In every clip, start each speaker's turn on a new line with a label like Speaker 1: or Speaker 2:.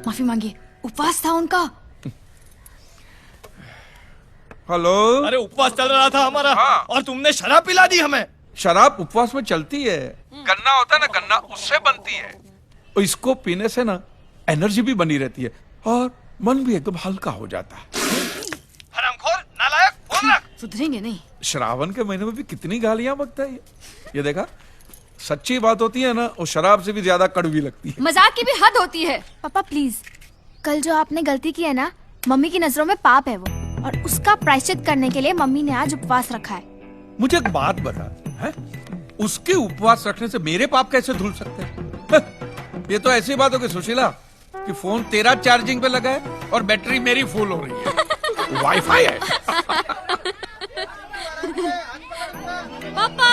Speaker 1: माफी मांगिए, उपवास था उनका।
Speaker 2: हेलो।
Speaker 3: अरे उपवास चल रहा था हमारा।
Speaker 2: हाँ।
Speaker 3: और तुमने शराब पिला दी हमें।
Speaker 2: शराब उपवास में चलती है। गन्ना होता है ना, गन्ना उससे बनती है। और इसको पीने से ना एनर्जी भी बनी रहती है और मन भी एकदम हल्का हो जाता है।
Speaker 3: हरामखोर, नालायक, फोन रख।
Speaker 1: सुधरेंगे नहीं।
Speaker 2: श्रावण के महीने में भी कितनी गालियां बकता है ये देखा। सच्ची बात होती है ना, वो शराब से भी ज्यादा कड़वी लगती है।
Speaker 1: मजाक की भी हद होती है। पापा प्लीज, कल जो आपने गलती की है ना, मम्मी की नजरों में पाप है वो, और उसका प्रायश्चित करने के लिए मम्मी ने आज उपवास रखा है।
Speaker 2: मुझे एक बात बता है? उसके उपवास रखने से मेरे पाप कैसे धुल सकते हैं? ये तो ऐसी बात हो गई सुशीला कि फोन तेरा चार्जिंग पे लगा है और बैटरी मेरी फुल हो रही है। वाईफाई है।
Speaker 4: पापा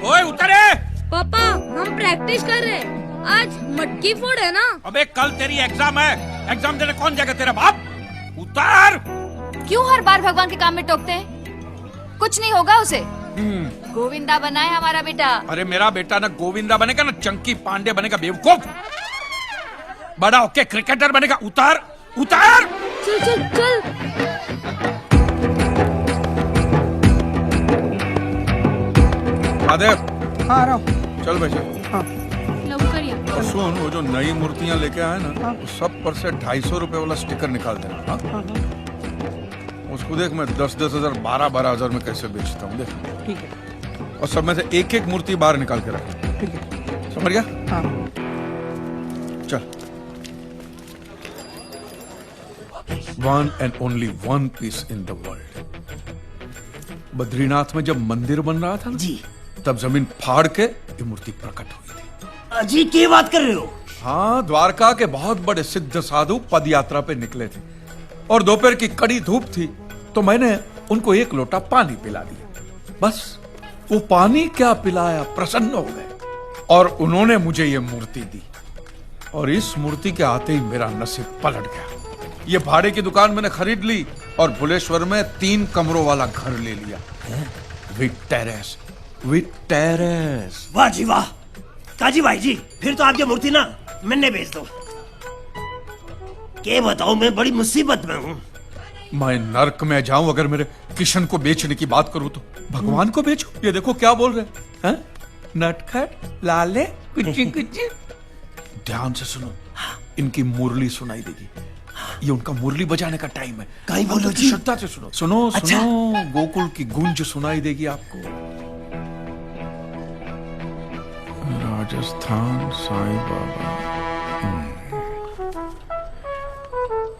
Speaker 2: ओए उतरे।
Speaker 4: पापा हम प्रैक्टिस कर रहे हैं, आज मटकी फोड़ है ना।
Speaker 2: अबे कल तेरी एग्जाम है, एग्जाम देने कौन जाएगा? तेरा बाप। उतर।
Speaker 1: क्यों हर बार भगवान के काम में टोकते हैं? कुछ नहीं होगा उसे। गोविंदा बना है हमारा बेटा।
Speaker 2: अरे मेरा बेटा ना गोविंदा बनेगा ना चंकी पांडे बनेगा, बेवकूफ। बड़ा होके क्रिकेटर बनेगा। उतर उतर।
Speaker 4: चल चल चल।
Speaker 2: आदेव।
Speaker 5: हाँ आ रहा हूँ।
Speaker 2: चल बेटा।
Speaker 5: हाँ
Speaker 4: लवकर या।
Speaker 2: और सुन, वो जो नई मूर्तियां लेके आए ना, वो सब पर से 250 रुपए वाला स्टिकर निकाल देना। हाँ? उसको देख, मैं 10-10 हजार 12-12 हजार में कैसे बेचता हूँ, देख।
Speaker 5: ठीक है।
Speaker 2: और सब में से एक एक मूर्ति बाहर निकाल के रख।
Speaker 5: ठीक है।
Speaker 2: समझ गया?
Speaker 5: हाँ।
Speaker 2: चल। One and only one piece in the world. Badrinath में जब मंदिर बन रहा था ना,
Speaker 6: जी
Speaker 2: तब जमीन फाड़ के ये मूर्ति प्रकट हुई थी।
Speaker 6: अजी क्या बात कर रहे हो?
Speaker 2: हाँ, द्वारका के बहुत बड़े सिद्ध साधु पद यात्रा पे निकले थे और दोपहर की कड़ी धूप थी, तो मैंने उनको एक लोटा पानी पिला दिया। बस वो पानी क्या पिलाया, प्रसन्न हो गए और उन्होंने मुझे ये मूर्ति दी। और इस मूर्ति के आते ही मेरा नसीब पलट गया। ये भाड़े की दुकान मैंने खरीद ली और भुलेश्वर में 3 कमरों वाला घर ले लिया, विद टेरेस। With terrace.
Speaker 6: वाह जी वाह। काजी भाई जी, फिर तो आपकी मूर्ति ना मैंने बेच दो। क्या बताऊं, मैं बड़ी मुसीबत में हूँ।
Speaker 2: मैं नर्क में जाऊं अगर मेरे किशन को बेचने की बात करूं तो। भगवान को बेचो? ये देखो क्या बोल रहे हैं। नटखट लाले कुची कुची। ध्यान से सुनो, इनकी मुरली सुनाई देगी। ये उनका मुरली बजाने का टाइम है।
Speaker 6: कहीं बोलो जी।
Speaker 2: श्रद्धा से सुनो। सुनो
Speaker 6: अच्छा।
Speaker 2: सुनो, गोकुल की गूंज सुनाई देगी आपको। राजस्थान साईं बाबा।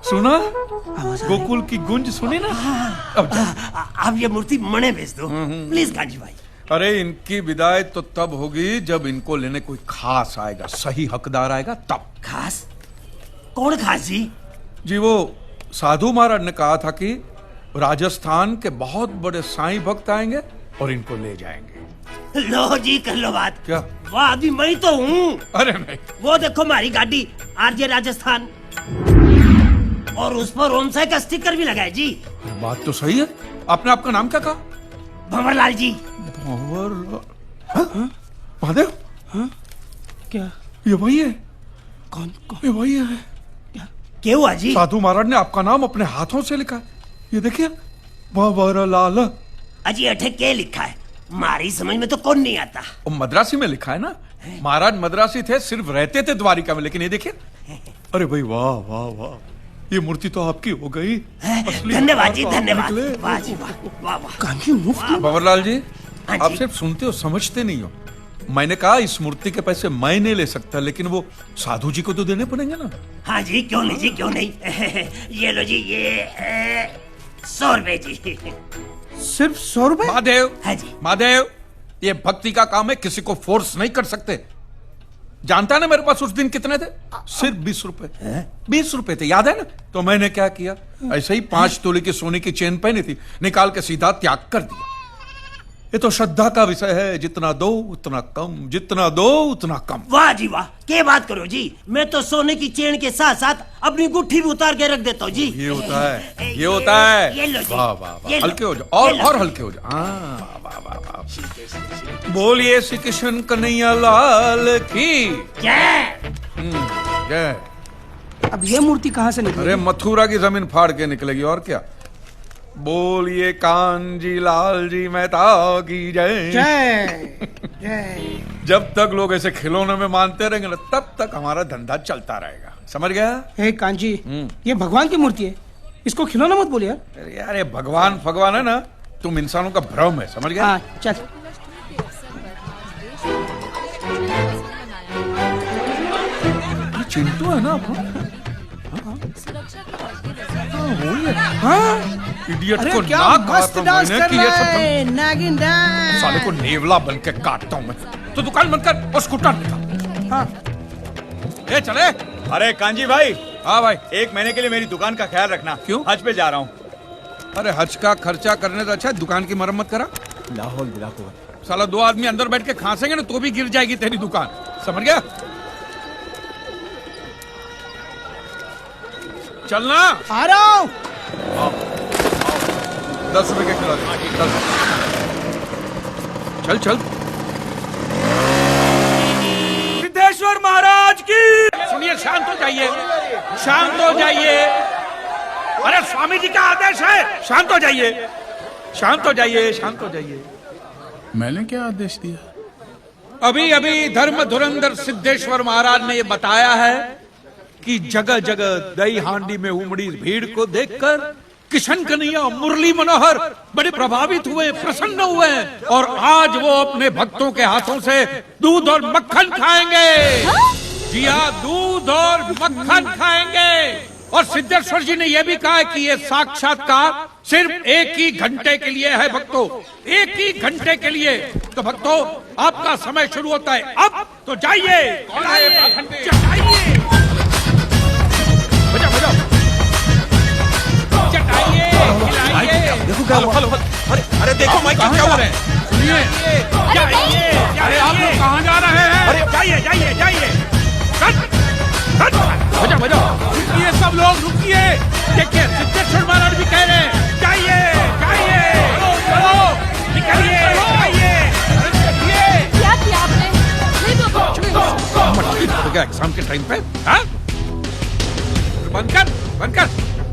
Speaker 2: सुना? गोकुल की गूंज सुनी ना? अब जाओ।
Speaker 6: आप ये मूर्ति मने बेच दो प्लीज काजी भाई।
Speaker 2: अरे इनकी विदाई तो तब होगी जब इनको लेने कोई खास आएगा, सही हकदार आएगा तब।
Speaker 6: खास? कौन खास जी?
Speaker 2: जी वो साधु महाराज ने कहा था कि राजस्थान के बहुत बड़े साईं भक्त आएंगे और इनको ले जाएंगे।
Speaker 6: लो जी कर लो बात।
Speaker 2: क्या?
Speaker 6: वाह अभी मैं तो हूँ।
Speaker 2: अरे नहीं।
Speaker 6: वो देखो हमारी गाड़ी आरजे राजस्थान, और उस पर ओनसाई का स्टिकर भी लगा है जी।
Speaker 2: बात तो सही है। आपने आपका नाम क्या कहा?
Speaker 6: भंवरलाल जी।
Speaker 2: महादेव।
Speaker 5: क्या?
Speaker 2: ये वही है।
Speaker 5: कौन कौन?
Speaker 2: ये वही है।
Speaker 6: क्या हुआ जी?
Speaker 2: साधु महाराज ने आपका नाम अपने हाथों से लिखा है। ये देखिए, भंवरलाल।
Speaker 6: अजी अठे क्या लिखा है? हमारी समझ में तो कौन नहीं आता।
Speaker 2: और मद्रासी में लिखा है ना। महाराज मद्रासी थे, सिर्फ रहते थे द्वारिका में, लेकिन ये देखिए। अरे भाई वाह वाह वाह, ये मूर्ति तो आपकी हो गई।
Speaker 6: धन्यवाद जी, धन्यवाद। वाह जी वाह, वाह वाह।
Speaker 5: काजी मुफ्त में?
Speaker 2: भंवरलाल जी,
Speaker 6: हाँ जी।
Speaker 2: आप सिर्फ सुनते हो, समझते नहीं हो। मैंने कहा इस मूर्ति के पैसे मैं नहीं ले सकता, लेकिन वो साधु जी को तो देने पड़ेंगे ना।
Speaker 6: हाँ जी, क्यों नहीं जी, क्यों नहीं। ये लो जी, ये 100 रुपए जी।
Speaker 5: सिर्फ 100 रुपए?
Speaker 2: महादेव।
Speaker 6: हाँ जी।
Speaker 2: महादेव, ये भक्ति का काम है, किसी को फोर्स नहीं कर सकते। जानता है ना मेरे पास उस दिन कितने थे? सिर्फ 20 रुपए। 20 रुपए थे, याद है ना? तो मैंने क्या किया, ऐसे ही 5 तोले की सोने की चेन पहनी थी, निकाल के सीधा त्याग कर दिया। ये तो श्रद्धा का विषय है, जितना दो उतना कम, जितना दो उतना कम।
Speaker 6: वाह जी वाह, क्या बात करो जी। मैं तो सोने की चेन के साथ साथ अपनी गुट्ठी भी उतार के रख देता हूँ जी।
Speaker 2: ये होता है, ये होता है।
Speaker 6: ये लो जी।
Speaker 2: वाह वाह वाह,
Speaker 6: ये लो।
Speaker 2: हल्के हो जाओ
Speaker 6: ये लो।
Speaker 2: और हल्के हो जाओ। हाँ, वाह वाह वाह। बोलिए श्री कृष्ण कन्हैया लाल की
Speaker 6: जय।
Speaker 2: जय।
Speaker 5: अब ये मूर्ति कहाँ से निकली?
Speaker 2: अरे मथुरा की जमीन फाड़ के निकलेगी और क्या। बोलिए कांजी लाल जी मेहता की जय।
Speaker 5: जय जय।
Speaker 2: जब तक लोग ऐसे खिलौनों में मानते रहेंगे ना, तब तक हमारा धंधा चलता रहेगा, समझ गया।
Speaker 5: हे कांजी, ये भगवान की मूर्ति है, इसको खिलौना मत बोलिए यार।
Speaker 2: अरे यार, ये भगवान भगवान है ना, तुम इंसानों का भ्रम है, समझ गया।
Speaker 5: हाँ चल।
Speaker 2: ये चिंटू है ना अपना?
Speaker 5: हाँ
Speaker 2: इडियट
Speaker 5: अरे
Speaker 2: को
Speaker 5: क्या
Speaker 2: ना
Speaker 5: मस्त
Speaker 2: कहा था
Speaker 5: डांस
Speaker 2: मैंने
Speaker 5: कर
Speaker 2: कि ये
Speaker 5: रहा
Speaker 2: सब
Speaker 5: है, नागिन डांस।
Speaker 2: साले को नेवला बन के काटता हूँ मैं। तो दुकान बंद कर और स्कूटर निकाल।
Speaker 5: हाँ
Speaker 2: ए चले।
Speaker 3: अरे कांजी भाई,
Speaker 2: हाँ भाई।
Speaker 3: 1 महीने के लिए मेरी दुकान का ख्याल रखना।
Speaker 2: क्यों?
Speaker 3: हज पे जा रहा हूँ।
Speaker 2: अरे हज का खर्चा करने से अच्छा दुकान की मरम्मत करा।
Speaker 3: लाहौल बिला कुव्वत।
Speaker 2: साला 2 आदमी अंदर बैठ के खांसेंगे ना तो भी गिर जाएगी तेरी दुकान, समझ गया। चलना।
Speaker 5: आ रहा हूँ।
Speaker 2: 10 रुपए के खिला दे। चल चल।
Speaker 3: सिद्धेश्वर महाराज की।
Speaker 2: सुनिए, शांत हो जाइए, शांत हो जाइए। अरे स्वामी जी का आदेश है, शांत हो जाइए, शांत हो जाइए, शांत हो जाइए।
Speaker 7: मैंने क्या आदेश दिया?
Speaker 2: अभी अभी धर्म धुरंधर सिद्धेश्वर महाराज ने ये बताया है कि जगह जगह दही हांडी में उमड़ी भीड़ को देखकर किशन कन्हैया मुरली मनोहर बड़े प्रभावित हुए, प्रसन्न हुए और आज वो अपने भक्तों के हाथों से दूध और मक्खन खाएंगे। जी हाँ, दूध और मक्खन खाएंगे। और सिद्धेश्वर जी ने यह भी कहा है कि ये साक्षात्कार सिर्फ 1 ही घंटे के लिए है भक्तों, 1 ही घंटे के लिए। तो भक्तों, आपका समय शुरू होता है अब, तो जाइए, जाइए, बजाओ बजाओ, चटाइए, खिलाइए।
Speaker 3: देखो क्या हुआ? अरे देखो माइक क्या हो रहे हैं?
Speaker 2: सुनिए, जाइए, अरे आप लोग कहाँ जा रहे हैं?
Speaker 3: अरे जाइए जाइए जाइए।
Speaker 2: बजाओ बजाओ, रुकिए सब लोग, रुकिए। देखिए सिद्धेश्वर महाराज भी कह रहे हैं जाइए जाइए, चलो निकलिए, जाइए, निकलिए।
Speaker 4: क्या किया आपने? नहीं बाबा।
Speaker 2: मटकी फोड़ गया एग्जाम के टाइम पे। हाँ? बंद कर, बंद कर,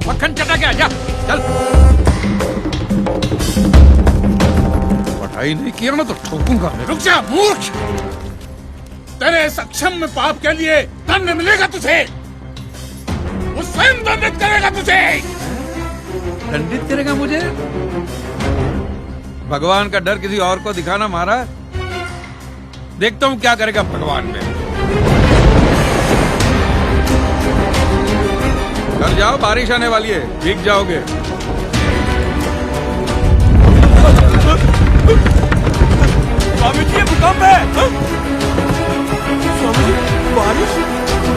Speaker 2: मक्खन चटा गया, जा चल। पढ़ाई नहीं किया ना तो ठोकूंगा।
Speaker 7: रुक जा मूर्ख! तेरे सक्षम में पाप के लिए दंड मिलेगा तुझे। वो स्वयं दंडित करेगा तुझे।
Speaker 2: दंडित करेगा मुझे? भगवान का डर किसी और को दिखाना महाराज। देखता हूँ क्या करेगा भगवान में। घर जाओ, बारिश आने वाली है, भीग जाओगे।
Speaker 3: स्वामी जी, भूकंप है। स्वामी जी, बारिश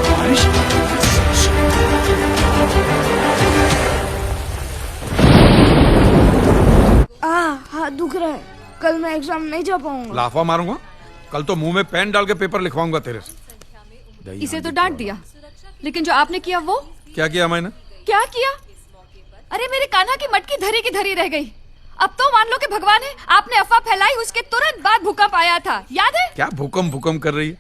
Speaker 3: बारिश।
Speaker 4: हाथ दुख रहा है, कल मैं एग्जाम नहीं जा पाऊंगा।
Speaker 2: लाफा मारूंगा, कल तो मुंह में पेन डाल के पेपर लिखवाऊंगा तेरे से।
Speaker 8: इसे तो डांट दिया, लेकिन जो आपने किया वो
Speaker 2: क्या किया मैंने?
Speaker 8: क्या किया? अरे मेरे कान्हा की मटकी धरी की धरी रह गई। अब तो मान लो कि भगवान है, आपने अफवाह फैलाई, उसके तुरंत बाद भूकंप आया था, याद है?
Speaker 2: क्या भूकंप भूकंप कर रही है?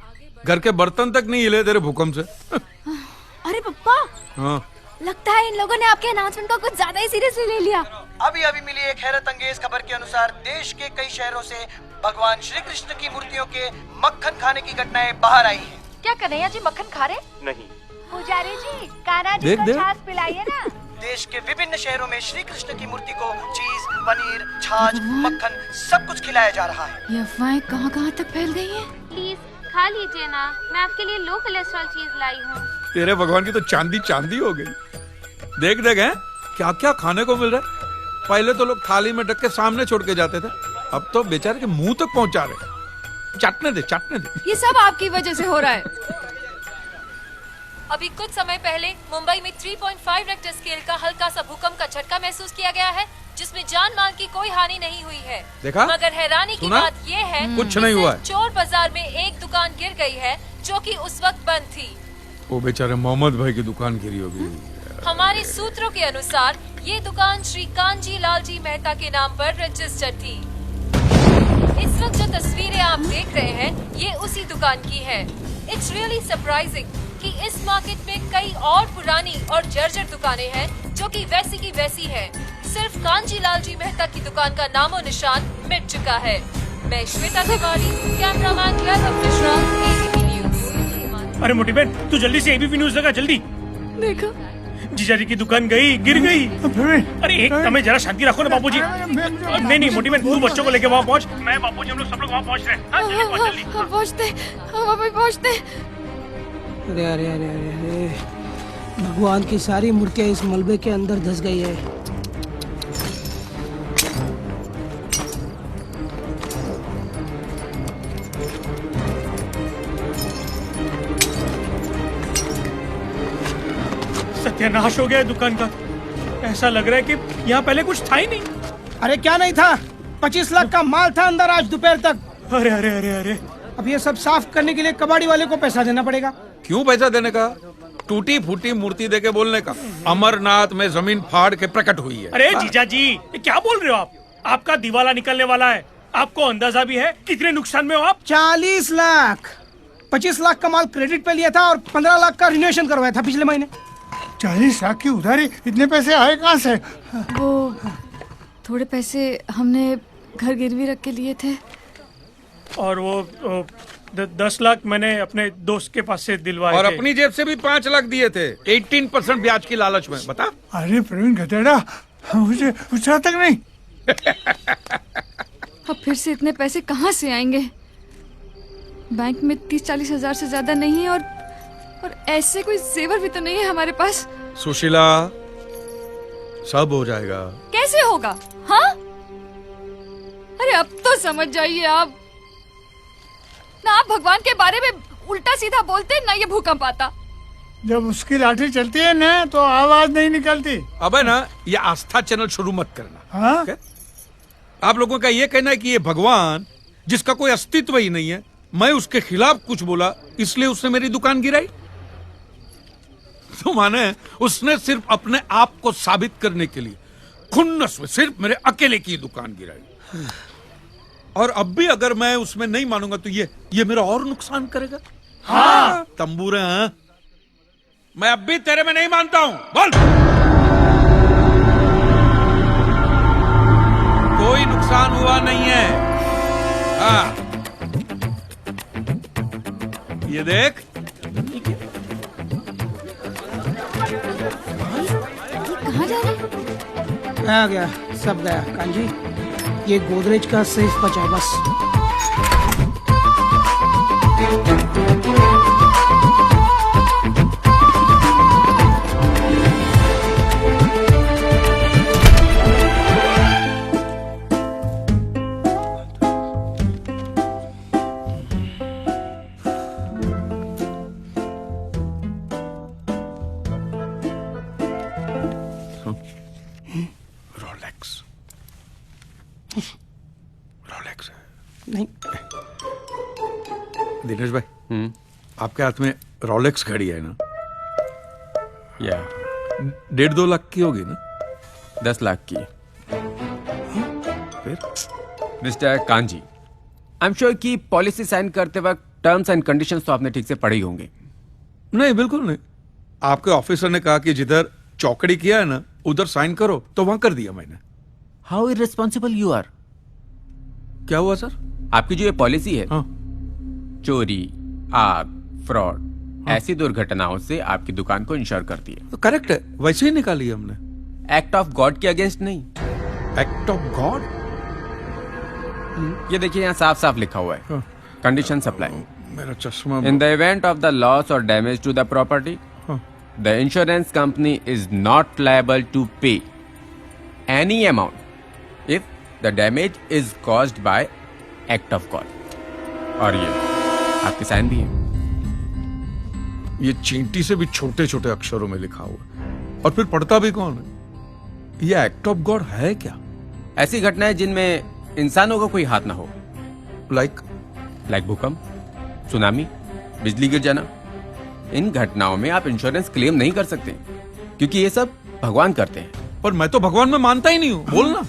Speaker 2: घर के बर्तन तक नहीं हिले तेरे भूकंप से।
Speaker 1: अरे पप्पा,
Speaker 2: हाँ,
Speaker 1: लगता है इन लोगों ने आपके अनाउंसमेंट को कुछ ज्यादा ही सीरियसली ले लिया।
Speaker 9: अभी अभी मिली एक हैरत अंगेज खबर के अनुसार देश के कई शहरों से भगवान श्री कृष्ण की मूर्तियों के मक्खन खाने की घटनाएं बाहर आई हैं।
Speaker 1: क्या कन्हैया जी मक्खन खा रहे?
Speaker 3: नहीं।
Speaker 1: पुजारी जी, कान्हा जी
Speaker 2: देख
Speaker 1: को
Speaker 2: दे।
Speaker 1: छाछ पिलाइए ना।
Speaker 9: देश के विभिन्न शहरों में श्री कृष्ण की मूर्ति को चीज, पनीर, छाछ, मक्खन सब कुछ खिलाया जा रहा है।
Speaker 8: ये अफवाहें कहाँ कहाँ तक फैल गई हैं?
Speaker 4: प्लीज खा लीजिए ना, मैं आपके लिए लो कोलेस्ट्रॉल चीज लाई हूँ।
Speaker 2: तेरे भगवान की तो चांदी चांदी हो गई। देख देख हैं क्या क्या खाने को मिल रहा है। पहले तो लोग थाली में ढक के सामने छोड़ के जाते थे, अब तो बेचारे के मुंह तक पहुंचा रहे। चाटने दे, चाटने दे।
Speaker 8: ये सब आपकी वजह से हो रहा है। अभी कुछ समय पहले मुंबई में 3.5 रेक्टर स्केल का हल्का सा भूकंप का झटका महसूस किया गया है। जिसमें जान माल की कोई हानि नहीं हुई है।
Speaker 2: देखा?
Speaker 8: मगर हैरानी की
Speaker 2: सुना?
Speaker 8: बात ये है
Speaker 2: कुछ
Speaker 8: कि
Speaker 2: नहीं हुआ
Speaker 8: सिर्फ चोर बाजार में एक दुकान गिर गई है जो कि उस वक्त बंद थी।
Speaker 2: वो बेचारे मोहम्मद भाई की दुकान गिरी होगी।
Speaker 8: हमारे सूत्रों के अनुसार ये दुकान श्री कांजी लालजी मेहता के नाम पर रजिस्टर्ड थी। इस वक्त जो तस्वीरें आप देख रहे हैं ये उसी दुकान की है। इट्स रियली सरप्राइजिंग कि इस मार्केट में कई और पुरानी और जर्जर दुकानें हैं जो कि वैसी की वैसी है। सिर्फ कांजी लालजी मेहता की दुकान का नामो निशान मिट चुका है। मैं श्वेता तिवारी, कैमरामैन वैभव मिश्रा, एबीपी न्यूज।
Speaker 6: अरे मोटी बहन तू जल्दी से एबीपी न्यूज लगा जल्दी।
Speaker 8: देखा
Speaker 6: जीजा जी की दुकान गई, गिर गई। अरे एक समय जरा शांति रखो ना बापूजी। नहीं नहीं मोटी बहन तू बच्चों को लेके वहाँ पहुँच, मैं बापूजी हम लोग सब लोग वहाँ पहुँच रहे हैं। हाँ, जल्दी पहुँच, जल्दी।
Speaker 8: हम पहुँचते, हम अभी पहुँचते।
Speaker 5: अरे अरे अरे अरे अरे भगवान की सारी मूर्तियां इस मलबे के अंदर धंस गई है।
Speaker 6: सत्यानाश हो गया है दुकान का। ऐसा लग रहा है कि यहाँ पहले कुछ था ही नहीं।
Speaker 5: अरे क्या नहीं था, 25 लाख का माल था अंदर आज दोपहर तक।
Speaker 6: अरे अरे अरे अरे
Speaker 5: अब ये सब साफ करने के लिए कबाड़ी वाले को पैसा देना पड़ेगा।
Speaker 2: क्यों पैसा देने का? टूटी फूटी मूर्ति देके बोलने का। अमरनाथ में जमीन फाड़ के प्रकट हुई है।
Speaker 6: अरे जीजा जी ये क्या बोल रहे हो आप? आपका दिवाला निकलने वाला है। आपको अंदाजा भी है कितने नुकसान में हो आप?
Speaker 5: 40 लाख। 25 लाख का माल क्रेडिट पे लिया था और 15 लाख का रिनोवेशन करवाया था पिछले महीने।
Speaker 7: 40 लाख की उधारी, इतने पैसे आए कहाँ से?
Speaker 8: वो थोड़े पैसे हमने घर गिरवी रख के लिए थे।
Speaker 6: और वो 10 लाख मैंने अपने दोस्त के पास से दिलवाए
Speaker 2: और
Speaker 6: थे।
Speaker 2: अपनी जेब से भी 5 लाख दिए थे 18% ब्याज की लालच में। बता।
Speaker 7: अरे प्रवीण गधेड़ा, मुझे पूछा तक नहीं।
Speaker 8: अब फिर से इतने पैसे कहाँ से आएंगे? बैंक में 30-40 हजार से ज्यादा नहीं है और ऐसे कोई जेवर भी तो नहीं है हमारे पास।
Speaker 2: सुशीला, सब हो जाएगा।
Speaker 8: कैसे होगा? हाँ, अरे अब तो समझ जाइए आप। ना आप भगवान के बारे में उल्टा सीधा बोलते, ना ये भूकंप आता।
Speaker 7: जब उसकी लाठी चलती है ना तो आवाज नहीं निकलती।
Speaker 2: अबे ना, ये आस्था चैनल शुरू मत करना।
Speaker 7: हाँ?
Speaker 2: okay? आप लोगों का ये कहना है कि ये भगवान जिसका कोई अस्तित्व ही नहीं है, मैं उसके खिलाफ कुछ बोला इसलिए उसने मेरी दुकान गिराई। तो माने उसने सिर्फ अपने आप को साबित करने के लिए खुन्नस में सिर्फ मेरे अकेले की दुकान गिराई। और अब भी अगर मैं उसमें नहीं मानूंगा तो ये मेरा और नुकसान करेगा। हाँ तंबूरे। हाँ? मैं अब भी तेरे में नहीं मानता हूं। बोल। कोई नुकसान हुआ नहीं है। हाँ ये देख।
Speaker 8: कहाँ जा रहे?
Speaker 5: आ गया, सब गया। कांजी ये गोदरेज का सेफ बचा है बस।
Speaker 2: रोलेक्स
Speaker 5: नहीं
Speaker 2: दिनेश भाई, आपके हाथ में रोलेक्स घड़ी है ना?
Speaker 3: या
Speaker 2: 1.5-2 लाख की होगी ना?
Speaker 3: 10 लाख की।
Speaker 2: फिर
Speaker 3: mister kanji, I am sure कि पॉलिसी साइन करते वक्त टर्म्स एंड कंडीशंस तो आपने ठीक से पढ़े ही होंगे।
Speaker 2: नहीं, बिल्कुल नहीं। आपके ऑफिसर ने कहा कि जिधर चौकड़ी किया है ना उधर साइन करो, तो वहां कर दिया मैंने।
Speaker 3: How irresponsible you are.
Speaker 2: क्या हुआ सर?
Speaker 3: आपकी जो ये पॉलिसी है,
Speaker 2: हाँ।
Speaker 3: चोरी, आग, फ्रॉड, ऐसी दुर्घटनाओं से आपकी दुकान को इंश्योर करती है।
Speaker 2: तो करेक्ट है, वैसे ही निकाली है हमने।
Speaker 3: एक्ट ऑफ गॉड के अगेंस्ट नहीं।
Speaker 2: Act of God?
Speaker 3: ये देखिए यहाँ साफ साफ लिखा हुआ है, कंडीशन सप्लाई।
Speaker 2: मेरा चश्मा।
Speaker 3: In the event of the loss or damage to the property, the insurance company is not liable to pay any amount if the damage is caused by act of God. और ये आपके sign भी है।
Speaker 2: ये चींटी से भी छोटे छोटे अक्षरों में लिखा हुआ है। और फिर पढ़ता भी कौन है? ये एक्ट ऑफ गॉड है क्या?
Speaker 3: ऐसी घटनाएं जिनमें इंसानों का कोई हाथ ना हो,
Speaker 2: लाइक
Speaker 3: भूकंप, सुनामी, बिजली गिर जाना। इन घटनाओं में आप इंश्योरेंस क्लेम नहीं कर सकते क्योंकि ये सब भगवान करते हैं।
Speaker 2: पर मैं तो भगवान में मानता ही नहीं हूँ, बोलना।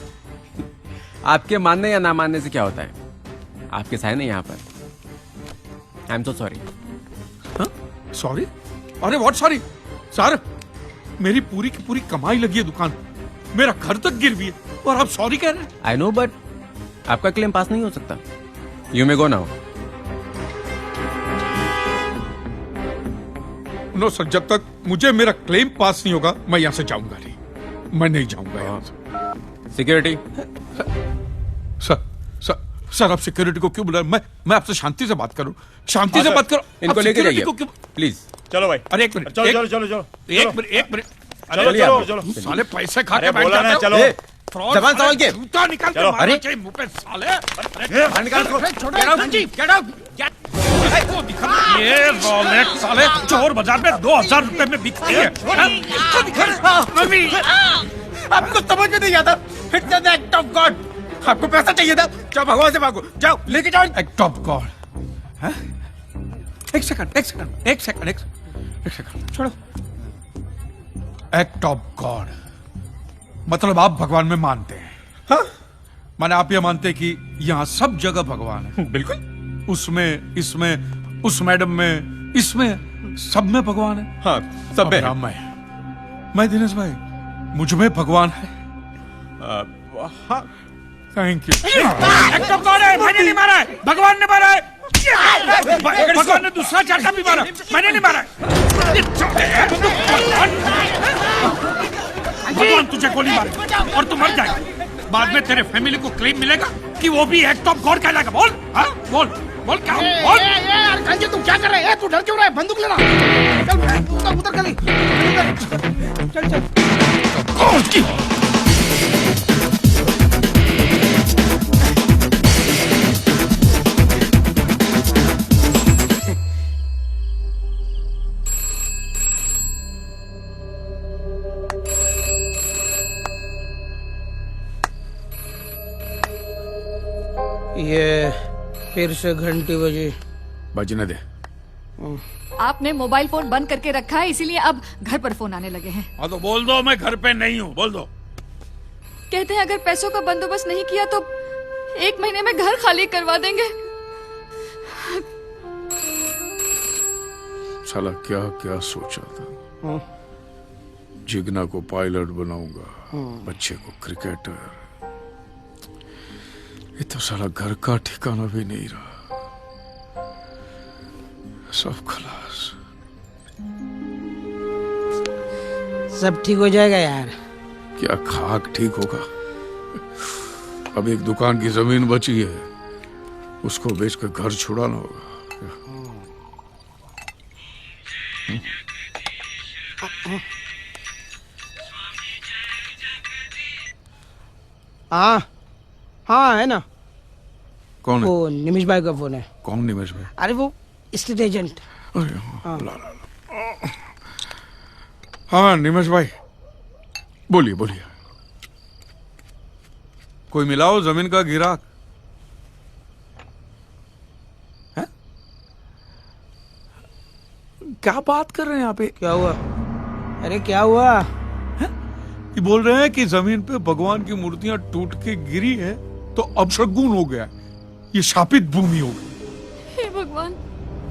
Speaker 3: आपके मानने या ना मानने से क्या होता है? आपके साइन है यहाँ पर। I am so sorry.
Speaker 2: Sorry? अरे व्हाट सॉरी सर, मेरी पूरी की पूरी कमाई लगी है दुकान, मेरा घर तक गिर भी है और आप सॉरी कह रहे हैं?
Speaker 3: आई नो, बट आपका क्लेम पास नहीं हो सकता। You may go now.
Speaker 2: No sir, जब तक मुझे मेरा क्लेम पास नहीं होगा मैं यहाँ से जाऊंगा नहीं, मैं नहीं जाऊंगा यहाँ से।
Speaker 3: सिक्योरिटी।
Speaker 2: सर आप सिक्योरिटी को क्यों बुला रहे हैं? मैं आपसे शांति से बात करूं, शांति से बात करो।
Speaker 3: इनको
Speaker 2: आप
Speaker 3: लेके
Speaker 2: security
Speaker 3: जाइए
Speaker 2: को क्यों?
Speaker 3: प्लीज।
Speaker 6: चलो भाई,
Speaker 2: अरे एक मिनट,
Speaker 6: चलो
Speaker 2: एक
Speaker 6: चलो चलो चलो
Speaker 2: एक मिनट।
Speaker 6: चलो चलो चलो
Speaker 2: साले पैसे खा
Speaker 6: अरे
Speaker 2: के बैठ
Speaker 6: बोला ना,
Speaker 2: जाते हो।
Speaker 6: चलो।
Speaker 2: ए, fraud
Speaker 3: जबान संभाल के।
Speaker 2: जूता निकाल के
Speaker 6: चलो।
Speaker 2: मारना चाहिए मुंह पे साले।
Speaker 3: बाहर निकाल इसको।
Speaker 2: Get out! इसको दिखा, ये रोलेक्स साले चोर बाजार में 2000 रुपए में बिकती है। इसको दिखा। मम्मी,
Speaker 3: आपको समझ में नहीं आता। It's an act of God. आपको पैसा चाहिए था, जाओ भगवान से मांगो, जाओ लेके जाओ।
Speaker 2: Act of God. एक सेकंड, छोड़ो। एक्ट ऑफ गॉड मतलब आप भगवान में मानते हैं? हाँ? माने आप ये मानते हैं कि यहाँ सब जगह भगवान है?
Speaker 3: बिल्कुल।
Speaker 2: उसमें, इसमें, उस मैडम में, इसमें, सब में भगवान है।
Speaker 3: हाँ, सब में।
Speaker 2: मैं दिनेश भाई, मुझ में भगवान है। Thank you.
Speaker 6: Act of God है, मैंने नहीं मारा है, भगवान ने मारा है। भगवान ने दूसरा चाटा भी मारा, मैंने नहीं मारा है। भगवान तुझे गोली मारे और तू मर जाएगा। बाद में तेरे फैमिली को क्लेम मिलेगा कि वो भी एक्ट ऑफ गॉड कहलाएगा। बोल, हाँ बोल बोल क्या बोल।
Speaker 5: कांजी तुम क्या कर रहे हैं? तू डर क्यों रहा है? बंदूक लेना। चल उधर गली। चल
Speaker 2: कौन की?
Speaker 5: ये फिर से घंटी बजी।
Speaker 7: बजने दे।
Speaker 10: आपने मोबाइल फोन बंद करके रखा है, इसीलिए अब घर पर फोन आने लगे हैं।
Speaker 6: हाँ तो बोल दो मैं घर पे नहीं हूँ, बोल दो।
Speaker 10: कहते हैं अगर पैसों का बंदोबस्त नहीं किया तो 1 महीने में घर खाली करवा देंगे।
Speaker 7: साला क्या क्या सोचा था। जिगना को पायलट बनाऊंगा, बच्चे को क्रिकेटर। ये तो साला घर का ठिकाना भी नहीं रहा, सब खलास।
Speaker 5: सब ठीक हो जाएगा यार।
Speaker 7: क्या खाक ठीक होगा? अब एक दुकान की जमीन बची है, उसको बेचकर घर छुड़ाना होगा।
Speaker 5: हाँ हाँ है ना।
Speaker 2: कौन है?
Speaker 5: वो निमिष भाई का फोन है।
Speaker 2: कौन निमेश भाई?
Speaker 5: अरे वो स्टेट एजेंट।
Speaker 2: अरे हाँ, ला। हाँ निमेश भाई, बोलिए बोलिए। कोई मिलाओ जमीन का गिराक है? क्या बात कर रहे हैं यहाँ पे?
Speaker 5: क्या हुआ? अरे क्या हुआ?
Speaker 2: ये बोल रहे हैं कि जमीन पे भगवान की मूर्तियां टूट के गिरी है तो अपशगुन हो गया, ये शापित भूमि हो गई।
Speaker 10: हे भगवान।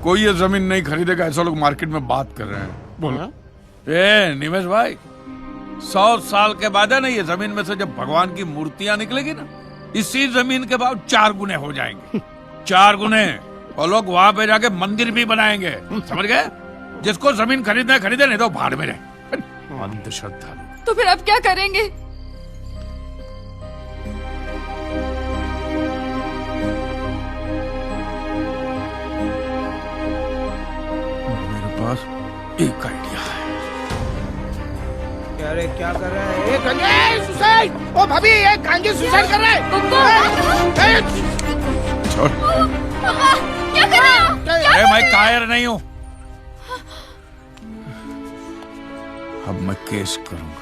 Speaker 2: कोई ये जमीन नहीं खरीदेगा, ऐसा लोग मार्केट में बात कर रहे हैं। बोलो। ए निमेश भाई, 100 साल के बाद है ना ये जमीन में से जब भगवान की मूर्तियां निकलेगी ना, इसी जमीन के भाव 4 गुने हो जाएंगे। 4 गुने। और लोग वहां पे जाके मंदिर भी बनाएंगे, समझ गए? जिसको जमीन खरीदना है खरीदे, नहीं तो भाड़ में रहे। अंधश्रद्धा।
Speaker 10: तो फिर अब क्या करेंगे?
Speaker 2: मेरे पास एक आइडिया है।
Speaker 5: अरे क्या कर रहा है? गांधी सुसाइड! ओ भाभी, ये गांधी सुसाइड कर रहा है।
Speaker 2: छोड़।
Speaker 10: क्या कर रहे हो?
Speaker 2: अरे मैं कायर नहीं हूं। अब मैं केस करूंगा।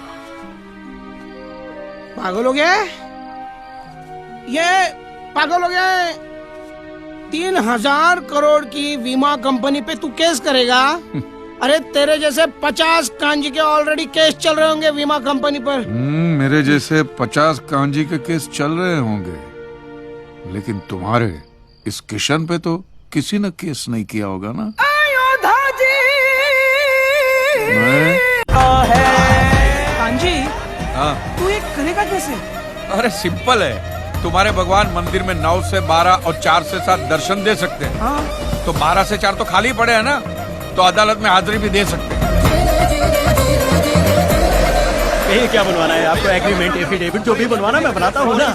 Speaker 5: पागल हो गया है? ये पागल हो गया है। 3,000 करोड़ की बीमा कंपनी पे तू केस करेगा? अरे तेरे जैसे 50 कांजी के ऑलरेडी केस चल रहे होंगे बीमा कंपनी पर।
Speaker 2: मेरे जैसे 50 कांजी के केस चल रहे होंगे, लेकिन तुम्हारे इस किशन पे तो किसी ने केस नहीं किया होगा ना।
Speaker 5: कांजी,
Speaker 2: हाँ।
Speaker 5: तू ये करेगा कैसे?
Speaker 2: अरे सिंपल है, तुम्हारे भगवान मंदिर में 9 से 12 और 4 से 7 दर्शन दे सकते हैं।
Speaker 5: हाँ।
Speaker 2: तो 12 से 4 तो खाली पड़े हैं ना, तो अदालत में हाजिरी भी दे सकते हैं।
Speaker 6: ये क्या बनवाना है आपको? एग्रीमेंट, एफिडेविट जो भी बनवाना मैं बनाता हूँ ना।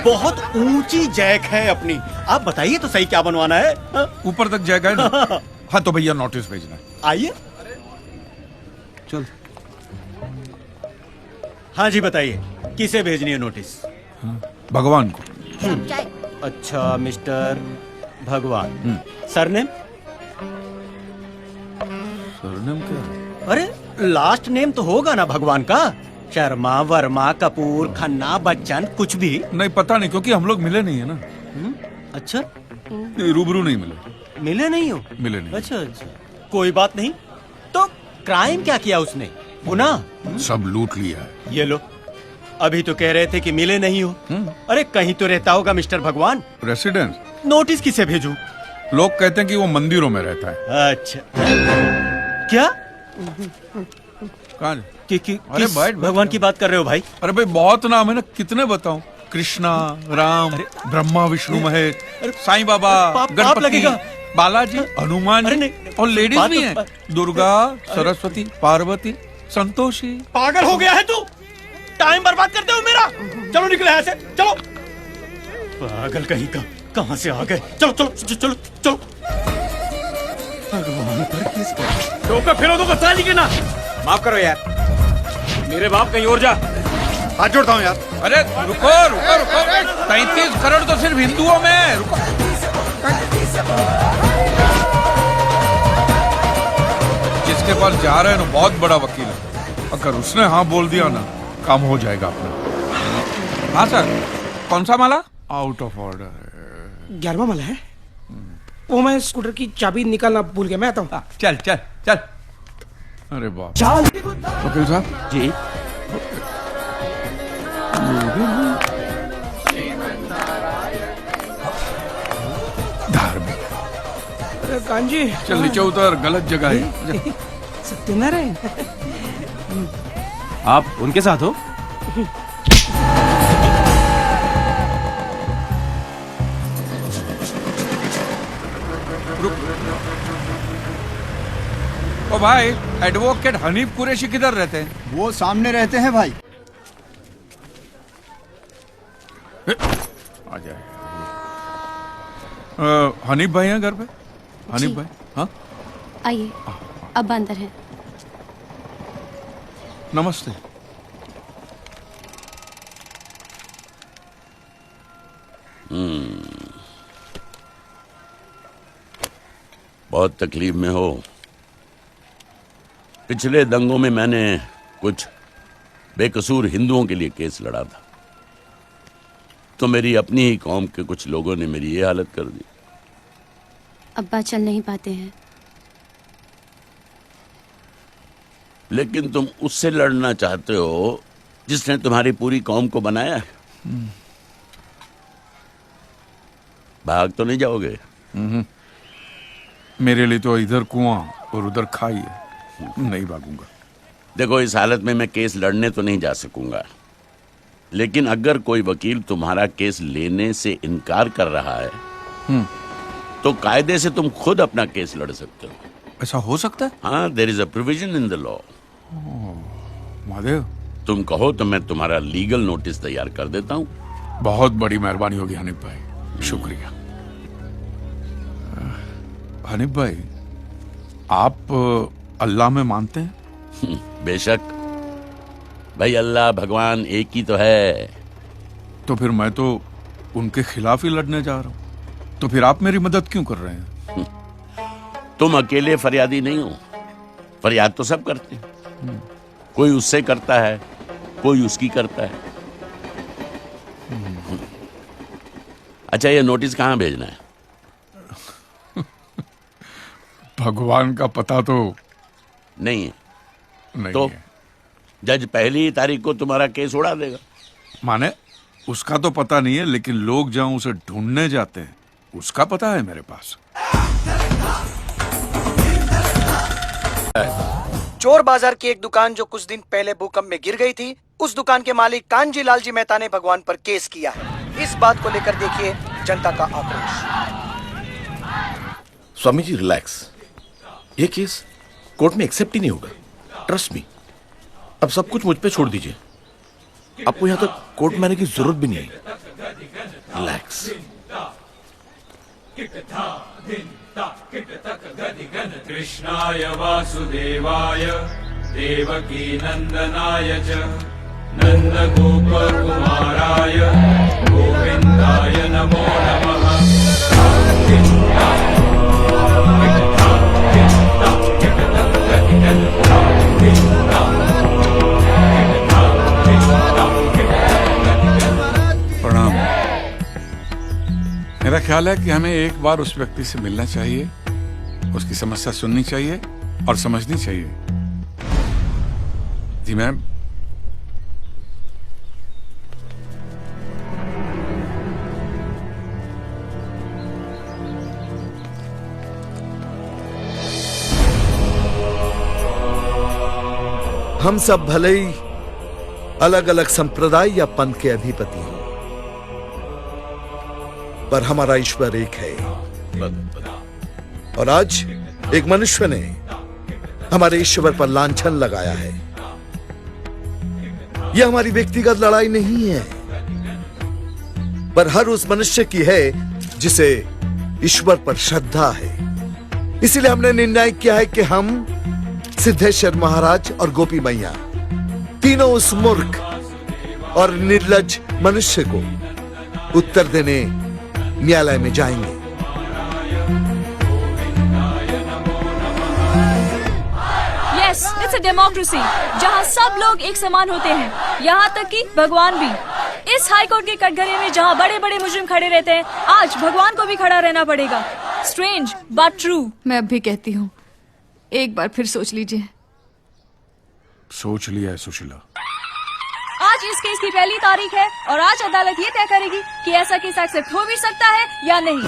Speaker 6: बहुत ऊंची जैक है अपनी, आप बताइए तो सही क्या बनवाना है?
Speaker 2: ऊपर तक जाएगा ना? हाँ तो भैया नोटिस भेजना है।
Speaker 6: आइए
Speaker 2: चल।
Speaker 6: हाँ जी बताइए, किसे भेजनी है नोटिस?
Speaker 2: भगवान को।
Speaker 6: अच्छा मिस्टर भगवान। सरनेम?
Speaker 2: सरनेम क्या है?
Speaker 6: अरे लास्ट नेम तो होगा ना भगवान का। शर्मा, वर्मा, कपूर, खन्ना, बच्चन, कुछ भी
Speaker 2: नहीं पता नहीं, क्योंकि हम लोग मिले नहीं है ना।
Speaker 6: अच्छा,
Speaker 2: रूबरू नहीं मिले।
Speaker 6: मिले नहीं हो?
Speaker 2: मिले नहीं।
Speaker 6: अच्छा अच्छा, कोई बात नहीं। तो क्राइम क्या किया उसने? गुनाह?
Speaker 2: सब लूट लिया है।
Speaker 6: ये लो, अभी तो कह रहे थे कि मिले नहीं हो। अरे कहीं तो रहता होगा मिस्टर भगवान।
Speaker 2: रेसिडेंस?
Speaker 6: नोटिस किसे भेजूं?
Speaker 2: लोग कहते हैं कि वो मंदिरों में रहता है।
Speaker 6: अच्छा, क्या?
Speaker 2: कहाँ?
Speaker 6: अरे
Speaker 2: किस
Speaker 6: भगवान की बात कर रहे हो भाई?
Speaker 2: अरे भाई बहुत नाम है ना, कितने बताऊं? कृष्णा, राम, ब्रह्मा, विष्णु, महेश, साईं बाबा,
Speaker 6: पाप लगेगा।
Speaker 2: गणपति, बालाजी, हनुमान जी, और लेडीज भी हैं, दुर्गा, सरस्वती, पार्वती, संतोषी।
Speaker 6: पागल हो गया है तू? टाइम बर्बाद करते हो मेरा। चलो निकले यहाँ से, चलो। पागल कहीं का, कहाँ से आ गए? चलो चलो चलो चलो। भगवान पर किस का फिर दो साली के ना। माफ करो यार, मेरे बाप कहीं और जा। हाथ जोड़ता हूँ यार।
Speaker 2: अरे रुको रुको रुको, 33 करोड़ तो सिर्फ हिंदुओं में है। रुको। जिसके पास जा रहे हैं ना, बहुत बड़ा वकील है, अगर उसने हाँ बोल दिया ना, काम हो जाएगा अपना। हाँ सर, कौन सा माला? आउट ऑफ ऑर्डर
Speaker 5: 11वां माला है। वो मैं स्कूटर की चाबी निकालना भूल गया, मैं आता हूँ।
Speaker 2: चल चल चल। अरे बाप। वकील साहब
Speaker 6: जी।
Speaker 2: धार्मिक।
Speaker 5: अरे कांजी,
Speaker 2: चल नीचे उतर, गलत जगह है।
Speaker 5: सत्यनारायण,
Speaker 6: आप उनके साथ हो?
Speaker 2: ओ भाई, एडवोकेट हनीफ कुरैशी किधर रहते हैं?
Speaker 11: वो सामने रहते हैं भाई।
Speaker 2: आ जाए। हनीफ भाई हैं घर पे? हनीफ भाई? हाँ
Speaker 10: आइए, अब अंदर है।
Speaker 2: नमस्ते।
Speaker 12: बहुत तकलीफ में हो। पिछले दंगों में मैंने कुछ बेकसूर हिंदुओं के लिए केस लड़ा था, तो मेरी अपनी ही कौम के कुछ लोगों ने मेरी ये हालत कर दी।
Speaker 10: अब्बा चल नहीं पाते हैं।
Speaker 12: लेकिन तुम उससे लड़ना चाहते हो जिसने तुम्हारी पूरी कौम को बनाया है। भाग तो नहीं जाओगे?
Speaker 2: मेरे लिए तो इधर कुआं और उधर खाई है, नहीं भागूंगा।
Speaker 12: देखो, इस हालत में मैं केस लड़ने तो नहीं जा सकूंगा, लेकिन अगर कोई वकील तुम्हारा केस लेने से इनकार कर रहा है तो कायदे से तुम खुद अपना केस लड़ सकते हो।
Speaker 2: ऐसा हो सकता है?
Speaker 12: हाँ, there is a provision in the law.
Speaker 2: Mahadev,
Speaker 12: तुम कहो तो मैं तुम्हारा लीगल नोटिस तैयार कर देता हूँ।
Speaker 2: बहुत बड़ी मेहरबानी होगी हनीफ भाई, शुक्रिया। हनीफ भाई, आप अल्लाह में मानते हैं?
Speaker 12: बेशक भाई, अल्लाह भगवान एक ही तो है।
Speaker 2: तो फिर मैं तो उनके खिलाफ ही लड़ने जा रहा हूँ, तो फिर आप मेरी मदद क्यों कर रहे हैं?
Speaker 12: तुम अकेले फरियादी नहीं हो, फरियाद तो सब करते हैं। कोई उससे करता है, कोई उसकी करता है, अच्छा, ये नोटिस कहाँ भेजना है?
Speaker 2: भगवान का पता तो
Speaker 12: नहीं है।
Speaker 2: नहीं
Speaker 12: तो
Speaker 2: है।
Speaker 12: जज पहली ही तारीख को तुम्हारा केस उड़ा देगा।
Speaker 2: माने उसका तो पता नहीं है, लेकिन लोग जहां उसे ढूंढने जाते हैं उसका पता है मेरे पास।
Speaker 9: चोर बाजार की एक दुकान जो कुछ दिन पहले भूकंप में गिर गई थी, उस दुकान के मालिक कांजी लालजी मेहता ने भगवान पर केस किया है। इस बात को लेकर देखिए जनता का आक्रोश।
Speaker 7: स्वामी जी रिलैक्स, ये केस कोर्ट में एक्सेप्ट ही नहीं होगा, ट्रस्ट मी। अब सब कुछ मुझ पे छोड़ दीजिए, आपको यहां तक कोर्ट में आने की जरूरत भी नहीं है। रिलैक्स।
Speaker 11: कृष्णाय वासुदेवाय देवकी नंदनाय च नंद गोप कुमाराय गोविंदाय नमो नमः।
Speaker 2: प्रणाम। मेरा ख्याल है कि हमें एक बार उस व्यक्ति से मिलना चाहिए, उसकी समस्या सुननी चाहिए और समझनी चाहिए। जी मैम।
Speaker 13: हम सब भले ही अलग अलग संप्रदाय या पंथ के अधिपति हैं, पर हमारा ईश्वर एक है। और आज एक मनुष्य ने हमारे ईश्वर पर लांछन लगाया है। यह हमारी व्यक्तिगत लड़ाई नहीं है, पर हर उस मनुष्य की है जिसे ईश्वर पर श्रद्धा है। इसलिए हमने निर्णय किया है कि हम सिद्धेश्वर महाराज और गोपी मैया तीनों उस मूर्ख और निर्लज मनुष्य को उत्तर देने न्यायालय में जाएंगे।
Speaker 10: यस, इट्स अ डेमोक्रेसी जहाँ सब लोग एक समान होते हैं, यहाँ तक कि भगवान भी। इस हाई कोर्ट के कटघरे में जहाँ बड़े बड़े मुजरिम खड़े रहते हैं, आज भगवान को भी खड़ा रहना पड़ेगा। Strange but true. मैं अब भी कहती हूँ, एक बार फिर सोच लीजिए।
Speaker 2: सोच लिया है सुशीला।
Speaker 10: आज इस केस की पहली तारीख है और आज अदालत ये तय करेगी कि ऐसा केस एक्सेप्ट हो भी सकता है या नहीं।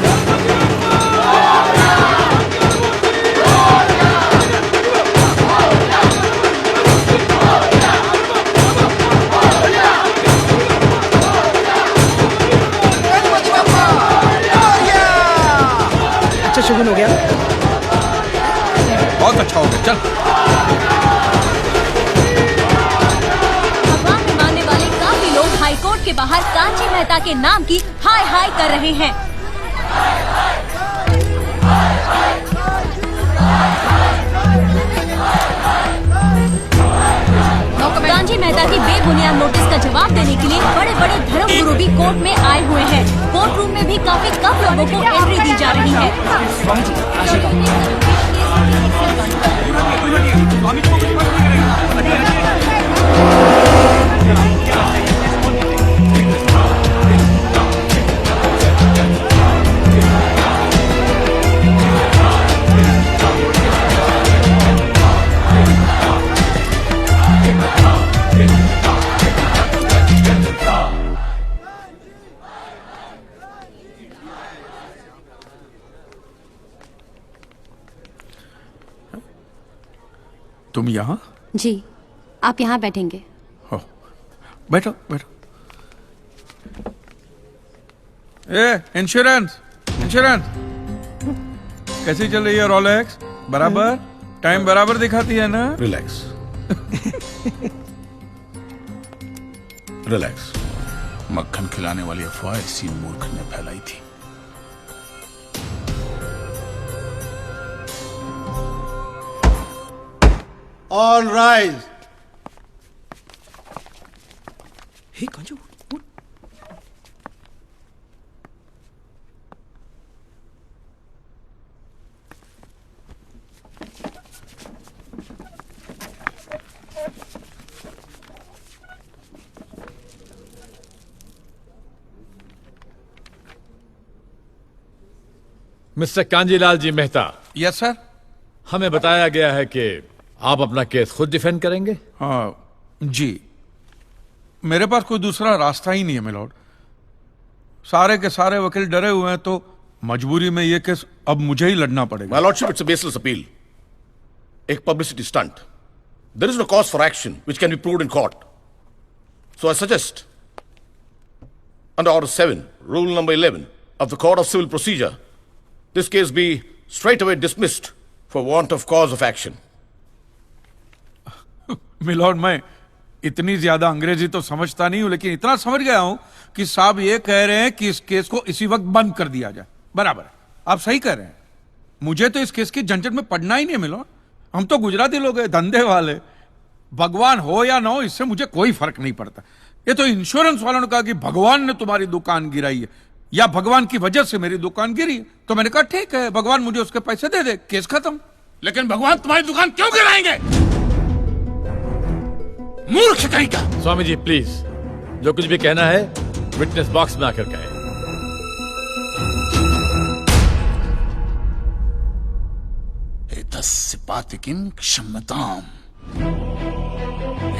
Speaker 9: अच्छा शगुन हो गया,
Speaker 2: बहुत अच्छा हो गया। चल।
Speaker 8: भगवान में मानने वाले काफी लोग हाई कोर्ट के बाहर कांची मेहता के नाम की हाय हाय कर रहे हैं। कांची मेहता की बेबुनियाद नोटिस का जवाब देने के लिए बड़े बड़े धर्म गुरु भी कोर्ट में आए हुए हैं। कोर्ट रूम में भी काफी कम लोगों को एंट्री दी जा रही है।
Speaker 2: तुम यहाँ?
Speaker 14: जी, आप यहाँ बैठेंगे।
Speaker 2: हो, बैठो बैठो। इंश्योरेंस इंश्योरेंस कैसी चल रही है? रोलेक्स बराबर टाइम बराबर दिखाती है ना?
Speaker 7: रिलैक्स। रिलैक्स। मक्खन खिलाने वाली अफवाह इसी मूर्ख ने फैलाई थी।
Speaker 5: All rise.
Speaker 9: Hey Kanju,
Speaker 15: mister Kanjilal ji Mehta,
Speaker 2: yes sir.
Speaker 15: हमें बताया गया है कि आप अपना केस खुद डिफेंड करेंगे।
Speaker 2: हाँ जी, मेरे पास कोई दूसरा रास्ता ही नहीं है मिलॉर्ड। सारे के सारे वकील डरे हुए हैं, तो मजबूरी में ये केस अब मुझे ही लड़ना पड़ेगा।
Speaker 7: My lordship, it's a baseless appeal. एक publicity stunt. There is no cause for action which can be proved in court. So I suggest, under Order 7, Rule number 11 of the Code of Civil Procedure, this case be straightaway dismissed for want of cause of action.
Speaker 2: My lord, मैं इतनी ज्यादा अंग्रेजी तो समझता नहीं हूं, लेकिन इतना समझ गया हूं कि साहब ये कह रहे हैं कि इस केस को इसी वक्त बंद कर दिया जाए। बराबर है, आप सही कह रहे हैं। मुझे तो इस केस की झंझट में पड़ना ही नहीं है मिलॉर्ड। हम तो गुजराती लोग हैं, धंधे वाले। भगवान हो या ना हो, इससे मुझे कोई फर्क नहीं पड़ता। ये तो इंश्योरेंस वालों ने कहा कि भगवान ने तुम्हारी दुकान गिराई है या भगवान की वजह से मेरी दुकान गिरी है, तो मैंने कहा ठीक है, भगवान मुझे उसके पैसे दे दे, केस खत्म।
Speaker 7: लेकिन भगवान तुम्हारी दुकान क्यों गिराएंगे? मूर्ख कहीं का।
Speaker 15: स्वामी जी प्लीज, जो कुछ भी कहना है विटनेस बॉक्स में आकर कहें।
Speaker 7: एतस्य पातिकीं क्षम्यताम्,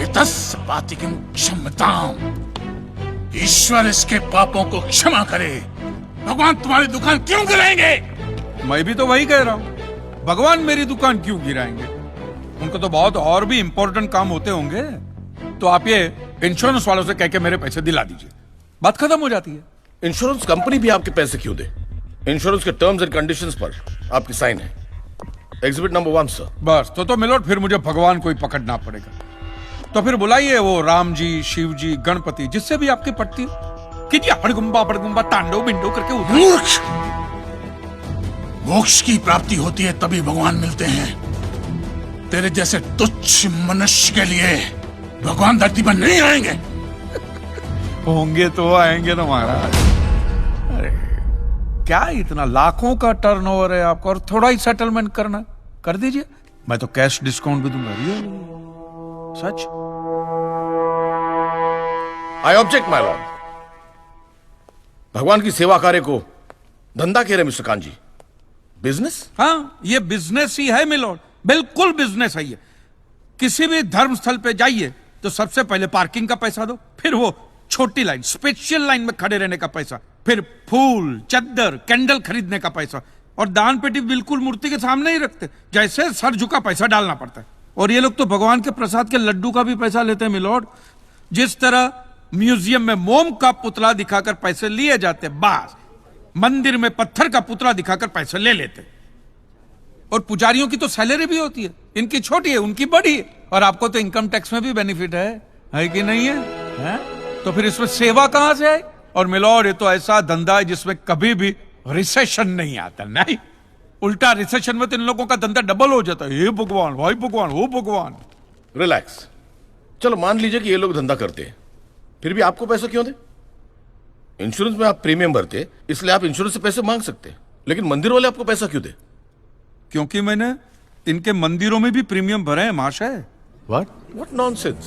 Speaker 7: एतस्य पातिकीं क्षम्यताम्। ईश्वर इसके पापों को क्षमा करे। भगवान तुम्हारी दुकान क्यों गिराएंगे?
Speaker 2: मैं भी तो वही कह रहा हूं, भगवान मेरी दुकान क्यों गिराएंगे? उनको तो बहुत और भी इंपॉर्टेंट काम होते होंगे। तो आप ये इंश्योरेंस वालों से कह के मेरे पैसे दिला दीजिए, बात खत्म हो जाती है।
Speaker 7: इंश्योरेंस कंपनी भी आपके पैसे क्यों दे? इंश्योरेंस के टर्म्स एंड कंडीशंस पर आपकी साइन है। Exhibit number 1 sir.
Speaker 2: बस तो मिलोट, फिर मुझे भगवान को ही पकड़ना पड़ेगा। तो फिर बुलाइए वो राम जी, शिव जी, गणपति, जिससे भी आपकी पट्टी कीजिए। हड़गुम्बा तांडव बिंडो करके
Speaker 7: मूर्ख! मोक्ष की प्राप्ति होती है तभी भगवान मिलते हैं। तेरे जैसे तुच्छ मनुष्य के लिए भगवान धरती पर नहीं आएंगे।
Speaker 2: होंगे तो आएंगे ना महाराज। अरे क्या इतना लाखों का टर्नओवर है आपका, और थोड़ा ही सेटलमेंट करना, कर दीजिए। मैं तो कैश डिस्काउंट भी दूंगा। सच।
Speaker 7: I object my lord. भगवान की सेवा कार्य को धंधा कह रहे मिस्टर कांजी? बिजनेस?
Speaker 2: हाँ, ये बिजनेस ही है मिलोड, बिल्कुल बिजनेस है ये। किसी भी धर्म स्थल पे जाइए तो सबसे पहले पार्किंग का पैसा दो, फिर वो छोटी लाइन, स्पेशल लाइन में खड़े रहने का पैसा, फिर फूल, चद्दर, कैंडल खरीदने का पैसा, और दान पेटी बिल्कुल मूर्ति के सामने ही रखते, जैसे सर झुका पैसा डालना पड़ता है। और ये लोग तो भगवान के प्रसाद के लड्डू का भी पैसा लेते हैं मिलोड। जिस तरह म्यूजियम में मोम का पुतला दिखाकर पैसे लिए जाते, बस मंदिर में पत्थर का पुतला दिखाकर पैसे ले लेते। और पुजारियों की तो सैलरी भी होती है, इनकी छोटी है, उनकी बड़ी है। और आपको तो इनकम टैक्स में भी बेनिफिट है कि नहीं है? तो फिर इसमें सेवा कहां से आए? और मिलोड, ये तो ऐसा धंधा है जिसमें कभी भी रिसेशन नहीं आता। नहीं, उल्टा रिसेशन में तो इन लोगों का धंधा डबल हो जाता है। हे भगवान, भाई भगवान, हो भगवान।
Speaker 7: रिलैक्स। चलो मान लीजिए कि ये लोग धंधा करते हैं, फिर भी आपको पैसा क्यों दे? इंश्योरेंस में आप प्रीमियम भरते, इसलिए आप इंश्योरेंस से पैसे मांग सकते, लेकिन मंदिर वाले आपको पैसा क्यों दे?
Speaker 2: क्योंकि मैंने इनके मंदिरों में भी प्रीमियम भरे हैं महाशय।
Speaker 7: What nonsense?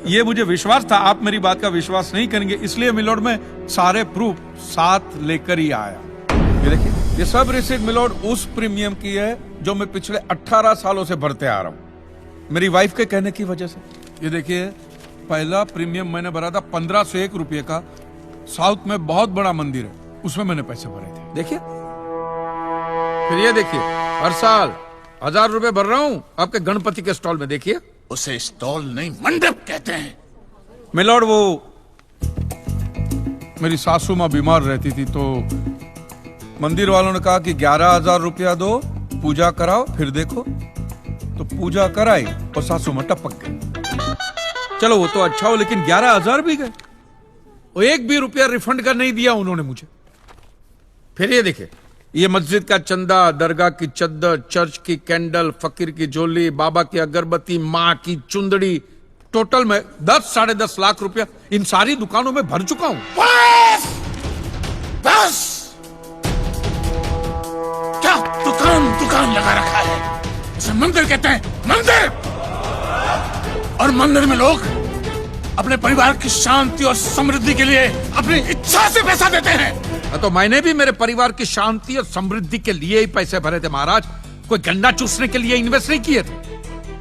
Speaker 2: ये मुझे विश्वास था, आप मेरी बात का विश्वास नहीं करेंगे, इसलिए मिलोड में सारे प्रूफ साथ लेकर ही आया। ये देखिए, ये सब रिसीट मिलोड उस प्रीमियम की है जो मैं पिछले 18 सालों से भरते आ रहा हूं, मेरी वाइफ के कहने की वजह से। ये देखिए, पहला प्रीमियम मैंने भरा था 1501 रुपये का, साउथ में बहुत बड़ा मंदिर है, उसमें मैंने पैसे भरे थे। देखिए, फिर ये देखिए, हर साल 1000 रुपए भर रहा हूं आपके गणपति के स्टॉल में। देखिए,
Speaker 7: उसे स्टॉल नहीं मंडप कहते हैं।
Speaker 2: मिलोड, वो मेरी सासू माँ बीमार रहती थी, तो मंदिर वालों ने कहा कि 11,000 रुपया दो, पूजा कराओ, फिर देखो। तो पूजा कराई और सासू माँ टपक गई। चलो वो तो अच्छा हो, लेकिन 11,000 भी गए, वो एक भी रुपया रिफंड का नहीं दिया उन्होंने मुझे। फिर ये देखिए, ये मस्जिद का चंदा, दरगाह की चद्दर, चर्च की कैंडल, फकीर की झोली, बाबा की अगरबत्ती, माँ की चुंदड़ी, टोटल में 10-10.5 लाख रुपया इन सारी दुकानों में भर चुका हूं।
Speaker 7: बस क्या दुकान लगा रखा है? इसे मंदिर कहते हैं, मंदिर। और मंदिर में लोग अपने परिवार की शांति और समृद्धि के लिए अपनी इच्छा से पैसा देते हैं।
Speaker 2: तो मैंने भी मेरे परिवार की शांति और समृद्धि के लिए ही पैसे भरे थे महाराज, कोई गन्ना चूसने के लिए इन्वेस्ट नहीं किए थे।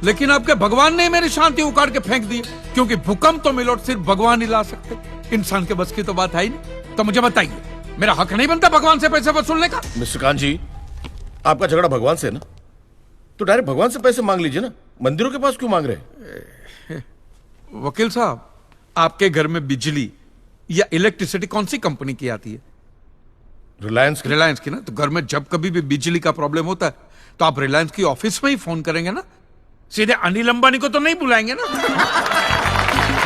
Speaker 2: लेकिन आपके भगवान ने मेरी शांति उखाड़ के फेंक दी, क्योंकि भूकंप तो मिलोट सिर्फ भगवान ही ला सकते, इंसान के बस की तो बात है ही नहीं। तो मुझे बताइए, मेरा हक नहीं बनता भगवान से पैसे वसूलने का?
Speaker 7: मिस्टर कांत जी, आपका झगड़ा भगवान से है ना, तो डायरेक्ट भगवान से पैसे मांग लीजिए ना, मंदिरों के पास क्यों मांग रहे?
Speaker 2: वकील साहब, आपके घर में बिजली या इलेक्ट्रिसिटी कौन सी कंपनी की आती है?
Speaker 7: रिलायंस
Speaker 2: की ना। तो घर में जब कभी भी बिजली का प्रॉब्लम होता है तो आप रिलायंस की ऑफिस में ही फोन करेंगे ना, सीधे अनिल अंबानी को तो नहीं बुलाएंगे ना।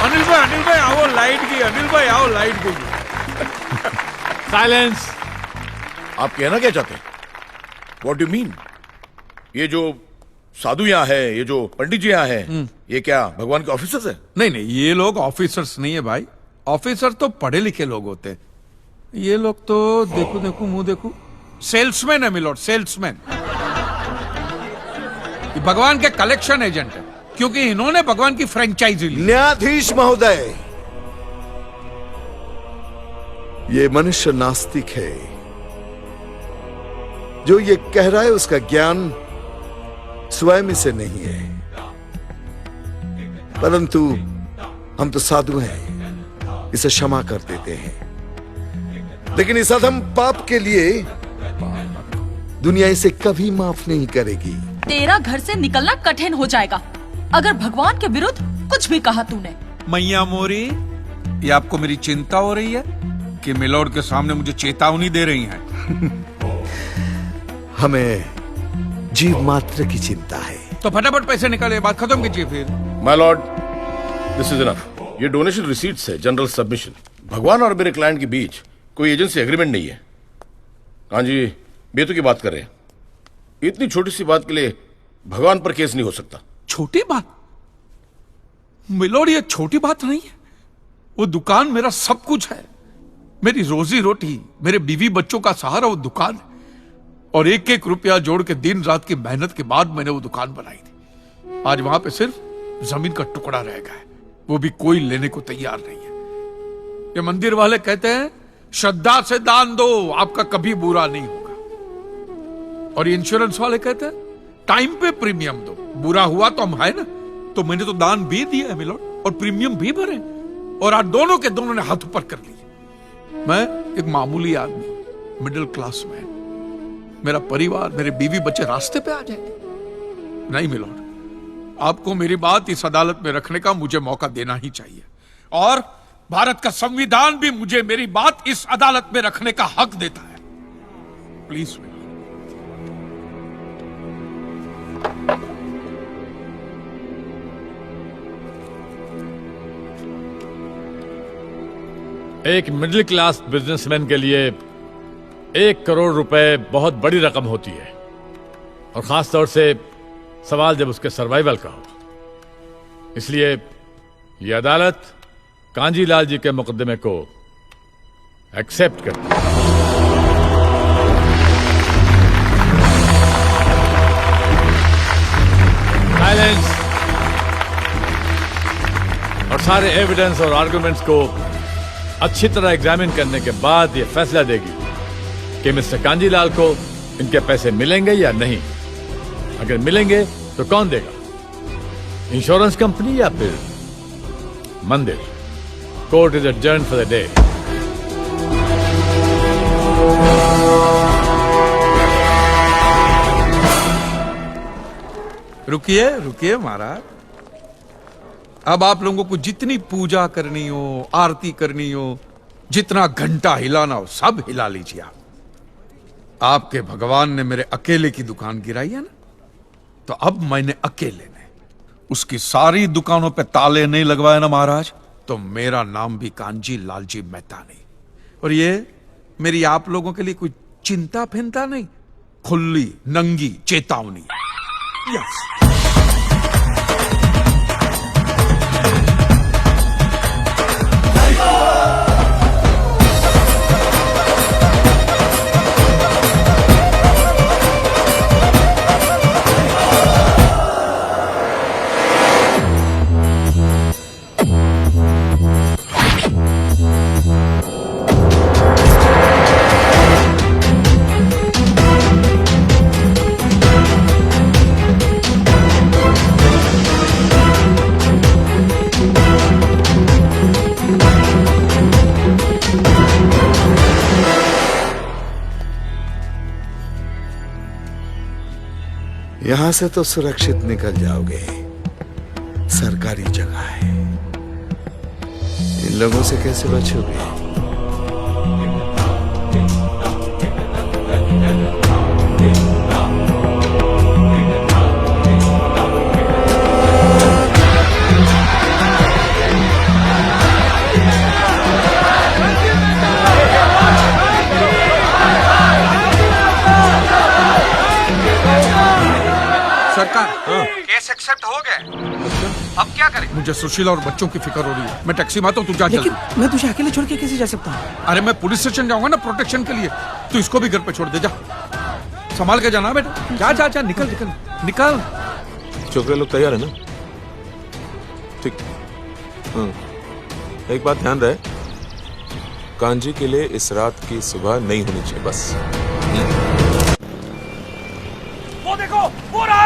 Speaker 2: अनिल भाई आओ लाइट की, अनिल भाई आओ लाइट की।
Speaker 15: साइलेंस।
Speaker 7: आप कहना क्या चाहते हैं? What do mean? ये जो साधु यहाँ है, ये जो पंडित जी यहाँ है, ये क्या भगवान के ऑफिसर्स है?
Speaker 2: नहीं, ये लोग ऑफिसर्स नहीं है भाई, ऑफिसर तो पढ़े लिखे लोग होते हैं। ये लोग तो देखो मुंह देखो, सेल्समैन है मिलोड, सेल्समैन। भगवान के कलेक्शन एजेंट है, क्योंकि इन्होंने भगवान की फ्रेंचाइजी ली।
Speaker 13: न्यायाधीश महोदय, ये मनुष्य नास्तिक है। जो ये कह रहा है उसका ज्ञान स्वयं से नहीं है, परंतु हम तो साधु हैं, इसे क्षमा कर देते हैं। लेकिन इस अधम पाप के लिए दुनिया इसे कभी माफ नहीं करेगी।
Speaker 10: तेरा घर से निकलना कठिन हो जाएगा अगर भगवान के विरुद्ध कुछ भी कहा तूने।
Speaker 2: मैया मोरी, ये आपको मेरी चिंता हो रही है कि मिलोड के सामने मुझे चेतावनी दे रही हैं?
Speaker 13: हमें जीव मात्र की चिंता है।
Speaker 2: तो फटाफट पैसे निकाले, बात खत्म कीजिए फिर।
Speaker 7: My Lord, this is enough. ये डोनेशन रिसीट्स है, जनरल सबमिशन। भगवान और मेरे क्लाइंट के बीच कोई एजेंसी एग्रीमेंट नहीं है। हाँ जी, बेतु की बात कर रहे हैं। इतनी छोटी सी बात के लिए भगवान पर केस नहीं हो सकता।
Speaker 2: छोटी बात मिलोड, ये छोटी बात नहीं है। वो दुकान मेरा सब कुछ है, मेरी रोजी रोटी, मेरे बीवी बच्चों का सहारा वो दुकान है। और एक एक रुपया जोड़ के दिन रात की मेहनत के बाद मैंने वो दुकान बनाई थी। आज वहां पे सिर्फ जमीन का टुकड़ा रह गया है, वो भी कोई लेने को तैयार नहीं है। ये मंदिर वाले कहते हैं श्रद्धा से दान दो, आपका कभी बुरा नहीं होगा। और ये इंश्योरेंस वाले कहते हैं टाइम पे प्रीमियम दो, बुरा हुआ तो हम है ना। तो मैंने तो दान भी दिया है मिलोड, और प्रीमियम भी भरे, और आज दोनों के दोनों ने हाथ ऊपर कर लिए। मैं एक मामूली आदमी, मिडिल क्लास मैन, मेरा परिवार, मेरे बीवी बच्चे रास्ते पे आ जाएंगे। नहीं मिलोड, आपको मेरी बात इस अदालत में रखने का मुझे मौका देना ही चाहिए, और भारत का संविधान भी मुझे मेरी बात इस अदालत में रखने का हक देता है। प्लीज
Speaker 15: एक मिडिल क्लास बिजनेसमैन के लिए 1 करोड़ रुपए बहुत बड़ी रकम होती है, और खास तौर से सवाल जब उसके सर्वाइवल का हो। इसलिए यह अदालत कांजीलाल जी के मुकदमे को एक्सेप्ट करती है। साइलेंस। और सारे एविडेंस और आर्गुमेंट्स को अच्छी तरह एग्जामिन करने के बाद यह फैसला देगी कि मिस्टर कांजीलाल को इनके पैसे मिलेंगे या नहीं। अगर मिलेंगे तो कौन देगा, इंश्योरेंस कंपनी या फिर मंदिर? Court is adjourned for the day.
Speaker 2: रुकिए महाराज, अब आप लोगों को जितनी पूजा करनी हो, आरती करनी हो, जितना घंटा हिलाना हो, सब हिला लीजिए। आपके भगवान ने मेरे अकेले की दुकान गिराई है ना, तो अब मैंने अकेले ने उसकी सारी दुकानों पे ताले नहीं लगवाए ना महाराज, तो मेरा नाम भी कांजी लालजी मेहता नहीं। और ये मेरी आप लोगों के लिए कोई चिंता फिंता नहीं, खुली नंगी चेतावनी। यस।
Speaker 13: यहां से तो सुरक्षित निकल जाओगे, सरकारी जगह है, इन लोगों से कैसे बचोगे?
Speaker 2: सरकार, केस एक्सेप्ट हो गए। अब क्या करें? मुझे सुशीला और बच्चों की फिक्र हो रही है। मैं टैक्सी में आता हूँ, तू जा जल्दी।
Speaker 5: मैं तुझे अकेले छोड़ के कैसे जा सकता हूँ?
Speaker 2: अरे मैं पुलिस स्टेशन जाऊंगा ना प्रोटेक्शन के लिए, तू इसको भी घर पे छोड़ दे। जा, संभाल के जाना बेटा। जा जा जा, निकल निकल निकल।
Speaker 16: छोकरे लोग तैयार है ना? ठीक। एक बात ध्यान रहे, कांजी के लिए इस रात की सुबह नहीं होनी चाहिए बस।
Speaker 6: वो देखो, वो रहा।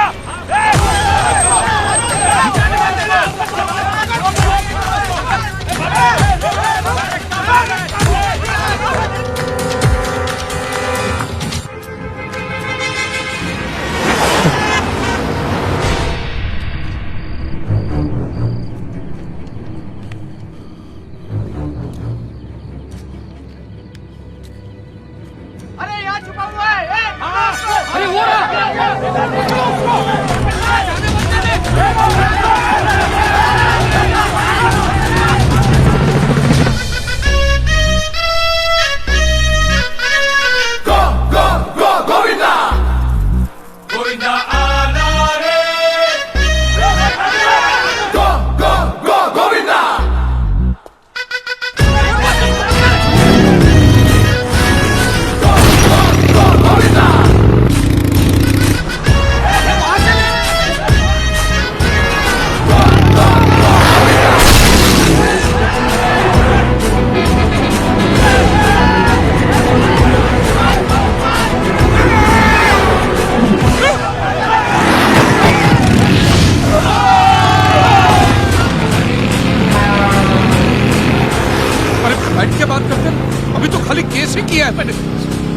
Speaker 5: अरे यहाँ छुपा हुआ है।
Speaker 6: अरे वो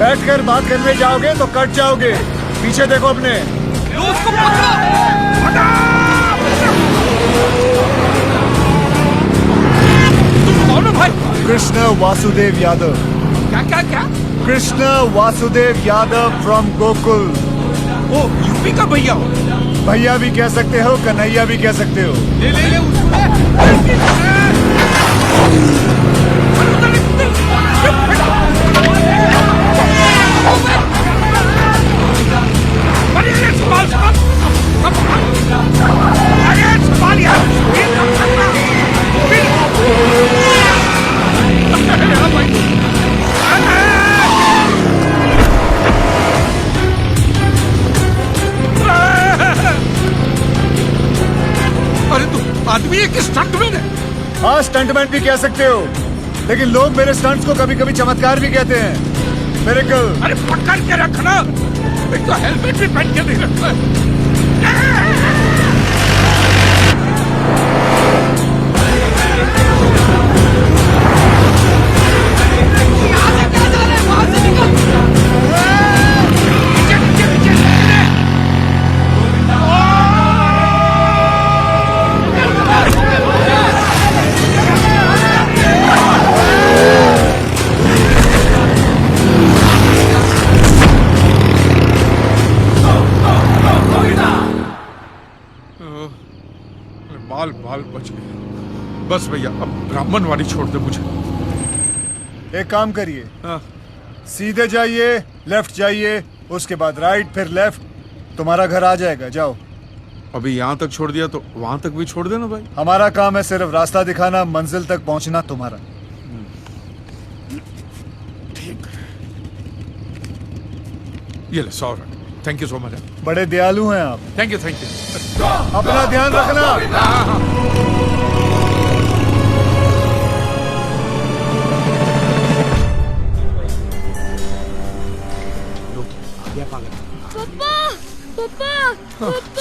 Speaker 17: बैठकर बात करने जाओगे तो कट जाओगे। पीछे देखो अपने।
Speaker 2: तुम कौन हो भाई?
Speaker 17: कृष्ण वासुदेव यादव।
Speaker 2: क्या क्या क्या?
Speaker 17: Krishna Vasudev Yadav from Gokul.
Speaker 2: Oh, UP का भैया हो?
Speaker 17: भैया भी कह सकते हो, कन्हैया भी कह सकते हो।
Speaker 2: ले ले ले अरे तू आदमी है कि स्टंटमैन है?
Speaker 17: हाँ, स्टंटमैन भी कह सकते हो, लेकिन लोग मेरे स्टंट्स को कभी कभी चमत्कार भी कहते हैं। मिरेकल।
Speaker 2: अरे पकड़ के रखना, एक तो हेलमेट भी पहन के नहीं रखता है। बाल बाल बच गए। बस भैया, अब ब्राह्मणवाड़ी छोड़ दे मुझे।
Speaker 17: एक काम करिए, सीधे जाइए, लेफ्ट जाइए, उसके बाद राइट, फिर लेफ्ट, तुम्हारा घर आ जाएगा। जाओ।
Speaker 2: अभी यहाँ तक छोड़ दिया तो वहां तक भी छोड़ देना भाई।
Speaker 17: हमारा काम है सिर्फ रास्ता दिखाना, मंजिल तक पहुंचना तुम्हारा।
Speaker 2: ठीक है, ये ले 100 run. Thank you so much.
Speaker 17: बड़े दयालु हैं आप।
Speaker 2: Thank you thank you.
Speaker 17: अपना ध्यान रखना।
Speaker 4: पापा,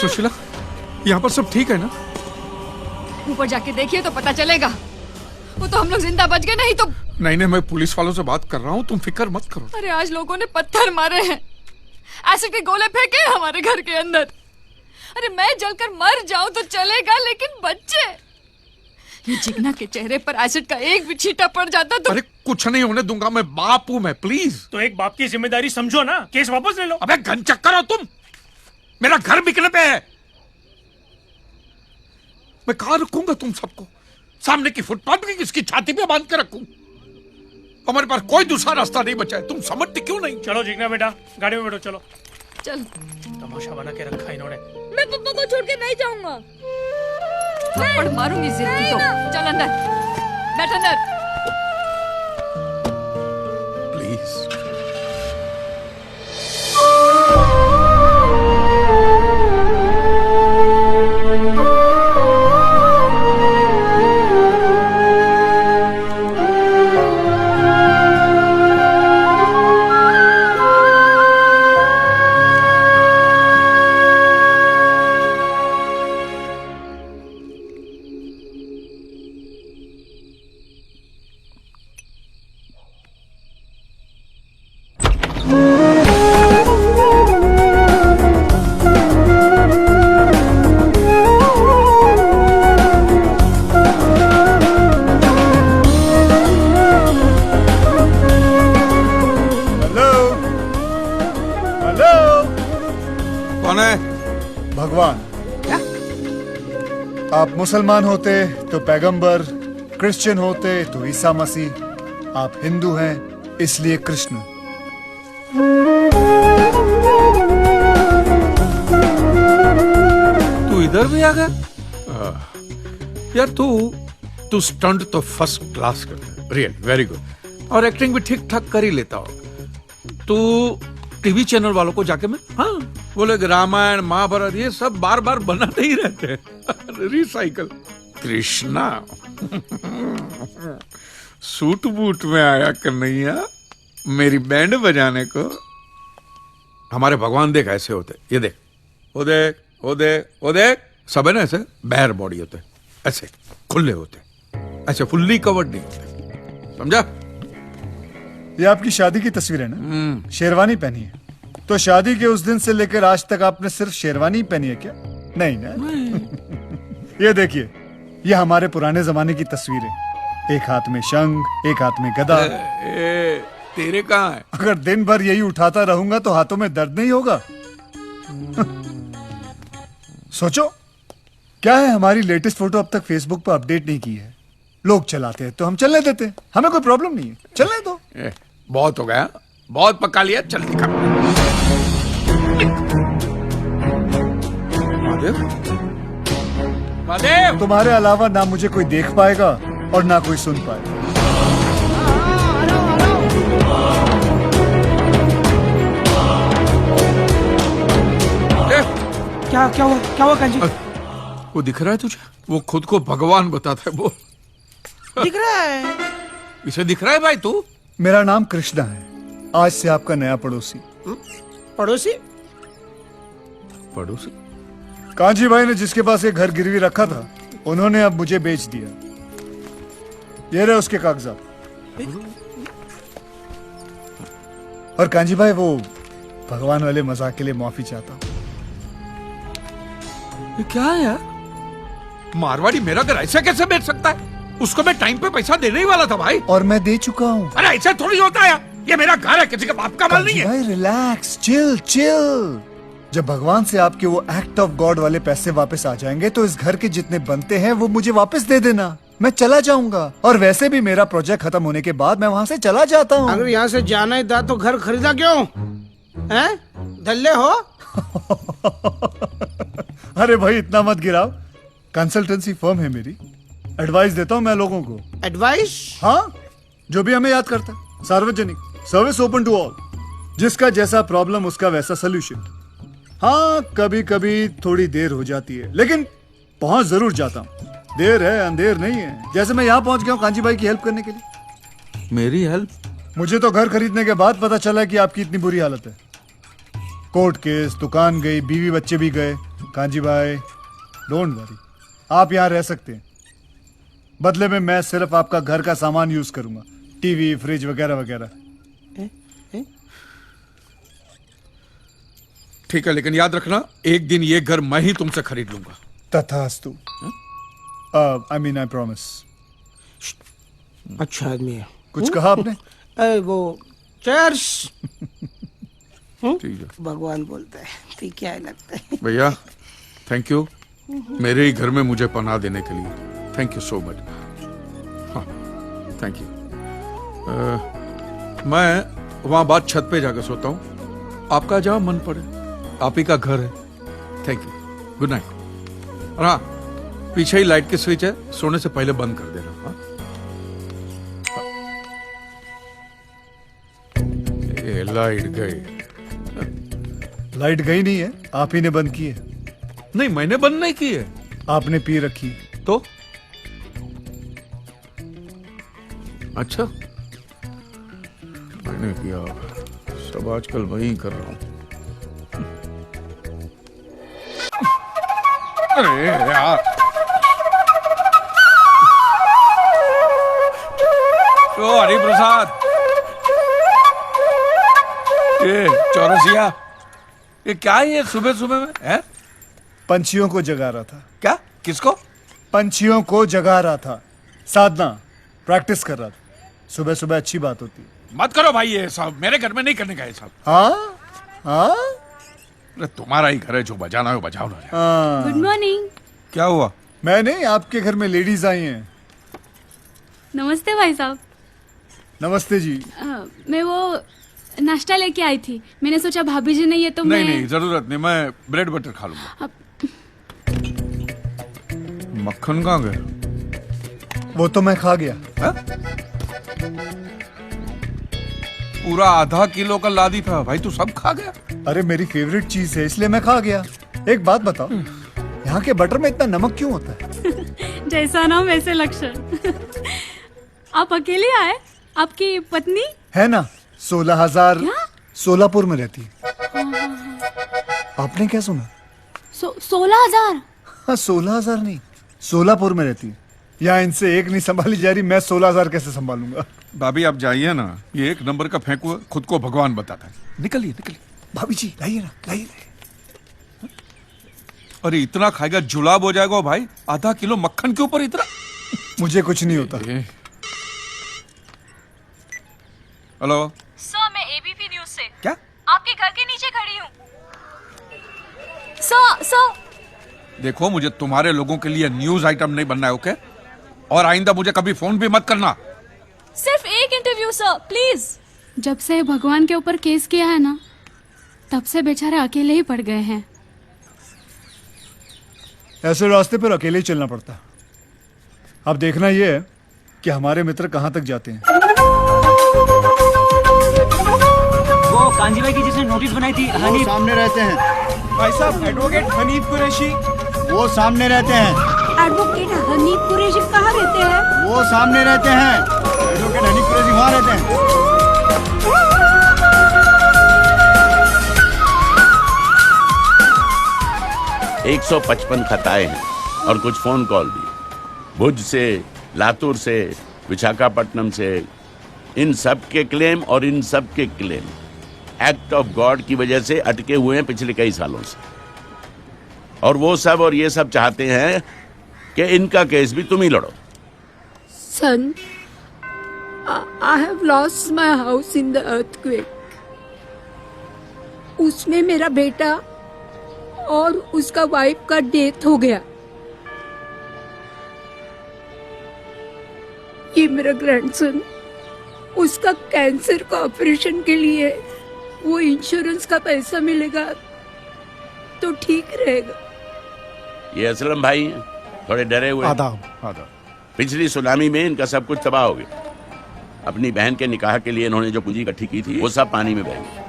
Speaker 2: सुशीला, यहाँ पर सब ठीक है ना?
Speaker 10: ऊपर जाके देखिए तो पता चलेगा। वो तो हम लोग जिंदा बच गए, नहीं तो।
Speaker 2: नहीं नहीं, मैं पुलिस वालों से बात कर रहा हूँ, तुम फिक्र मत करो।
Speaker 10: अरे आज लोगों ने पत्थर मारे हैं, एसिड के गोले फेंके हमारे घर के अंदर। अरे मैं जलकर मर जाऊं तो चलेगा, लेकिन बच्चे, ये जिग्ना के चेहरे पर एसिड का एक भी छींटा पड़ जाता तो।
Speaker 2: अरे कुछ नहीं होने दूंगा, मैं बाप हूं मैं, प्लीज।
Speaker 6: तो एक बाप की जिम्मेदारी समझो ना, केस वापस ले लो।
Speaker 2: अबे गन चक्कर हो तुम, मेरा घर बिकने पे है। मैं कहां रखूंगा तुम सबको? सामने की फुटपाथ पे किसकी छाती पे बांध के रखूं? हमारे पास कोई दूसरा रास्ता नहीं बचा है, तुम समझते क्यों नहीं?
Speaker 6: चलो जिग्ना बेटा, गाड़ी में बैठो, चलो।
Speaker 10: चल।
Speaker 6: तमाशा बना के रखा इन्होंने।
Speaker 4: मैं पापा को छोड़ के नहीं जाऊंगा।
Speaker 10: थप्पड़ मारूंगी जिद की तो। चल अंदर, बैठ अंदर।
Speaker 2: प्लीज।
Speaker 17: आप मुसलमान होते तो पैगंबर, क्रिश्चियन होते तो ईसा मसीह, आप हिंदू हैं इसलिए कृष्ण।
Speaker 2: तू इधर भी आ गया? यार तू स्टंट तो फर्स्ट क्लास करता है, रियल वेरी गुड, और एक्टिंग भी ठीक ठाक कर ही लेता हो। तू टीवी चैनल वालों को जाके मैं बोले रामायण महाभारत ये सब बार बार बनाते ही रहते हैं, रिसाइकल। कृष्णा सूट बूट में आया कन्हैया मेरी बैंड बजाने को। हमारे भगवान देख ऐसे होते, ये देख, वो देख, वो देख, वो देख, सब है ना ऐसे बैर बॉडी होते, ऐसे खुले होते, ऐसे फुल्ली कवर्ड नहीं होते, समझा?
Speaker 17: ये आपकी शादी की तस्वीर है ना? शेरवानी पहनी है, तो शादी के उस दिन से लेकर आज तक आपने सिर्फ शेरवानी पहनी है क्या? नहीं ना? ये देखिए, ये हमारे पुराने जमाने की तस्वीर है। एक हाथ में शंख, एक हाथ में गदा।
Speaker 2: तेरे कहाँ है?
Speaker 17: अगर दिन भर यही उठाता रहूंगा तो हाथों में दर्द नहीं होगा? सोचो, क्या है हमारी लेटेस्ट फोटो अब तक फेसबुक पर अपडेट नहीं की है। लोग चलाते हैं तो हम चलने देते हैं, हमें कोई प्रॉब्लम नहीं है, चलने दो।
Speaker 2: बहुत हो गया, बहुत पका लिया, चल दिखा। महादेव,
Speaker 17: तुम्हारे अलावा ना मुझे कोई देख पाएगा और ना कोई सुन पाएगा।
Speaker 5: क्या हुआ कांजी?
Speaker 2: वो दिख रहा है तुझे? वो खुद को भगवान बताता है वो।
Speaker 5: दिख रहा है?
Speaker 2: इसे दिख रहा है भाई तू?
Speaker 17: मेरा नाम कृष्णा है, आज से आपका नया पड़ोसी।
Speaker 5: पड़ोसी?
Speaker 2: पड़ोसी?
Speaker 17: कांजी भाई ने जिसके पास एक घर गिरवी रखा था, उन्होंने अब मुझे बेच दिया। ये रहे उसके कागजात। और कांजी भाई, वो भगवान वाले मजाक के लिए माफी चाहता हूँ।
Speaker 2: ये क्या है यार? मारवाड़ी मेरा घर ऐसा कैसे बेच सकता है? उसको मैं टाइम पे पैसा देने ही वाला था भाई।
Speaker 17: और मैं दे चुका हूँ।
Speaker 2: अरे ऐसा थोड़ी होता है, ये मेरा घर है, किसी का बाप का माल नहीं है।
Speaker 17: भाई रिलैक्स, चिल चिल। जब भगवान से आपके वो एक्ट ऑफ गॉड वाले पैसे वापस आ जाएंगे तो इस घर के जितने बनते हैं वो मुझे वापस दे देना, मैं चला जाऊंगा। और वैसे भी मेरा प्रोजेक्ट खत्म होने के बाद मैं वहाँ से चला जाता हूँ।
Speaker 5: अगर यहाँ से जाना ही था तो घर खरीदा क्यों? हैं? धल्ले हो?
Speaker 17: अरे भाई इतना मत गिराओ, कंसल्टेंसी फर्म है मेरी, एडवाइस देता हूँ मैं लोगों को।
Speaker 5: एडवाइस?
Speaker 17: हाँ, जो भी हमें याद करता है। सार्वजनिक, सर्विस ओपन टू ऑल, जिसका जैसा प्रॉब्लम उसका वैसा सोल्यूशन। हाँ, कभी कभी थोड़ी देर हो जाती है लेकिन पहुंच जरूर जाता हूँ। देर है अंधेर नहीं है। जैसे मैं यहाँ पहुंच गया हूँ कांजी भाई की हेल्प करने के लिए।
Speaker 2: मेरी हेल्प?
Speaker 17: मुझे तो घर खरीदने के बाद पता चला कि आपकी इतनी बुरी हालत है। कोर्ट केस, दुकान गई, बीवी बच्चे भी गए। कांजी भाई डोंट वरी, आप यहाँ रह सकते हैं। बदले में मैं सिर्फ आपका घर का सामान यूज करूंगा, टीवी, फ्रिज वगैरह वगैरह।
Speaker 2: ठीक है, लेकिन याद रखना एक दिन ये घर मैं ही तुमसे खरीद लूंगा।
Speaker 17: तथास्तु। I mean I promise.
Speaker 5: अच्छा आदमी है।
Speaker 17: कुछ कहा आपने?
Speaker 5: वो चर्च।
Speaker 2: ठीक है
Speaker 5: भगवान बोलता है, ठीक क्या है लगता है।
Speaker 2: भैया, थैंक यू मेरे ही घर में मुझे पनाह देने के लिए। Thank you so much. हाँ, थैंक यू। मैं वहां बाद छत पे जाकर सोता हूँ, आपका जहां मन पड़े, आप ही का घर है। Thank you, good night. और हाँ, पीछे ही लाइट की स्विच है, सोने से पहले बंद कर देना। हाँ? ये लाइट गई।
Speaker 17: लाइट गई नहीं है, आप ही ने बंद की है।
Speaker 2: नहीं, मैंने बंद नहीं की है।
Speaker 17: आपने पी रखी
Speaker 2: तो? अच्छा, मैंने किया। सब आजकल वही कर रहा हूं। अरे यार, तो हरि प्रसाद, ये चौरसिया, ये क्या है ये सुबह सुबह में है?
Speaker 17: पंछियों को जगा रहा था।
Speaker 2: क्या? किसको?
Speaker 17: पंछियों को जगा रहा था। साधना, प्रैक्टिस कर रहा था। सुबह सुबह अच्छी बात होती है।
Speaker 2: मत करो भाई ये सब, मेरे घर में नहीं करने का ये सब।
Speaker 17: हाँ हाँ,
Speaker 2: अरे तुम्हारा ही घर है, जो बजाना हो बजाओ ना।
Speaker 17: हाँ।
Speaker 10: Good morning.
Speaker 2: क्या हुआ?
Speaker 17: मैंने आपके घर में लेडीज आई हैं।
Speaker 10: नमस्ते भाई साहब।
Speaker 17: नमस्ते जी।
Speaker 10: मैं वो नाश्ता लेके आई थी, मैंने सोचा भाभी जी ने ये तो
Speaker 2: नहीं
Speaker 10: मैं...
Speaker 2: नहीं, जरूरत नहीं, मैं ब्रेड बटर खा लूंगा। मक्खन कहाँ गया?
Speaker 17: वो तो मैं खा गया।
Speaker 2: हा? पूरा आधा किलो का लादी था भाई, तू सब खा गया?
Speaker 17: अरे मेरी फेवरेट चीज है, इसलिए मैं खा गया। एक बात बताओ, यहाँ के बटर में इतना नमक क्यों होता है?
Speaker 10: जैसा नाम वैसे लक्षण। आप अकेले आए? आपकी पत्नी
Speaker 17: है ना, 16,000 सोलापुर में रहती है। आपने क्या सुना?
Speaker 10: 16,000?
Speaker 17: हाँ, 16,000 नहीं, सोलापुर में रहती है। यहाँ इनसे एक नहीं संभाली जा रही, मैं 16,000 कैसे संभालूंगा?
Speaker 2: भाभी आप जाइए ना, ये एक नंबर का फेंकू, खुद को भगवान बताता है। निकलिए निकलिए।
Speaker 17: भाभी जी लाइए ना, लाइए।
Speaker 2: अरे इतना खाएगा जुलाब हो जाएगा भाई, आधा किलो मक्खन के ऊपर इतना।
Speaker 17: मुझे कुछ नहीं होता।
Speaker 2: हेलो
Speaker 10: सर, मैं एबीपी न्यूज से।
Speaker 2: क्या?
Speaker 10: आपके घर के नीचे खड़ी हूँ। सर
Speaker 2: देखो, मुझे तुम्हारे लोगों के लिए न्यूज आइटम नहीं बनना है, ओके? और आइंदा मुझे कभी फोन भी मत करना।
Speaker 10: सिर्फ एक इंटरव्यू सर, प्लीज। जब से भगवान के ऊपर केस किया है ना, तब से बेचारे अकेले ही पड़ गए हैं।
Speaker 17: ऐसे रास्ते पर अकेले ही चलना पड़ता। अब देखना यह है कि हमारे मित्र कहाँ तक जाते हैं।
Speaker 18: वो कांजी भाई की जिसने नोटिस बनाई थी, हनीफ
Speaker 17: सामने रहते हैं।
Speaker 18: भाई साहब, एडवोकेट हनीफ कुरैशी
Speaker 17: वो सामने रहते हैं।
Speaker 4: एडवोकेट हनीफ कुरैशी कहाँ रहते हैं?
Speaker 17: वो सामने रहते हैं। एडवोकेट हनीफ कुरैशी वहाँ रहते हैं।
Speaker 12: 155 खताएं हैं और कुछ फोन कॉल भी। भुज से, लातूर से, विशाखापट्टनम से, इन सब के क्लेम और इन सब के क्लेम एक्ट ऑफ गॉड की वजह से अटके हुए हैं पिछले कई सालों से। और वो सब और ये सब चाहते हैं कि इनका केस भी तुम ही लड़ो।
Speaker 4: Son, I have lost my house in the earthquake. उसमें मेरा बेटा और उसका वाइफ का डेथ हो गया। ये मेरा ग्रैंडसन, उसका कैंसर का ऑपरेशन के लिए वो इंश्योरेंस का पैसा मिलेगा तो ठीक रहेगा।
Speaker 12: ये असलम भाई हैं, थोड़े डरे हुए।
Speaker 17: आदाब।
Speaker 12: पिछली सुनामी में इनका सब कुछ तबाह हो गया। अपनी बहन के निकाह के लिए इन्होंने जो पूंजी इकट्ठी की थी वो सब पानी में बह गई।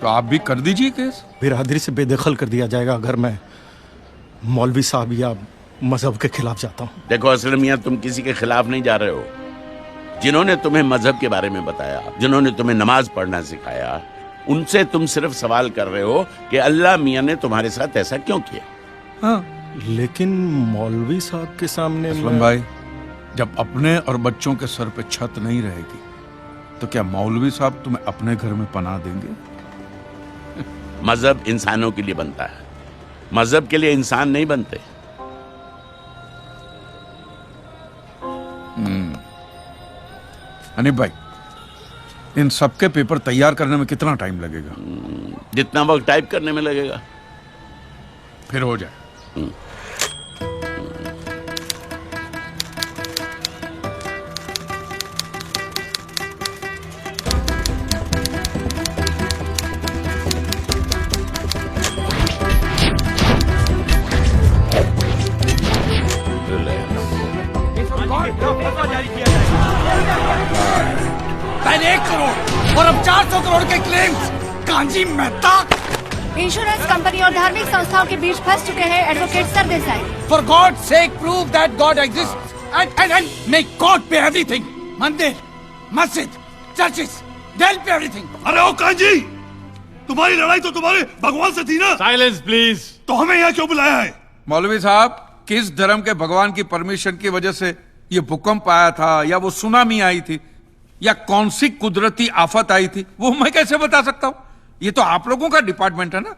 Speaker 2: तो आप भी कर दीजिए केस।
Speaker 19: बिरादरी से बेदखल कर दिया जाएगा अगर मैं मौलवी साहब या मजहब के खिलाफ जाता हूँ।
Speaker 12: देखो असलम मियां, तुम किसी के खिलाफ नहीं जा रहे हो। जिन्होंने तुम्हें मजहब के बारे में बताया, जिन्होंने तुम्हें नमाज पढ़ना सिखाया, उनसे तुम सिर्फ सवाल कर रहे हो कि अल्लाह मियां ने तुम्हारे साथ ऐसा क्यों किया।
Speaker 2: हाँ,
Speaker 19: लेकिन मौलवी साहब के सामने
Speaker 2: असलम भाई, जब अपने और बच्चों के सर पे छत नहीं रहेगी तो क्या मौलवी साहब तुम्हें अपने घर में पनाह देंगे?
Speaker 12: मजहब इंसानों के लिए बनता है, मजहब के लिए इंसान नहीं बनते।
Speaker 2: अनिप भाई, इन सबके पेपर तैयार करने में कितना टाइम लगेगा?
Speaker 12: जितना वक्त टाइप करने में लगेगा।
Speaker 2: फिर हो जाए।
Speaker 5: पहले 1 करोड़ और अब 400 करोड़ के claims. Kanji Mehta
Speaker 1: insurance company और धार्मिक संस्थाओं के बीच फंस चुके हैं advocate Sardesai.
Speaker 5: For God sake prove that God exist and make God पे एवरीथिंग। मंदिर, मस्जिद, चर्चेस, डेल पे एवरीथिंग।
Speaker 20: अरे ओ कांजी, तुम्हारी लड़ाई तो तुम्हारे भगवान से थी ना?
Speaker 15: Silence please.
Speaker 20: तो हमें यहाँ क्यों बुलाया है?
Speaker 2: मौलवी साहब, किस धर्म के भगवान की परमिशन की वजह से ये भूकंप आया था, या वो सुनामी आई थी, या कौन सी कुदरती आफत आई थी, वो मैं कैसे बता सकता हूं? ये तो आप लोगों का डिपार्टमेंट है ना।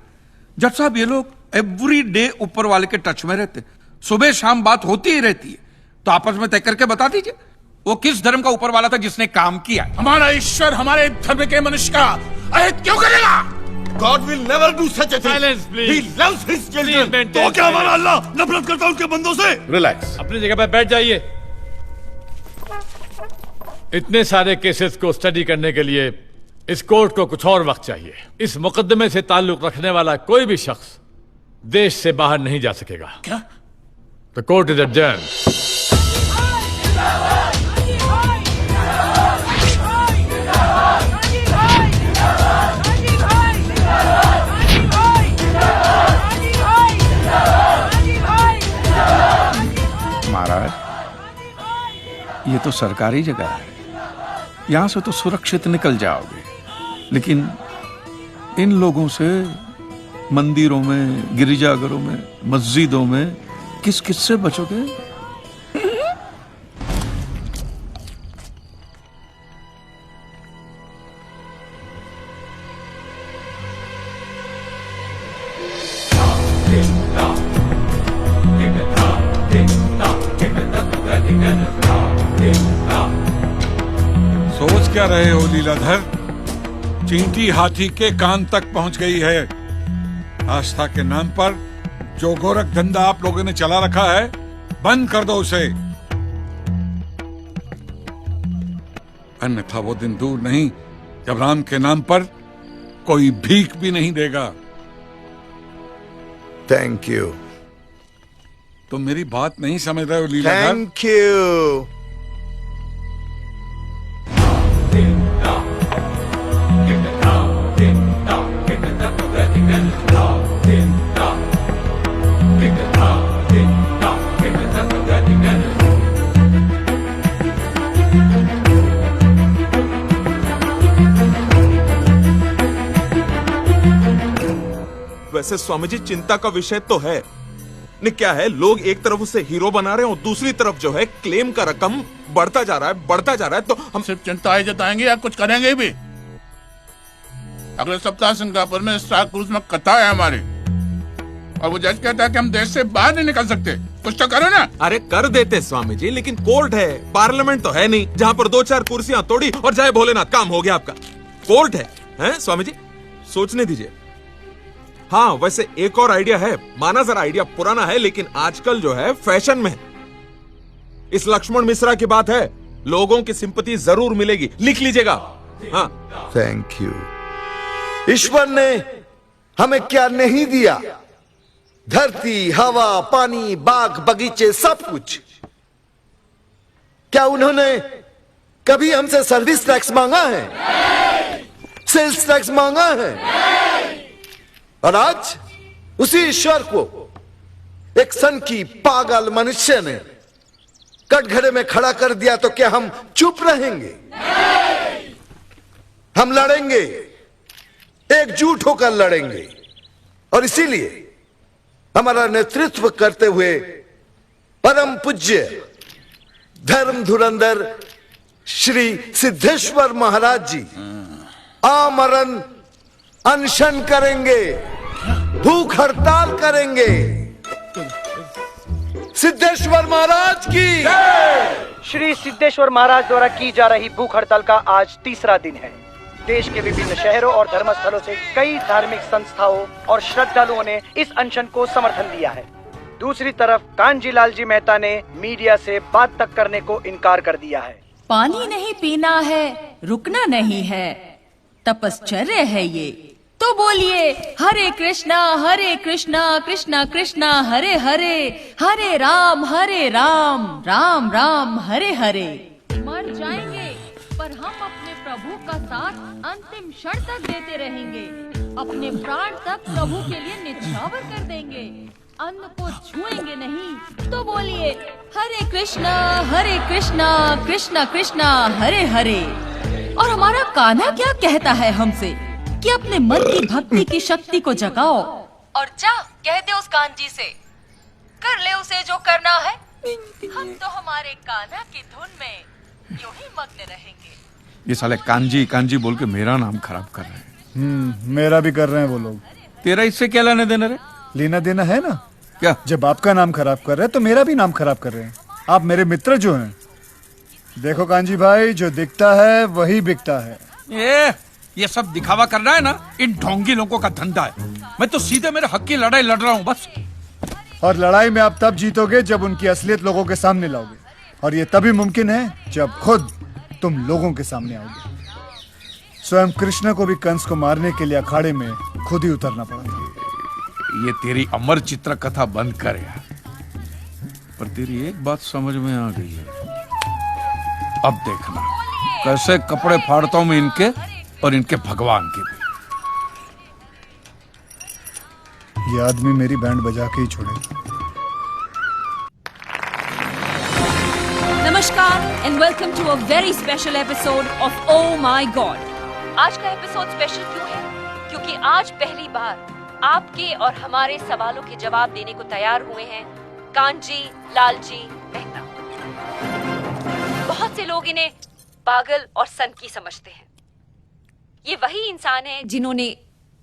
Speaker 2: जज साहब, ये लोग एवरी डे ऊपर वाले के टच में रहते, सुबह शाम बात होती ही रहती है, तो आपस में तय करके बता दीजिए वो किस धर्म का ऊपर वाला था जिसने काम किया।
Speaker 20: हमारा ईश्वर हमारे धर्म के मनुष्य का अहित क्यों करेगा? God will never do such a thing.
Speaker 15: Silence, please.
Speaker 20: He loves his children.
Speaker 15: Please maintain
Speaker 20: तो क्या हमारा
Speaker 15: silence.
Speaker 20: अल्लाह नफरत करता है उनके बंदों से?
Speaker 7: रिलैक्स।
Speaker 15: अपनी जगह पर बैठ जाइए। इतने सारे केसेस को स्टडी करने के लिए इस कोर्ट को कुछ और वक्त चाहिए। इस मुकदमे से ताल्लुक रखने वाला कोई भी शख्स देश से बाहर नहीं जा सकेगा।
Speaker 20: क्या?
Speaker 15: The court is adjourned.
Speaker 2: महाराज, ये तो सरकारी जगह है, यहां से तो सुरक्षित निकल जाओगे, लेकिन इन लोगों से मंदिरों में, गिरिजाघरों में, मस्जिदों में किस किस से बचोगे?
Speaker 20: सोच क्या रहे हो लीलाधर? चींटी हाथी के कान तक पहुंच गई है। आस्था के नाम पर जो गोरख धंधा आप लोगों ने चला रखा है, बंद कर दो उसे, अन्यथा वो दिन दूर नहीं जब राम के नाम पर कोई भीख भी नहीं देगा।
Speaker 13: Thank you.
Speaker 20: तुम मेरी बात नहीं समझ रहे हो लीलाधर।
Speaker 13: Thank you.
Speaker 16: वैसे स्वामी जी, चिंता का विषय तो है नहीं, क्या है, लोग एक तरफ उसे हीरो बना रहे हैं और दूसरी तरफ जो है क्लेम का रकम बढ़ता जा रहा है, तो हम
Speaker 20: सिर्फ चिंताएं जताएंगे या कुछ करेंगे भी? अगले सप्ताह सिंगापुर में स्टार क्रूज में कथा है हमारी, और वो जज कहता है कि हम देश से बाहर नहीं निकल सकते। कुछ तो करो ना।
Speaker 16: अरे कर देते स्वामी जी, लेकिन कोर्ट है, पार्लियामेंट तो है नहीं जहाँ पर 2-4 कुर्सियां तोड़ी और जय भोलेनाथ, काम हो गया आपका। कोर्ट है स्वामी जी, सोचने दीजिए। हाँ, वैसे एक और आइडिया है, माना जरा आइडिया पुराना है, लेकिन आजकल जो है फैशन में है। इस लक्ष्मण मिश्रा की बात है, लोगों की सिंपैथी जरूर मिलेगी, लिख लीजिएगा। हाँ,
Speaker 13: थैंक यू। ईश्वर ने हमें क्या नहीं दिया? धरती, हवा, पानी, बाग, बगीचे, सब कुछ। क्या उन्होंने कभी हमसे सर्विस टैक्स मांगा है? सेल्स टैक्स मांगा है? और आज उसी ईश्वर को एक सन की पागल मनुष्य ने कटघरे में खड़ा कर दिया, तो क्या हम चुप रहेंगे? हम लड़ेंगे, एकजुट होकर लड़ेंगे। और इसीलिए हमारा नेतृत्व करते हुए परम पूज्य धर्म धुरंधर श्री सिद्धेश्वर महाराज जी आमरण अनशन करेंगे, भूख हड़ताल करेंगे। सिद्धेश्वर महाराज की
Speaker 9: श्री सिद्धेश्वर महाराज द्वारा की जा रही भूख हड़ताल का आज तीसरा दिन है। देश के विभिन्न शहरों और धर्मस्थलों से कई धार्मिक संस्थाओं और श्रद्धालुओं ने इस अनशन को समर्थन दिया है। दूसरी तरफ कांजीलाल जी मेहता ने मीडिया से बात तक करने को इनकार कर दिया है।
Speaker 10: पानी नहीं पीना है, रुकना नहीं है, तपश्चर्या है ये। तो बोलिए हरे कृष्णा कृष्णा कृष्णा हरे हरे, हरे राम राम राम हरे हरे। मर जाएंगे पर हम अपने प्रभु का साथ अंतिम क्षण तक देते रहेंगे। अपने प्राण तक प्रभु के लिए निछावर कर देंगे, अन्न को छुएंगे नहीं। तो बोलिए हरे कृष्णा कृष्णा कृष्णा हरे हरे। और हमारा कान्हा क्या कहता है हमसे कि अपने मन की भक्ति की शक्ति को जगाओ और जा कह दे उस कांजी से, कर ले उसे जो करना है। हम तो हमारे कान्हा की धुन में यूं ही मग्न रहेंगे।
Speaker 2: ये साले कांजी कांजी बोल के मेरा नाम खराब कर रहे हैं।
Speaker 17: मेरा भी कर रहे हैं वो लोग।
Speaker 2: तेरा इससे क्या लेना देना रे?
Speaker 17: लेना देना है ना।
Speaker 2: क्या?
Speaker 17: जब आपका नाम खराब कर रहे हैं तो मेरा भी नाम खराब कर रहे हैं। आप मेरे मित्र जो हैं। देखो कांजी भाई, जो दिखता है वही बिकता है।
Speaker 2: ये सब दिखावा करना है ना, इन ढोंगी लोगों का धंधा है। मैं तो सीधे मेरे हक की लड़ाई लड़ रहा हूँ बस।
Speaker 17: और लड़ाई में आप तब जीतोगे जब उनकी असलियत लोगों के सामने लाओगे, और ये तभी मुमकिन है जब खुद तुम लोगों के सामने आओगे। स्वयं कृष्ण को भी कंस को मारने के लिए अखाड़े में खुद ही उतरना पड़ा था।
Speaker 2: ये तेरी अमर चित्र कथा बंद कर यार। पर तेरी एक बात समझ में आ गई है। अब देखना कैसे कपड़े फाड़ता हूं मैं इनके और इनके भगवान के भी।
Speaker 17: ये आदमी मेरी बैंड बजा के ही छोड़े।
Speaker 10: नमस्कार and welcome to a very special episode of oh my god. आज का एपिसोड स्पेशल क्यों है? क्योंकि आज पहली बार आपके और हमारे सवालों के जवाब देने को तैयार हुए हैं कांजी लालजी मेहता। बहुत से लोग इन्हें पागल और सनकी समझते हैं। ये वही इंसान है जिन्होंने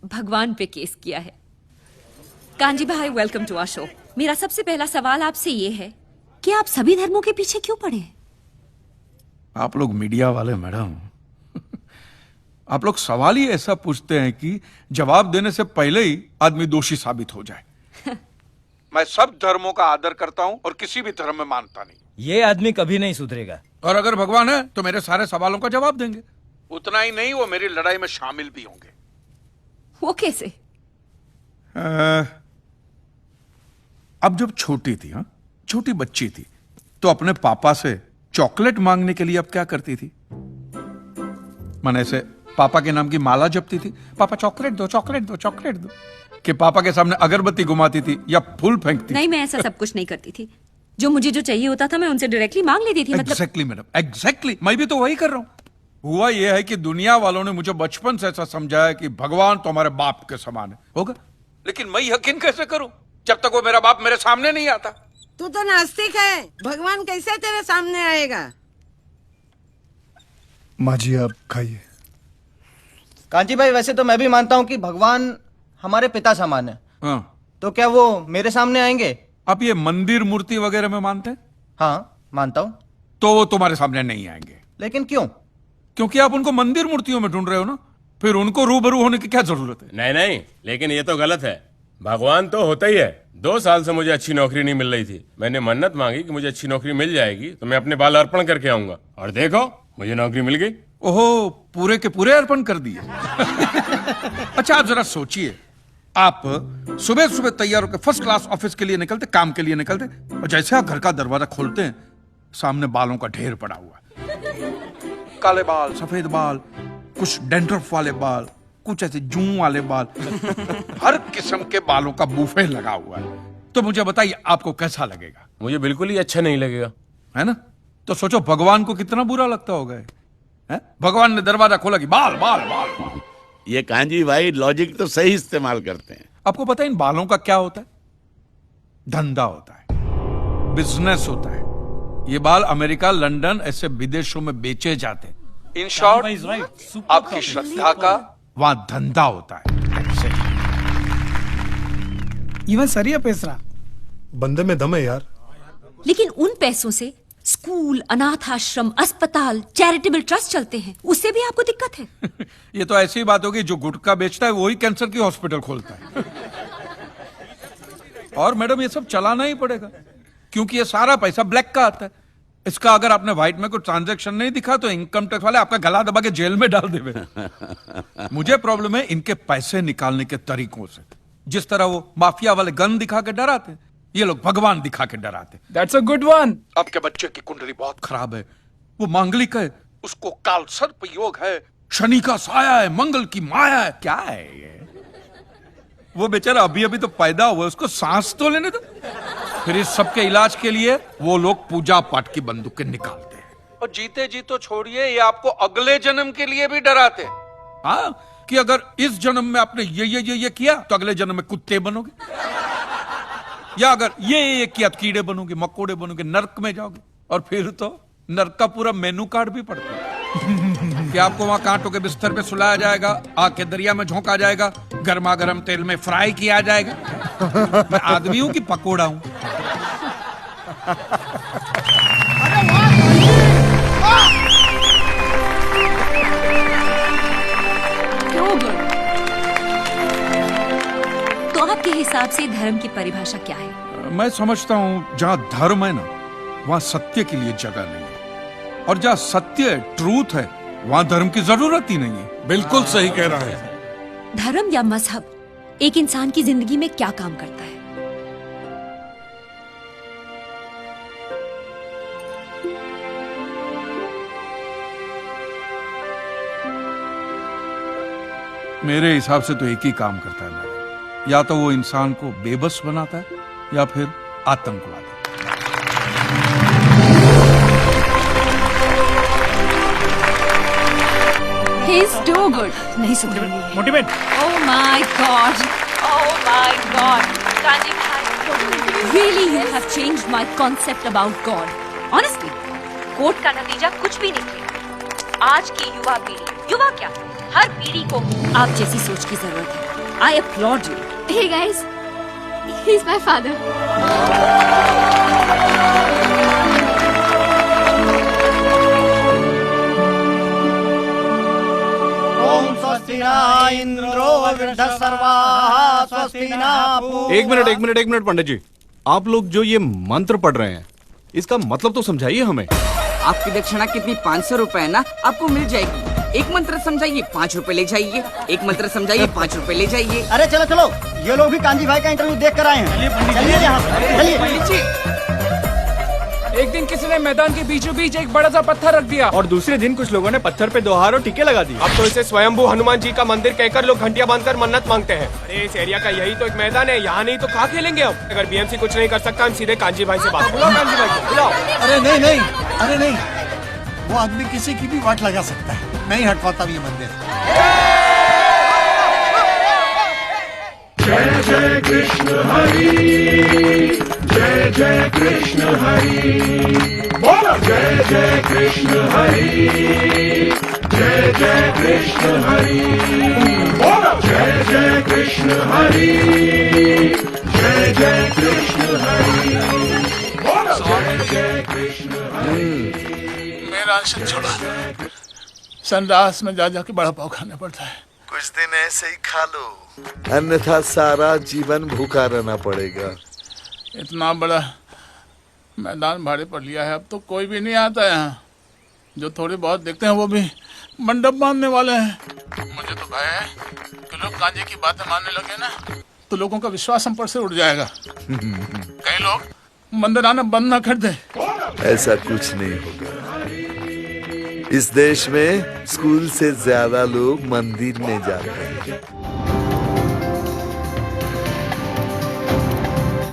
Speaker 10: भगवान पे केस किया है। कांजी भाई, वेलकम टू आवर शो। मेरा सबसे पहला सवाल आपसे ये है कि आप सभी धर्मों के पीछे क्यों पड़े?
Speaker 2: आप लोग मीडिया वाले मैडम, आप लोग सवाल ही ऐसा पूछते हैं कि जवाब देने से पहले ही आदमी दोषी साबित हो जाए। मैं सब धर्मों का आदर करता हूं और किसी भी धर्म में मानता नहीं।
Speaker 18: ये आदमी कभी नहीं सुधरेगा।
Speaker 2: और अगर भगवान है तो मेरे सारे सवालों का जवाब देंगे। उतना ही नहीं, वो मेरी लड़ाई में शामिल भी होंगे।
Speaker 10: वो कैसे?
Speaker 2: अब जब छोटी थी, हाँ छोटी बच्ची थी, तो अपने पापा से चॉकलेट मांगने के लिए अब क्या करती थी? माने ऐसे पापा के नाम की माला जपती थी, पापा चॉकलेट दो चॉकलेट दो चॉकलेट दो, कि पापा के सामने अगरबत्ती घुमाती थी या फूल फेंकती?
Speaker 10: नहीं, मैं ऐसा सब कुछ नहीं करती थी। जो मुझे जो चाहिए होता था मैं उनसे डायरेक्टली मांग लेती थी।
Speaker 2: Exactly madam, exactly. मैं भी तो वही कर रहा हूं। हुआ यह है कि दुनिया वालों ने मुझे बचपन से ऐसा समझाया कि भगवान तो हमारे बाप के समान है। होगा, लेकिन मैं यकीन कैसे करूं जब तक वो मेरा बाप मेरे सामने नहीं आता?
Speaker 21: तू तो नास्तिक है, भगवान कैसे तेरे सामने आएगा?
Speaker 17: माँ जी आप खाइए।
Speaker 18: कांची भाई, वैसे तो मैं भी मानता हूँ कि भगवान हमारे पिता समान है।
Speaker 2: हाँ।
Speaker 18: तो क्या वो मेरे सामने आएंगे?
Speaker 2: आप ये मंदिर मूर्ति वगैरह में मानते हैं?
Speaker 18: हाँ मानता हूँ।
Speaker 2: तो वो तुम्हारे सामने नहीं आएंगे।
Speaker 18: लेकिन क्यों?
Speaker 2: क्योंकि आप उनको मंदिर मूर्तियों में ढूंढ रहे हो ना, फिर उनको रूबरू होने की क्या जरूरत है?
Speaker 22: नहीं नहीं, लेकिन ये तो गलत है। भगवान तो होता ही है। 2 साल से मुझे अच्छी नौकरी नहीं मिल रही थी। मैंने मन्नत मांगी कि मुझे अच्छी नौकरी मिल जाएगी तो मैं अपने बाल अर्पण करके आऊंगा, और देखो मुझे नौकरी मिल गई।
Speaker 2: ओहो, पूरे के पूरे अर्पण कर दिए। अच्छा आप जरा सोचिए, आप सुबह सुबह तैयार होकर फर्स्ट क्लास ऑफिस के लिए निकलते, काम के लिए निकलते, और जैसे आप घर का दरवाजा खोलते हैं सामने बालों का ढेर पड़ा हुआ, काले बाल, सफेद बाल, कुछ डैंड्रफ वाले बाल, कुछ ऐसे जूं वाले बाल, हर किस्म के बालों का बूफे लगा हुआ है। तो मुझे बताइए आपको कैसा लगेगा?
Speaker 22: मुझे बिल्कुल ही अच्छा नहीं लगेगा,
Speaker 2: है ना? तो सोचो भगवान को कितना बुरा लगता होगा। है? भगवान ने दरवाजा खोला कि बाल बाल बाल बाल।
Speaker 12: ये कांजी भाई लॉजिक तो सही इस्तेमाल करते हैं।
Speaker 2: आपको पता है इन बालों का क्या होता है? धंधा होता है, बिजनेस होता है। ये बाल अमेरिका, लंदन ऐसे विदेशों में बेचे जाते हैं। इन शॉर्ट, आपकी श्रद्धा का, वहां धंधा होता है।
Speaker 5: इवन सरिया पेसरा
Speaker 19: बंदे में दम है यार।
Speaker 10: लेकिन उन पैसों से स्कूल, अनाथ आश्रम, अस्पताल, चैरिटेबल ट्रस्ट चलते हैं, उससे भी आपको दिक्कत है?
Speaker 2: ये तो ऐसी बात होगी, जो गुटखा बेचता है वही कैंसर की हॉस्पिटल खोलता है। और मैडम ये सब चलाना ही पड़ेगा, क्योंकि ये सारा पैसा ब्लैक का आता है। इसका अगर आपने व्हाइट में कोई ट्रांजैक्शन नहीं दिखा तो इनकम टैक्स वाले आपका गला दबा के जेल में डाल देवे। मुझे प्रॉब्लम है इनके पैसे निकालने के तरीकों से। जिस तरह वो माफिया वाले गन दिखा के डराते, ये लोग भगवान दिखा के डराते।
Speaker 5: That's a good one.
Speaker 2: आपके बच्चे की कुंडली बहुत खराब है, वो मांगलिक है, उसको काल सर्प योग है, शनि का साया है, मंगल की माया है। क्या है ये? वो बेचारा अभी अभी तो पैदा हुआ, उसको सांस तो लेने दो। फिर इस सब के इलाज के लिए वो लोग पूजा पाठ की बंदूकें निकालते हैं। और जीते जी तो छोड़िए, ये आपको अगले जन्म के लिए भी डराते हैं। हाँ, कि अगर इस जन्म में आपने ये किया तो अगले जन्म में कुत्ते बनोगे, या अगर ये किया तो कीड़े बनोगे, मकोड़े बनोगे, नर्क में जाओगे। और फिर तो नर्क का पूरा मेनू कार्ड भी पड़ता है कि आपको वहां कांटों के बिस्तर पे सुलाया जाएगा, आग के दरिया में झोंका जाएगा, गर्मा गर्म तेल में फ्राई किया जाएगा। मैं आदमी हूं कि पकोड़ा हूं?
Speaker 10: तो आपके हिसाब से धर्म की परिभाषा क्या है?
Speaker 2: मैं समझता हूं जहां धर्म है ना, वहां सत्य के लिए जगह नहीं है, और जहां सत्य है, ट्रूथ है, वहां धर्म की जरूरत ही नहीं है।
Speaker 20: बिल्कुल सही कह रहा है।
Speaker 10: धर्म या मजहब एक इंसान की जिंदगी में क्या काम करता है?
Speaker 2: मेरे हिसाब से तो एक ही काम करता है मैडम, या तो वो इंसान को बेबस बनाता है या फिर आतंकवादी।
Speaker 10: He's too good. नहीं सुधरेंगे।
Speaker 6: Motivate.
Speaker 10: Oh my God. Oh my God. Kanji bhai, really you have changed my concept about God. Honestly, court का नतीजा कुछ भी निकले, आज की युवा पीढ़ी, युवा क्या, हर पीढ़ी को आप जैसी सोच की जरूरत है। I applaud you.
Speaker 1: Hey guys, he's my father.
Speaker 19: एक मिनट पंडित जी, आप लोग जो ये मंत्र पढ़ रहे हैं, इसका मतलब तो समझाइए हमें।
Speaker 3: आपकी दक्षिणा कितनी? 500 रुपए है ना, आपको मिल जाएगी। एक मंत्र समझाइए, 5 रुपए ले जाइए। एक मंत्र समझाइए, 5 रुपए ले जाइए।
Speaker 18: अरे चलो चलो, ये लोग भी कांजी भाई का इंटरव्यू देख कर आए हैं। चलिए यहाँ से, चलिए।
Speaker 5: एक दिन किसी ने मैदान के बीचों बीच एक बड़ा सा पत्थर रख दिया,
Speaker 19: और दूसरे दिन कुछ लोगों ने पत्थर पे 2 हार और टीके लगा दिए।
Speaker 6: अब तो इसे स्वयंभू हनुमान जी का मंदिर कहकर लोग घंटियां बांधकर मन्नत मांगते हैं। अरे इस एरिया का यही तो एक मैदान है, यहाँ नहीं तो कहाँ खेलेंगे हम? अगर बीएमसी कुछ नहीं कर सकता, हम सीधे कांजी भाई से बात। बुलाओ कांजी भाई को, बुलाओ।
Speaker 11: अरे नहीं, वो आदमी किसी की भी वाट लगा सकता है, नहीं हट पाता ये मंदिर।
Speaker 23: जय जय कृष्ण हरि, जय जय कृष्ण हरि, बोलो जय जय कृष्ण हरि, जय जय कृष्ण हरि, बोलो जय जय कृष्ण हरि, जय जय कृष्ण हरि, बोलो जय जय कृष्ण हरि।
Speaker 5: मेरा अनशन छोड़ा, संडास में जा जाके बड़ा पाव खाना पड़ता है।
Speaker 13: कुछ दिन ऐसे ही खा लो, अन्यथा सारा जीवन भूखा रहना पड़ेगा।
Speaker 5: इतना बड़ा मैदान भाड़े पर लिया है, अब तो कोई भी नहीं आता यहाँ। जो थोड़े बहुत देखते हैं वो भी मंडप बांधने वाले हैं। मुझे तो भय है कि लोग कांजी की बातें मानने लगे ना, तो लोगों का विश्वास हम पर से उड़ जाएगा। कई लोग मंदिर आना बंद ना कर दे।
Speaker 13: ऐसा कुछ नहीं होगा। इस देश में स्कूल से ज्यादा लोग मंदिर में जाते हैं।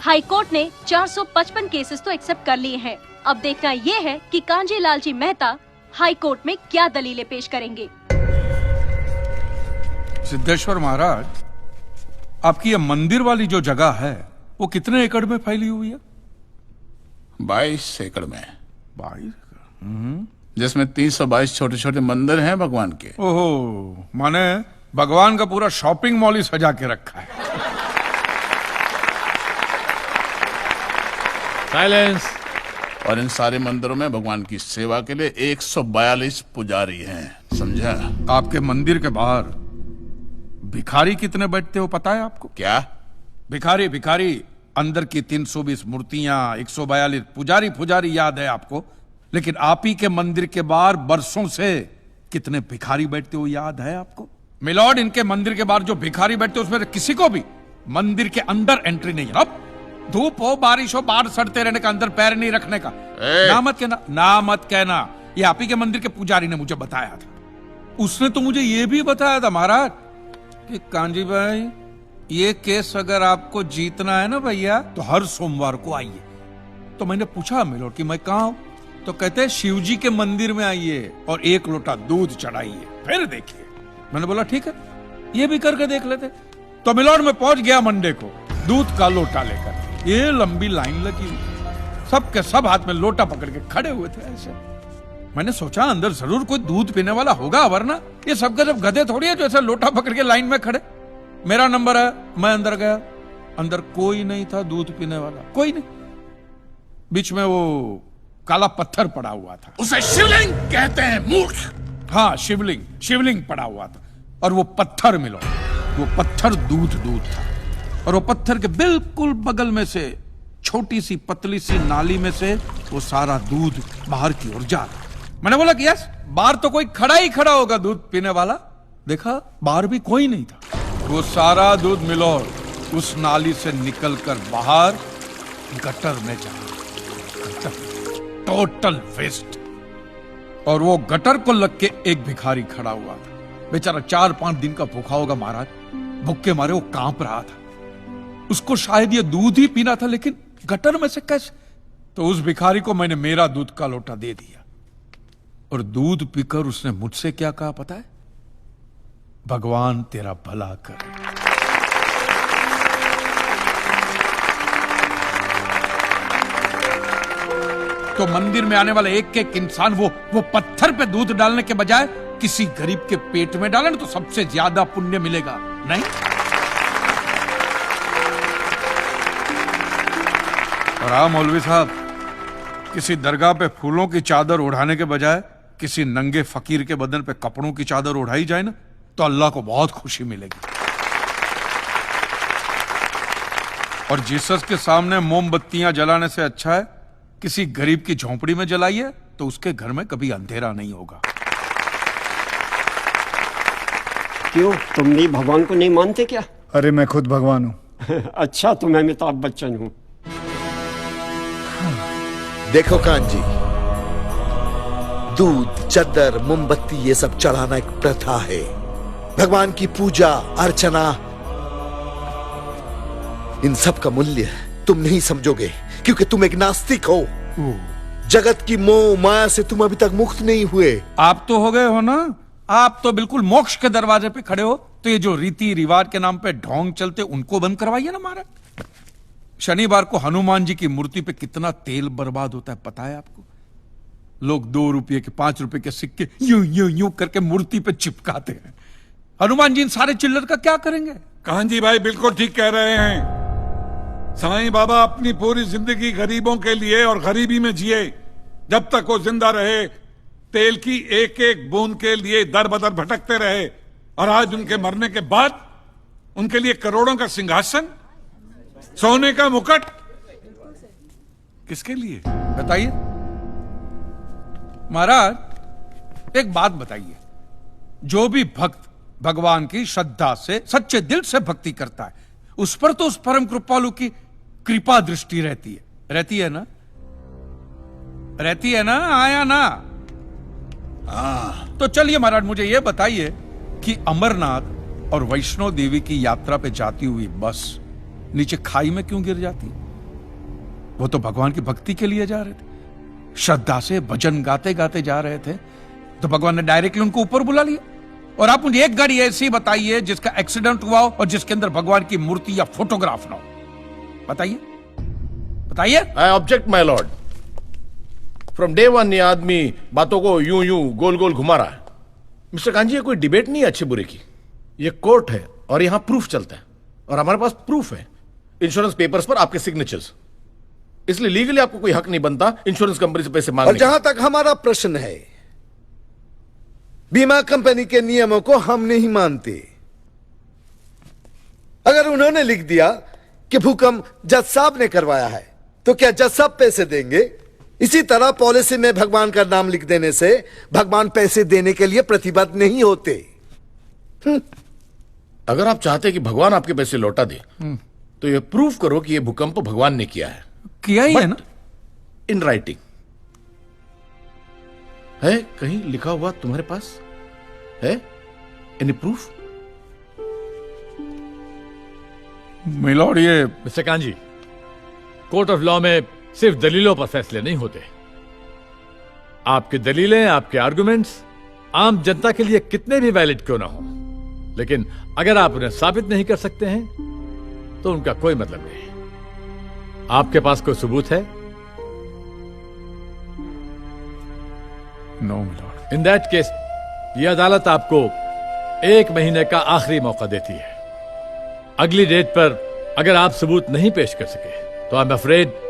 Speaker 10: हाई कोर्ट ने 455 केसेस तो एक्सेप्ट कर लिए हैं। अब देखना ये है कि कांजी लालजी मेहता हाई कोर्ट में क्या दलीलें पेश करेंगे।
Speaker 2: सिद्धेश्वर महाराज, आपकी ये मंदिर वाली जो जगह है वो कितने एकड़ में फैली हुई है?
Speaker 5: 22 एकड़ में। 22 एकड़, जिसमें 322 छोटे छोटे मंदिर हैं भगवान के।
Speaker 2: ओहो, माने भगवान का पूरा शॉपिंग मॉल ही सजा के रखा है।
Speaker 15: साइलेंस।
Speaker 5: और इन सारे मंदिरों में भगवान की सेवा के लिए 142 पुजारी हैं, समझा?
Speaker 2: आपके मंदिर के बाहर भिखारी कितने बैठते हो पता है आपको?
Speaker 5: क्या?
Speaker 2: भिखारी भिखारी अंदर की 320 मूर्तियां, 142 पुजारी याद है आपको, लेकिन आप ही के मंदिर के बाहर बरसों से कितने भिखारी बैठते हो याद है आपको? मिलॉर्ड, इनके मंदिर के बाहर जो भिखारी बैठते उसमें किसी को भी मंदिर के अंदर एंट्री नहीं है। अब धूप हो बारिश हो बाहर सड़ते रहने का, अंदर पैर नहीं रखने का। ना मत कहना, ये आप ही के मंदिर के पुजारी ने मुझे बताया था। उसने तो मुझे ये भी बताया था महाराज कि कांजी भाई, ये केस अगर आपको जीतना है ना भैया, तो हर सोमवार को आइए। तो मैंने पूछा मिलॉर्ड कि मैं कहाँ हूं? तो कहते हैं शिव जी के मंदिर में आइए और 1 लोटा दूध चढ़ाइए, फिर देखिए। मैंने बोला ठीक है, ये भी करके देख लेते। तो मिलॉर्ड में पहुंच गया मंडे को दूध का लोटा लेकर। ये लंबी लाइन लगी हुई, सबके सब हाथ में लोटा पकड़ के खड़े हुए थे ऐसे। मैंने सोचा अंदर जरूर कोई दूध पीने वाला होगा, वरना ये सब जब गधे थोड़ी है जो ऐसा लोटा पकड़ के लाइन में खड़े। मेरा नंबर है, मैं अंदर गया, अंदर कोई नहीं था दूध पीने वाला, कोई नहीं। बीच में वो काला पत्थर पड़ा हुआ था,
Speaker 5: उसे शिवलिंग कहते हैं मूर्ख।
Speaker 2: हाँ, शिवलिंग पड़ा हुआ था। और वो पत्थर मिलो, वो पत्थर दूध था। और वो पत्थर के बिल्कुल बगल में से छोटी सी पतली सी नाली में से वो सारा दूध बाहर की ओर जा रहा। मैंने बोला कि यस, बाहर तो कोई खड़ा होगा दूध पीने वाला। देखा बाहर भी कोई नहीं था। वो सारा दूध मिलॉर्ड उस नाली से निकलकर बाहर गटर में जा रहा। Total waste. और वो गटर को लग के एक भिखारी खड़ा हुआ था, बेचारा 4-5 दिन का भूखा होगा महाराज, भूख के मारे वो कांप रहा था। उसको शायद ये दूध ही पीना था, लेकिन गटर में से कैसे? तो उस भिखारी को मैंने मेरा दूध का लोटा दे दिया। और दूध पीकर उसने मुझसे क्या कहा पता है? भगवान तेरा भला करे। तो मंदिर में आने वाला एक इंसान वो पत्थर पे दूध डालने के बजाय किसी गरीब के पेट में डाले ना, तो सबसे ज्यादा पुण्य मिलेगा। नहीं? और हाँ मौलवी साहब, किसी दरगाह पे फूलों की चादर ओढ़ाने के बजाय किसी नंगे फकीर के बदन पे कपड़ों की चादर ओढ़ाई जाए ना, तो अल्लाह को बहुत खुशी मिलेगी। और जीसस के सामने मोमबत्तियां जलाने से अच्छा है किसी गरीब की झोंपड़ी में जलाइए, तो उसके घर में कभी अंधेरा नहीं होगा।
Speaker 4: क्यों, तुम भी भगवान को नहीं मानते क्या?
Speaker 17: अरे मैं खुद भगवान हूं।
Speaker 4: अच्छा, तो मैं अमिताभ बच्चन हूं।
Speaker 13: देखो कांजी, दूध, चद्दर, मोमबत्ती ये सब चढ़ाना एक प्रथा है। भगवान की पूजा अर्चना, इन सब का मूल्य तुम नहीं समझोगे, क्योंकि तुम एक नास्तिक हो। जगत की मोह माया से तुम अभी तक मुक्त नहीं हुए।
Speaker 2: आप तो हो गए हो ना, आप तो बिल्कुल मोक्ष के दरवाजे पे खड़े हो। तो ये जो रीति रिवाज के नाम पे ढोंग चलते, उनको बंद करवाइए ना महाराज। शनिवार को हनुमान जी की मूर्ति पे कितना तेल बर्बाद होता है पता है आपको? लोग 2 रुपये के 5 रुपए के सिक्के यूं यूं यूं करके मूर्ति पे चिपकाते हैं। हनुमान जी इन सारे चिल्लर का क्या करेंगे?
Speaker 20: कांजी भाई बिल्कुल ठीक कह रहे हैं। साईं बाबा अपनी पूरी जिंदगी गरीबों के लिए और गरीबी में जिए। जब तक वो जिंदा रहे तेल की एक एक बूंद के लिए दर बदर भटकते रहे, और आज उनके मरने के बाद उनके लिए करोड़ों का सिंहासन, सोने का मुकुट, किसके लिए
Speaker 2: बताइए महाराज। एक बात बताइए, जो भी भक्त भगवान की श्रद्धा से सच्चे दिल से भक्ति करता है, उस पर तो उस परम कृपालु की कृपा दृष्टि रहती है ना? रहती है ना? आया ना? तो चलिए महाराज, मुझे यह बताइए कि अमरनाथ और वैष्णो देवी की यात्रा पे जाती हुई बस नीचे खाई में क्यों गिर जाती? वो तो भगवान की भक्ति के लिए जा रहे थे, श्रद्धा से भजन गाते गाते जा रहे थे, तो भगवान ने डायरेक्टली उनको ऊपर बुला लिया। और आप मुझे एक गाड़ी ऐसी बताइए जिसका एक्सीडेंट हुआ हो और जिसके अंदर भगवान की मूर्ति या फोटोग्राफ ना हो। बताइए।
Speaker 7: आई object my Lord. From day 1 ये आदमी बातों को यूं यूं गोल गोल घुमा रहा है। मिस्टर कांजी, ये कोई डिबेट नहीं है अच्छे बुरे की। ये कोर्ट है और यहां प्रूफ चलता है, और हमारे पास प्रूफ है, इंश्योरेंस पेपर्स पर आपके सिग्नेचर्स। इसलिए लीगली आपको कोई हक नहीं बनता इंश्योरेंस कंपनी से पैसे मांगने
Speaker 13: और जहां तक हमारा प्रश्न है, बीमा कंपनी के नियमों को हम नहीं मानते। अगर उन्होंने लिख दिया कि भूकंप जज साहब ने करवाया है, तो क्या जज साहब पैसे देंगे? इसी तरह पॉलिसी में भगवान का नाम लिख देने से भगवान पैसे देने के लिए प्रतिबद्ध नहीं होते।
Speaker 7: अगर आप चाहते कि भगवान आपके पैसे लौटा दे, तो ये प्रूफ करो कि ये भूकंप भगवान ने किया है।
Speaker 2: किया ही है ना,
Speaker 7: इन राइटिंग है, कहीं लिखा हुआ तुम्हारे पास है? Any proof?
Speaker 2: मिलॉर्ड, ये
Speaker 15: mister kanji, court of law में सिर्फ दलीलों पर फैसले नहीं होते। आपकी दलीलें, आपके आर्गुमेंट्स आम जनता के लिए कितने भी वैलिड क्यों ना हो, लेकिन अगर आप उन्हें साबित नहीं कर सकते हैं तो उनका कोई मतलब नहीं। आपके पास कोई सबूत है?
Speaker 2: No my lord.
Speaker 15: In that case यह अदालत आपको 1 महीने का आखिरी मौका देती है। अगली डेट पर अगर आप सबूत नहीं पेश कर सके तो I am afraid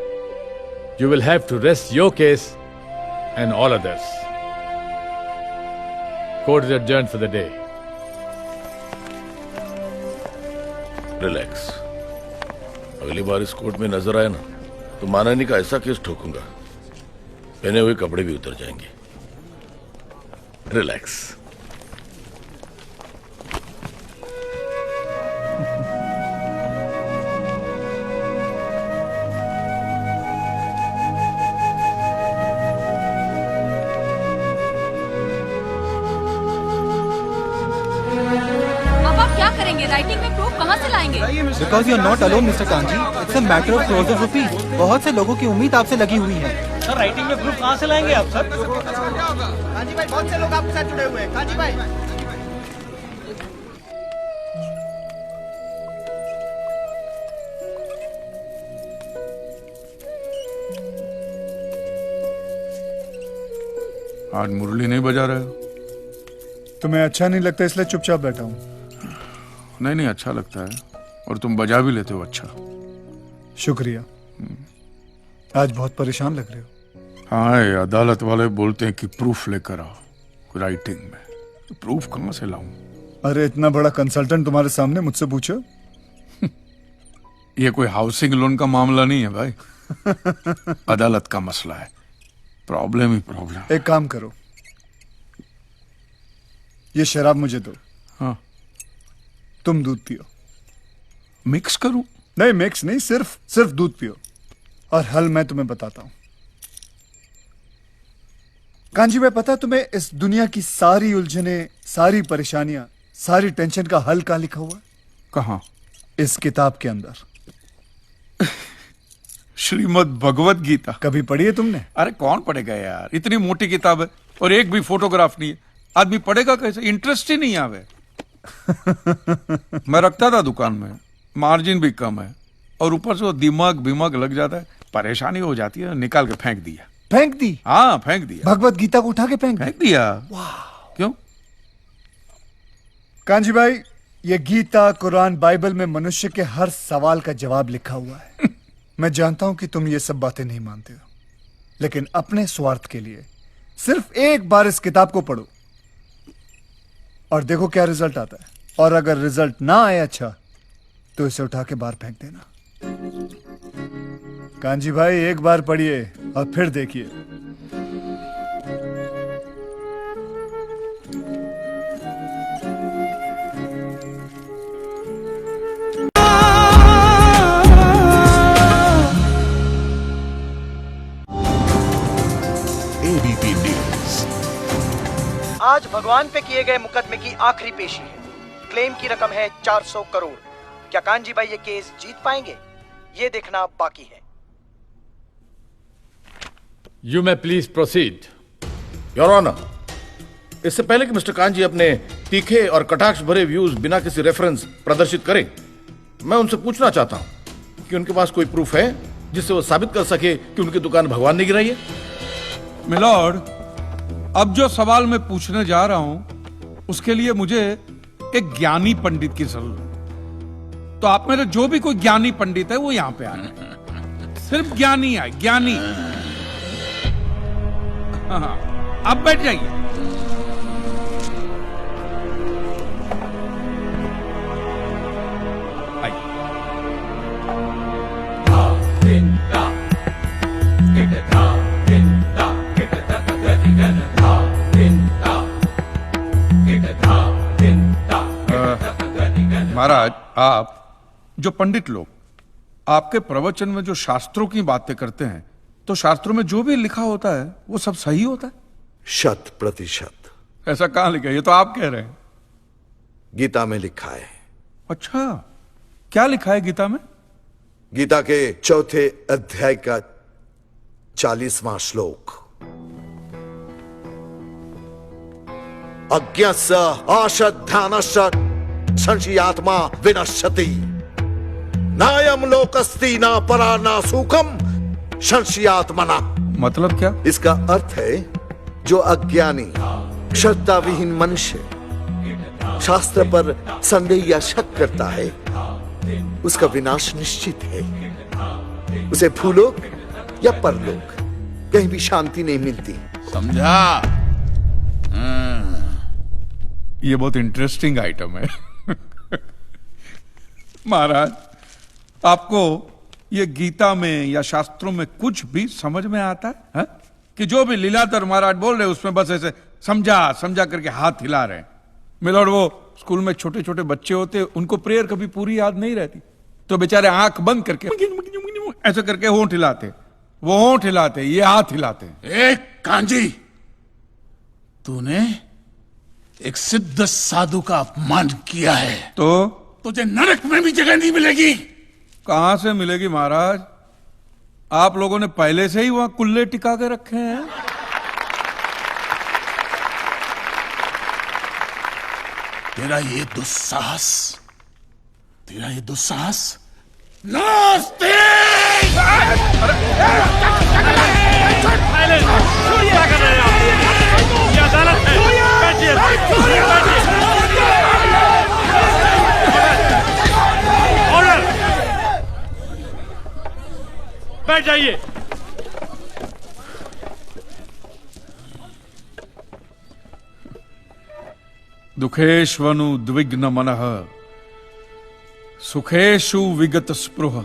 Speaker 15: you will have to rest your case and all others. Court is adjourned for the day.
Speaker 7: Relax. अगली बार इस कोर्ट में नजर आए ना, तो मानहानि का ऐसा केस ठोकूंगा, पहने हुए कपड़े भी उतर जाएंगे। रिलैक्स।
Speaker 10: राइटिंग में प्रूफ कहाँ से लाएंगे?
Speaker 18: Because you are not alone, Mr. Kanji. It's a matter of crores of rupees. बहुत से लोगों की उम्मीद आपसे लगी हुई है।
Speaker 6: सर राइटिंग में प्रूफ कहाँ से लाएंगे आप सर?
Speaker 18: कांजी भाई, बहुत से लोग आपके साथ जुड़े हुए हैं। कांजी भाई।
Speaker 2: आज मुरली नहीं बजा रहे हो?
Speaker 17: तुम्हें अच्छा नहीं लगता इसलिए चुपचाप बैठा हूं।
Speaker 2: नहीं, अच्छा लगता है, और तुम बजा भी लेते हो अच्छा।
Speaker 17: शुक्रिया। आज बहुत परेशान लग रहे हो।
Speaker 2: हाँ, ये अदालत वाले बोलते हैं कि प्रूफ लेकर आओ राइटिंग में, तो प्रूफ कहाँ से लाऊं?
Speaker 17: अरे इतना बड़ा कंसल्टेंट तुम्हारे सामने मुझसे पूछो।
Speaker 2: ये कोई हाउसिंग लोन का मामला नहीं है भाई। अदालत का मसला है, प्रॉब्लम ही प्रॉब्लम।
Speaker 17: एक काम करो, ये शराब मुझे दो।
Speaker 2: हाँ,
Speaker 17: तुम दूध पियो।
Speaker 2: मिक्स करूं?
Speaker 17: नहीं, मिक्स नहीं, सिर्फ दूध पियो, और हल मैं तुम्हें बताता हूं। कांजी भाई, पता तुम्हें इस दुनिया की सारी उलझने, सारी परेशानियां, सारी टेंशन का हल कहां लिखा हुआ है?
Speaker 2: कहां?
Speaker 17: इस किताब के अंदर।
Speaker 2: श्रीमद् भगवत गीता।
Speaker 17: कभी पढ़ी है तुमने?
Speaker 2: अरे कौन पढ़ेगा यार, इतनी मोटी किताब है और एक भी फोटोग्राफ नहीं है, आदमी पढ़ेगा कैसे? इंटरेस्ट ही नहीं आवे। मैं रखता था दुकान में, मार्जिन भी कम है, और ऊपर से वो दिमाग लग जाता है, परेशानी हो जाती है, निकाल के फेंक दिया।
Speaker 17: फेंक दी?
Speaker 2: हाँ, फेंक दिया।
Speaker 17: भगवत गीता को उठा के फेंक
Speaker 2: दिया। क्यों?
Speaker 17: कांजी भाई, ये गीता, कुरान, बाइबल में मनुष्य के हर सवाल का जवाब लिखा हुआ है। मैं जानता हूं कि तुम ये सब बातें नहीं मानते हो, लेकिन अपने स्वार्थ के लिए सिर्फ एक बार इस किताब को पढ़ो और देखो क्या रिजल्ट आता है। और अगर रिजल्ट ना आए अच्छा, तो इसे उठा के बाहर फेंक देना। कांजी भाई, एक बार पढ़िए और फिर देखिए।
Speaker 7: ABP news.
Speaker 9: आज भगवान पे किए गए मुकदमे की आखिरी पेशी है। क्लेम की रकम है 400 करोड़। क्या कांजी भाई ये केस जीत पाएंगे? ये देखना बाकी है।
Speaker 15: You may please proceed.
Speaker 7: Your honour, इससे पहले कि मिस्टर कांजी अपने तीखे और कटाक्ष भरे व्यूज बिना किसी रेफरेंस प्रदर्शित करें, मैं उनसे पूछना चाहता हूं कि उनके पास कोई प्रूफ है जिससे वो साबित कर सके कि उनकी दुकान भगवान ने गिराई है?
Speaker 2: मिलॉर्ड, अब जो सवाल मैं पूछने जा रहा हूं उसके लिए मुझे एक ज्ञानी पंडित की जरूरत है। तो आप मेरे जो भी कोई ज्ञानी पंडित है वो यहां पे आए। सिर्फ ज्ञानी आए, ज्ञानी। हाँ, आप बैठ जाइए। महाराज, आप जो पंडित लोग आपके प्रवचन में जो शास्त्रों की बातें करते हैं, तो शास्त्रों में जो भी लिखा होता है वो सब सही होता है?
Speaker 13: 100%।
Speaker 2: ऐसा कहां लिखा है? ये तो आप कह रहे हैं।
Speaker 13: गीता में लिखा है।
Speaker 2: अच्छा, क्या लिखा है गीता में?
Speaker 13: गीता के 4थे अध्याय का 40वां श्लोक। अज्ञस्य आश्रद्धानस्य संशयात्मा विनश्यति, नायम लोकस्ति ना परा ना सुखम संशयात्मना।
Speaker 2: मतलब क्या?
Speaker 13: इसका अर्थ है जो अज्ञानी श्रद्धा विहीन मनुष्य शास्त्र पर संदेह या शक करता है, उसका विनाश निश्चित है। उसे भूलोक या परलोक कहीं भी शांति नहीं मिलती।
Speaker 5: समझा?
Speaker 2: ये बहुत इंटरेस्टिंग आइटम है। महाराज, आपको ये गीता में या शास्त्रों में कुछ भी समझ में आता है, हा? कि जो भी लीलाधर महाराज बोल रहे हैं उसमें बस ऐसे समझा समझा करके हाथ हिला रहे हैं। मिलोड, वो स्कूल में छोटे छोटे बच्चे होते, उनको प्रेयर कभी पूरी याद नहीं रहती, तो बेचारे आंख बंद करके ऐसे करके होंठ हिलाते, वो होंठ हिलाते, ये हाथ हिलाते।
Speaker 5: एक कांजी, तूने एक सिद्ध साधु का अपमान किया है,
Speaker 2: तो
Speaker 5: तुझे नरक में भी जगह नहीं मिलेगी।
Speaker 2: कहां से मिलेगी महाराज? आप लोगों ने पहले से ही वहां कुल्ले टिका के रखे हैं।
Speaker 5: तेरा ये दुस्साहस नास्तिक!
Speaker 6: बैठ जाइए।
Speaker 2: दुखेष्वनु द्विग्न मनः सुखेषु विगत स्पृह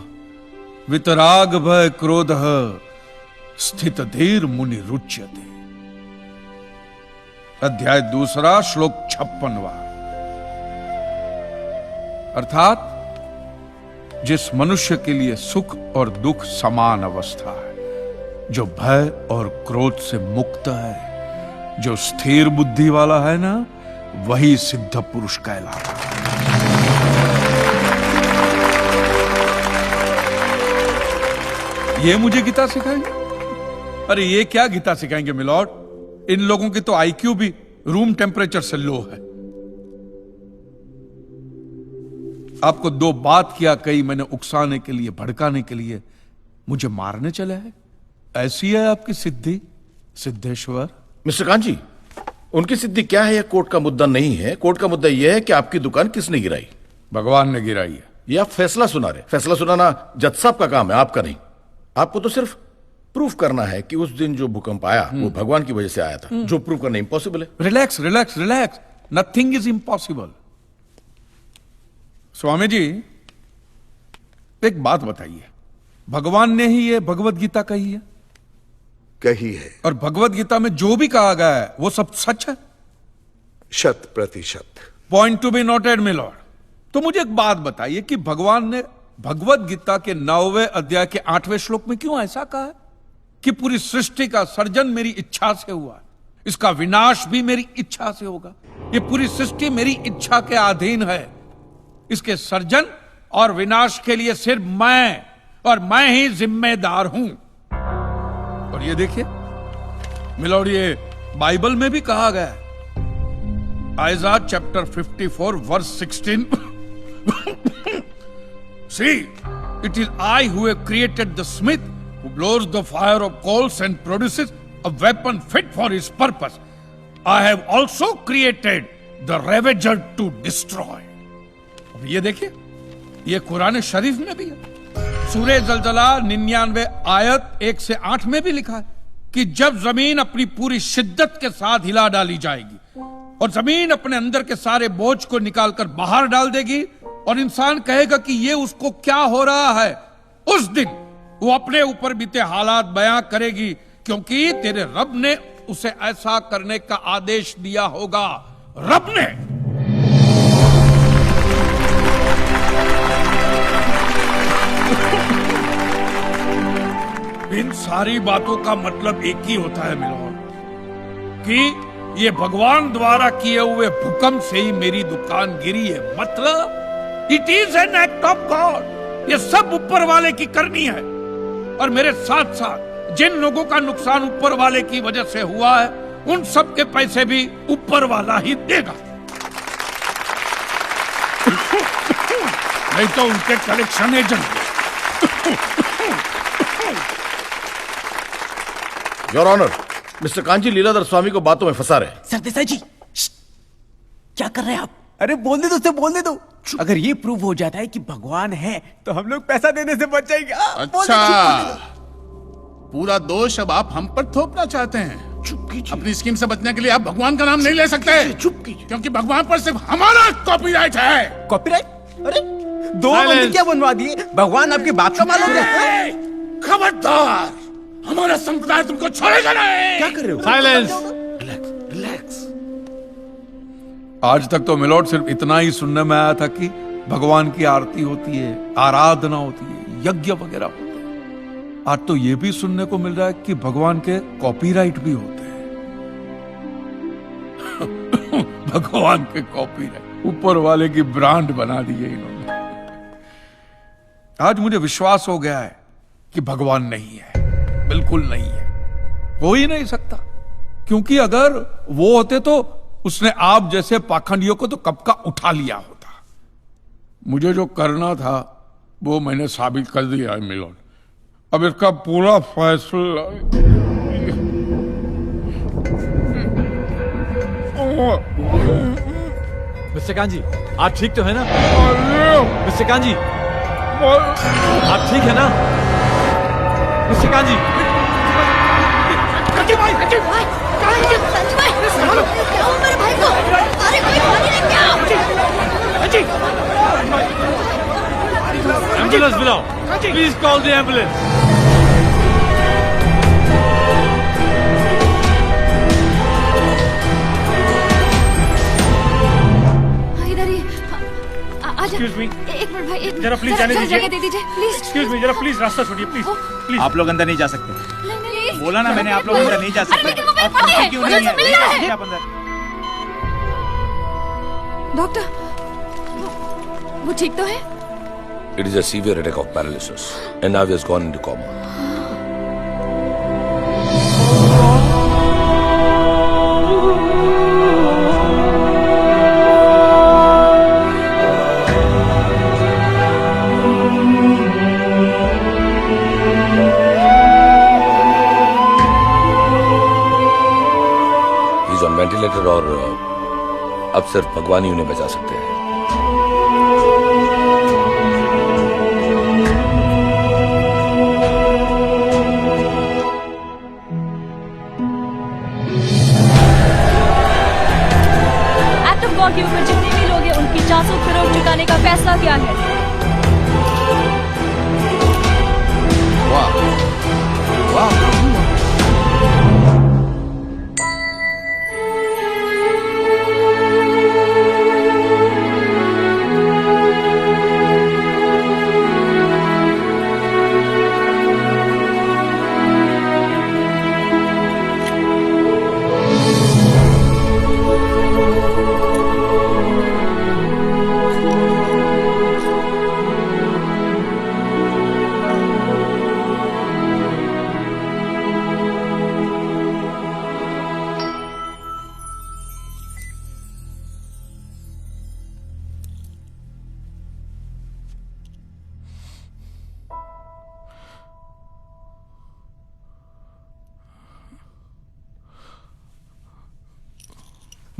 Speaker 2: वितराग भय क्रोधः स्थित धीर मुनि रुच्यते। अध्याय 2 श्लोक 56। अर्थात जिस मनुष्य के लिए सुख और दुख समान अवस्था है, जो भय और क्रोध से मुक्त है, जो स्थिर बुद्धि वाला है ना, वही सिद्ध पुरुष कहलाता है। ये मुझे गीता सिखाएंगे? अरे ये क्या गीता सिखाएंगे मिलॉर्ड, इन लोगों की तो आईक्यू भी रूम टेम्परेचर से लो है। आपको 2 बात किया कही मैंने उकसाने के लिए, भड़काने के लिए, मुझे मारने चले हैं। ऐसी है आपकी सिद्धि सिद्धेश्वर?
Speaker 7: मिस्टर कांजी, उनकी सिद्धि क्या है यह कोर्ट का मुद्दा नहीं है। कोर्ट का मुद्दा यह है कि आपकी दुकान किसने गिराई।
Speaker 2: भगवान ने गिराई है।
Speaker 7: ये आप फैसला सुना रहे। फैसला सुनाना जज साहब का काम है, आपका नहीं। आपको तो सिर्फ प्रूफ करना है कि उस दिन जो भूकंप आया वो भगवान की वजह से आया था, जो प्रूफ करना इंपॉसिबल है।
Speaker 2: Relax relax relax, nothing is impossible. Swami ji, एक बात बताइए, भगवान ने ही ये भगवत गीता कही है?
Speaker 13: कही है।
Speaker 2: और भगवत गीता में जो भी कहा गया है वो सब सच है?
Speaker 13: 100%।
Speaker 2: Point to be noted my lord. तो मुझे एक बात बताइए कि भगवान ने भगवत गीता के 9वें अध्याय के 8वें श्लोक में क्यों ऐसा कहा है कि पूरी सृष्टि का सर्जन मेरी इच्छा से हुआ, इसका विनाश भी मेरी इच्छा से होगा, ये पूरी सृष्टि मेरी इच्छा के अधीन है, इसके सर्जन और विनाश के लिए सिर्फ मैं और मैं ही जिम्मेदार हूं। और ये देखिए मिलॉर्ड, ये बाइबल में भी कहा गया है, Aiza chapter 54 verse 16। See, it is I who have created the smith who blows the fire of coals and produces a weapon fit for his purpose. I have also created the ravager to destroy. अब ये देखिए, ये कुरान शरीफ में भी है। सूरह जलजला 99 आयत 1 से 8 में भी लिखा है कि जब जमीन अपनी पूरी शिद्दत के साथ हिला डाली जाएगी और जमीन अपने अंदर के सारे बोझ को निकालकर बाहर डाल देगी और इंसान कहेगा कि ये उसको क्या हो रहा है, उस दिन वो अपने ऊपर बीते हालात बयां करेगी, क्योंकि तेरे रब ने उसे ऐसा करने का आदेश दिया होगा। रब ने। इन सारी बातों का मतलब एक ही होता है मिलोन, कि ये भगवान द्वारा किए हुए भूकंप से ही मेरी दुकान गिरी है। मतलब it is an act of God. ये सब ऊपर वाले की करनी है। और मेरे साथ साथ जिन लोगों का नुकसान ऊपर वाले की वजह से हुआ है, उन सब के पैसे भी ऊपर वाला ही देगा। नहीं तो उनके collection agent.
Speaker 7: Your honour, mister Kanchi Leeladhar Swami को बातों में फंसा रहे।
Speaker 18: सर देसाई जी, क्या कर रहे हैं आप? अरे बोलने दो, उसे बोलने दो। अगर ये प्रूव हो जाता है कि भगवान है तो हम लोग पैसा देने से बच जाएंगे।
Speaker 5: अच्छा, पूरा दोष अब आप हम पर थोपना चाहते हैं।
Speaker 7: चुप कीजिए।
Speaker 5: अपनी स्कीम से बचने के लिए आप भगवान का नाम नहीं ले सकते।
Speaker 7: चुप कीजिए।
Speaker 5: क्योंकि भगवान पर सिर्फ हमारा कॉपीराइट है।
Speaker 18: कॉपीराइट? अरे 2 मंदिर क्या बनवा दिए? भगवान आपके बाप का मालूम है।
Speaker 5: खबरदार, हमारा संप्रदाय तुमको छोड़ेगा नहीं।
Speaker 18: क्या कर रहे हो?
Speaker 2: साइलेंस।
Speaker 7: रिलैक्स।
Speaker 2: आज तक तो मिलोड सिर्फ इतना ही सुनने में आया था कि भगवान की आरती होती है, आराधना होती है, यज्ञ वगैरह होते हैं। आज तो ये भी सुनने को मिल रहा है कि भगवान के कॉपीराइट भी होते हैं। भगवान के कॉपीराइट ऊपर वाले की ब्रांड बना दी है इन्होंने। आज मुझे विश्वास हो गया है कि भगवान नहीं है, बिल्कुल नहीं है, हो ही नहीं सकता। क्योंकि अगर वो होते तो उसने आप जैसे पाखंडियों को तो कब का उठा लिया होता। मुझे जो करना था वो मैंने साबित कर दिया है मिलोन। अब इसका पूरा फैसला।
Speaker 15: मिस्टर कांजी, आप ठीक तो है ना? मिस्टर कांजी, आप ठीक है ना? मिस्टर कांजी।
Speaker 23: कांजी भाई, कांजी भाई, कांजी भाई, क्या हुआ मेरे भाई को? अरे कोई पानी लेके आओ। कांजी,
Speaker 15: एम्बुलेंस बुलाओ। Please call the ambulance.
Speaker 6: Excuse me.
Speaker 1: एक मिनट भाई, एक
Speaker 6: जरा प्लीज जाने दीजिए।
Speaker 1: जगह दे दीजिए प्लीज।
Speaker 6: Excuse me, जरा प्लीज रास्ता छोड़िए प्लीज। प्लीज।
Speaker 18: आप लोग अंदर नहीं जा सकते।
Speaker 1: नहीं,
Speaker 18: बोला ना मैंने, आप लोग अंदर नहीं जा सकते।
Speaker 1: लेकिन वो मेरे पति है,
Speaker 18: क्यों
Speaker 1: मुझे
Speaker 18: नहीं
Speaker 1: उससे मिलना है।
Speaker 18: आप अंदर।
Speaker 1: डॉक्टर, वो ठीक तो है?
Speaker 7: It is a severe attack of paralysis and now he has gone into coma. He's on ventilator और अब सिर्फ भगवान ही उन्हें बचा सकते हैं।
Speaker 10: के ऊपर जितने भी लोग हैं उनकी 400 करोड़ चुकाने का फैसला किया है।
Speaker 7: वाह, वाह।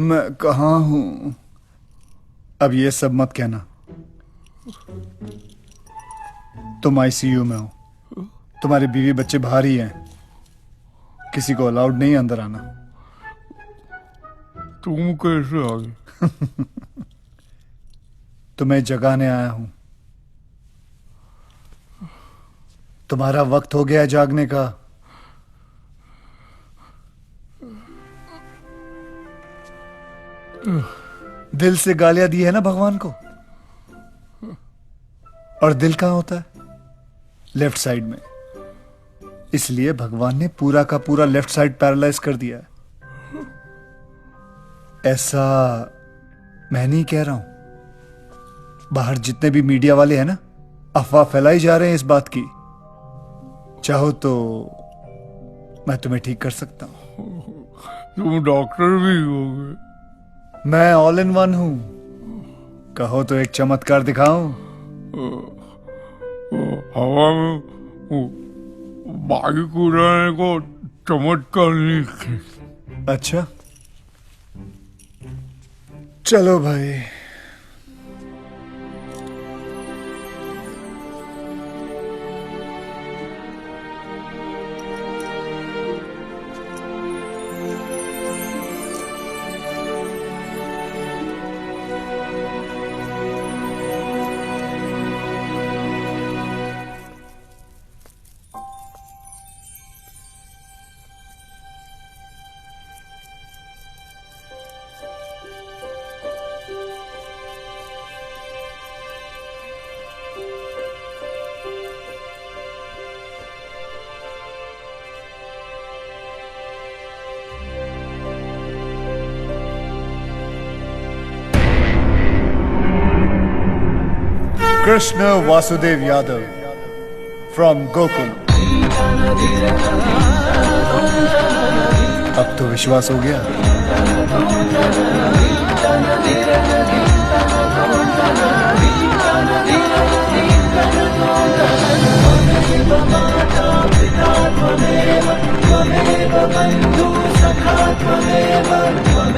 Speaker 17: मैं कहाँ हूं? अब ये सब मत कहना। तुम आईसीयू में हो, तुम्हारे बीवी बच्चे बाहर ही हैं, किसी को अलाउड नहीं अंदर आना।
Speaker 20: तुम कैसे आ गए?
Speaker 17: तुम्हें जगाने आया हूं। तुम्हारा वक्त हो गया जागने का। दिल से गालियां दी है ना भगवान को, और दिल कहां होता है? लेफ्ट साइड में। इसलिए भगवान ने पूरा का पूरा लेफ्ट साइड पैरालाइज कर दिया है। ऐसा मैं नहीं कह रहा हूं, बाहर जितने भी मीडिया वाले हैं ना, अफवाह फैलाई जा रहे हैं इस बात की। चाहो तो मैं तुम्हें ठीक कर सकता हूं।
Speaker 20: तुम डॉक्टर भी होगे?
Speaker 17: मैं ऑल इन वन हूं। कहो तो एक चमत्कार दिखाऊं?
Speaker 20: हवा में बाइक उड़ाने को चमत्कार नहीं।
Speaker 17: अच्छा चलो भाई। Krishna Vasudev Yadav from Gokul। अब तो विश्वास हो गया।